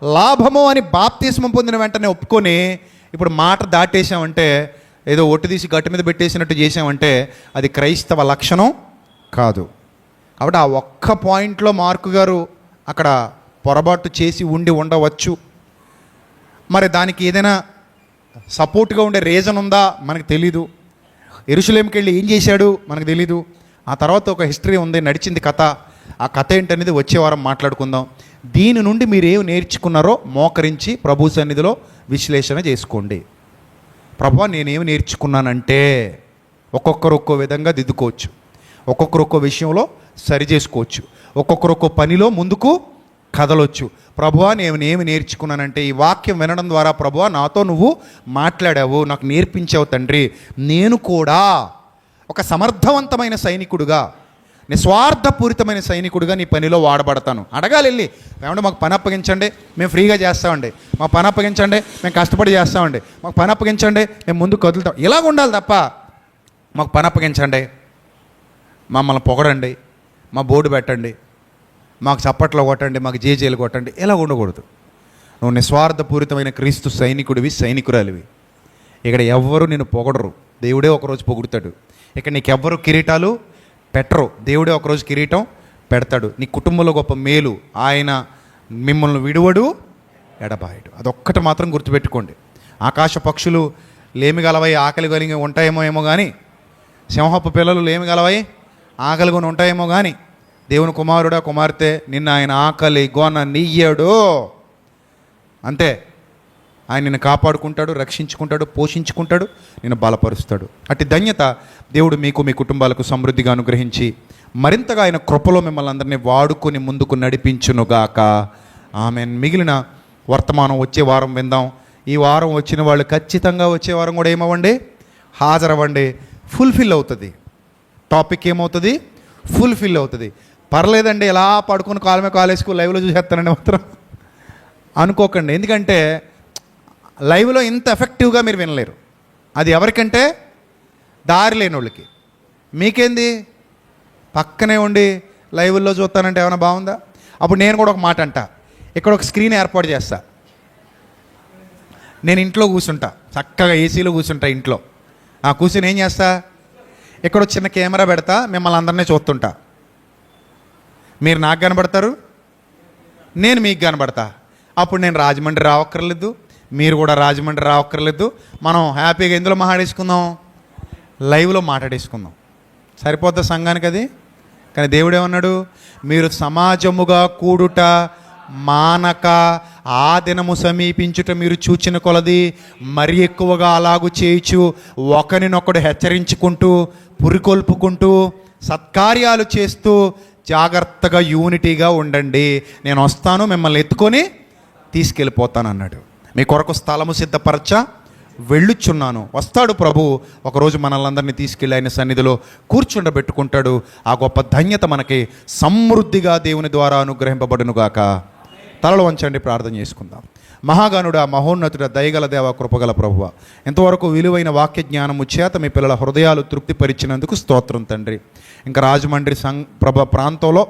లాభము అని బాప్తిస్మం పొందిన వెంటనే ఒప్పుకొని ఇప్పుడు మాట దాటేసామంటే, ఏదో ఒట్టు తీసి గట్టు మీద పెట్టేసినట్టు చేసామంటే అది క్రైస్తవ లక్షణం కాదు. కాబట్టి ఆ ఒక్క పాయింట్లో మార్కు గారు అక్కడ పొరపాటు చేసి ఉండవచ్చు. మరి దానికి ఏదైనా సపోర్ట్గా ఉండే రీజన్ ఉందా మనకు తెలీదు. యెరూషలేముకి వెళ్ళి ఏం చేశాడు మనకు తెలీదు. ఆ తర్వాత ఒక హిస్టరీ ఉంది, నడిచింది కథ. ఆ కథ ఏంటనేది వచ్చే వారం మాట్లాడుకుందాం. దీని నుండి మీరు ఏమి నేర్చుకున్నారో మోకరించి ప్రభు సన్నిధిలో విశ్లేషణ చేసుకోండి. ప్రభువా నేనేమి నేర్చుకున్నానంటే, ఒక్కొక్కరు ఒక్కో విధంగా దిద్దుకోవచ్చు, ఒక్కొక్కరు ఒక్కో విషయంలో సరి చేసుకోవచ్చు, ఒక్కొక్కరు ఒక్కో పనిలో ముందుకు కదలొచ్చు. ప్రభువా నేనేమి నేర్చుకున్నానంటే, ఈ వాక్యం వినడం ద్వారా ప్రభువా నాతో నువ్వు మాట్లాడావు, నాకు నేర్పించావు తండ్రి. నేను కూడా ఒక సమర్థవంతమైన సైనికుడుగా, నిస్వార్థపూరితమైన సైనికుడిగా నీ పనిలో వాడబడతాను. అడగాలి వెళ్ళి, ఏమంటే మాకు పని అప్పగించండి, మేము ఫ్రీగా చేస్తామండి, మాకు పని అప్పగించండి, మేము కష్టపడి చేస్తామండి, మాకు పని అప్పగించండి, మేము ముందుకు కదులుతాం. ఇలాగ ఉండాలి తప్ప మాకు పని అప్పగించండి, మమ్మల్ని పొగడండి, మా బోర్డు పెట్టండి, మాకు చప్పట్లో కొట్టండి, మాకు జేజేలు కొట్టండి, ఇలా ఉండకూడదు. నువ్వు నిస్వార్థపూరితమైన క్రీస్తు సైనికుడివి, సైనికురాలివి. ఇక్కడ ఎవ్వరూ నేను పొగడరు, దేవుడే ఒకరోజు పొగుడుతాడు. ఇక్కడ నీకెవ్వరు కిరీటాలు పెట్టరు, దేవుడే ఒకరోజు కిరీటం పెడతాడు. నీ కుటుంబంలో గొప్ప మేలు, ఆయన మిమ్మల్ని విడువడు, ఎడబాయడు. అదొక్కటి మాత్రం గుర్తుపెట్టుకోండి. ఆకాశ పక్షులు లేమి గలవై ఆకలి కలిగి ఉంటాయేమో కానీ, సింహపు పిల్లలు లేమి గలవై ఆకలి కొని ఉంటాయేమో కానీ, దేవుని కుమారుడా కుమార్తె నిన్న ఆయన ఆకలి గోన నీయడు. అంతే, ఆయన నిన్ను కాపాడుకుంటాడు, రక్షించుకుంటాడు, పోషించుకుంటాడు, నిన్ను బలపరుస్తాడు. అట్టి ధన్యత దేవుడు మీకు, మీ కుటుంబాలకు సమృద్ధిగా అనుగ్రహించి మరింతగా ఆయన కృపలో మిమ్మల్ని అందరినీ వాడుకొని ముందుకు నడిపించునుగాక. ఆమెన్. మిగిలిన వర్తమానం వచ్చే వారం విందాం. ఈ వారం వచ్చిన వాళ్ళు ఖచ్చితంగా వచ్చే వారం కూడా ఏమవ్వండి? హాజరవ్వండి. ఫుల్ఫిల్ అవుతుంది టాపిక్. ఏమవుతుంది? ఫుల్ఫిల్ అవుతుంది. పర్లేదండి ఎలా పడుకుని కాలమే కాలేసుకు లైవ్లో చూసేస్తానండి మాత్రం అనుకోకండి. ఎందుకంటే లైవ్లో ఇంత ఎఫెక్టివ్గా మీరు వినలేరు. అది ఎవరికంటే దారి లేని వాళ్ళకి. మీకేంది పక్కనే ఉండి లైవ్లో చూస్తానంటే ఏమైనా బాగుందా? అప్పుడు నేను కూడా ఒక మాట అంట, ఇక్కడ ఒక స్క్రీన్ ఏర్పాటు చేస్తా, నేను ఇంట్లో కూర్చుంటా, చక్కగా ఏసీలో కూర్చుంటా ఇంట్లో. కూర్చొని ఏం చేస్తా, ఇక్కడ చిన్న కెమెరా పెడతా, మిమ్మల్ని అందరినీ చూస్తుంటా. మీరు నాకు కనబడతారు, నేను మీకు కనబడతా. అప్పుడు నేను రాజమండ్రి రావక్కర్లేదు, మీరు కూడా రాజమండ్రి రావక్కర్లేదు. మనం హ్యాపీగా ఎందులో మాట్లాడేసుకుందాం? లైవ్లో మాట్లాడేసుకుందాం. సరిపోద్దా సంఘానికి అది? కానీ దేవుడు ఏమన్నాడు? మీరు సమాజముగా కూడుట మానక ఆ దినము సమీపించుట మీరు చూచిన కొలది మరి ఎక్కువగా అలాగూ చేయుచు ఒకరినొకడు హెచ్చరించుకుంటూ పురికొల్పుకుంటూ సత్కార్యాలు చేస్తూ జాగ్రత్తగా యూనిటీగా ఉండండి. నేను వస్తాను, మిమ్మల్ని ఎత్తుకొని తీసుకెళ్ళిపోతాను అన్నాడు. మీ కొరకు స్థలము సిద్ధపరచ వెళ్ళుచున్నాను. వస్తాడు ప్రభు, ఒకరోజు మనల్ని తీసుకెళ్ళి ఆయన సన్నిధిలో కూర్చుండబెట్టుకుంటాడు. ఆ గొప్ప ధన్యత మనకి సమృద్ధిగా దేవుని ద్వారా అనుగ్రహింపబడునుగాక. తలలు వంచండి, ప్రార్థన చేసుకుందాం. మహాగణుడా, మహోన్నతుడ, దయగల దేవ, కృపగల ప్రభువ, ఎంతవరకు విలువైన వాక్య జ్ఞానము చేత మీ పిల్లల హృదయాలు తృప్తిపరిచినందుకు స్తోత్రం తండ్రి. ఇంకా రాజమండ్రి ప్రాంతంలో,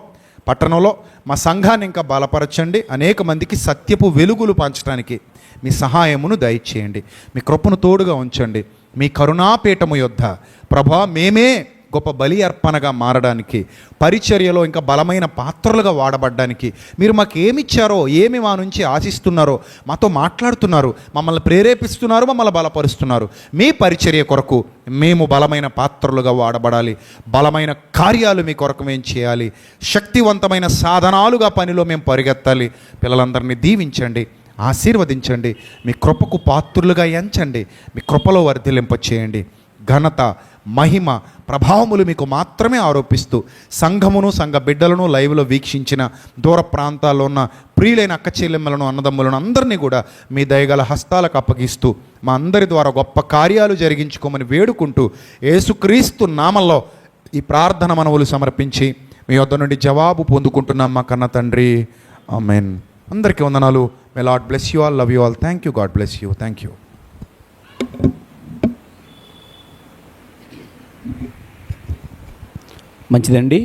పట్టణంలో మా సంఘాన్ని ఇంకా బలపరచండి. అనేక మందికి సత్యపు వెలుగులు పంచడానికి మీ సహాయమును దయచేయండి. మీ కృపను తోడుగా ఉంచండి. మీ కరుణాపీఠము యొద్ద ప్రభా మేమే గొప్ప బలి అర్పణగా మారడానికి, పరిచర్యలో ఇంకా బలమైన పాత్రలుగా వాడబడ్డానికి మీరు మాకు ఏమిచ్చారో, ఏమి మా నుంచి ఆశిస్తున్నారో, మాతో మాట్లాడుతున్నారు, మమ్మల్ని ప్రేరేపిస్తున్నారు, మమ్మల్ని బలపరుస్తున్నారు. మీ పరిచర్య కొరకు మేము బలమైన పాత్రలుగా వాడబడాలి. బలమైన కార్యాలు మీ కొరకు మేము చేయాలి. శక్తివంతమైన సాధనాలుగా పనిలో మేము పరిగెత్తాలి. పిల్లలందరినీ దీవించండి, ఆశీర్వదించండి. మీ కృపకు పాత్రులుగా ఎంచండి. మీ కృపలో వర్ధిలింప చేయండి. ఘనత, మహిమ, ప్రభావములు మీకు మాత్రమే ఆరోపిస్తూ సంఘమును, సంఘ బిడ్డలను లైవ్లో వీక్షించిన దూర ప్రాంతాల్లో ఉన్న ప్రియులైన అక్క చెల్లెమ్మలను, అన్నదమ్ములను అందరినీ కూడా మీ దయగల హస్తాలకు అప్పగిస్తూ మా అందరి ద్వారా గొప్ప కార్యాలు జరిగించుకోమని వేడుకుంటూ యేసుక్రీస్తు నామంలో ఈ ప్రార్థన మనవులు సమర్పించి మీ వద్ద నుండి జవాబు పొందుకుంటున్నాం మా కన్న తండ్రి. ఆమేన్. అందరికీ వందనాలు. May Lord bless you all. Love you all. Thank you. God bless you. Thank you. మంచిదండి.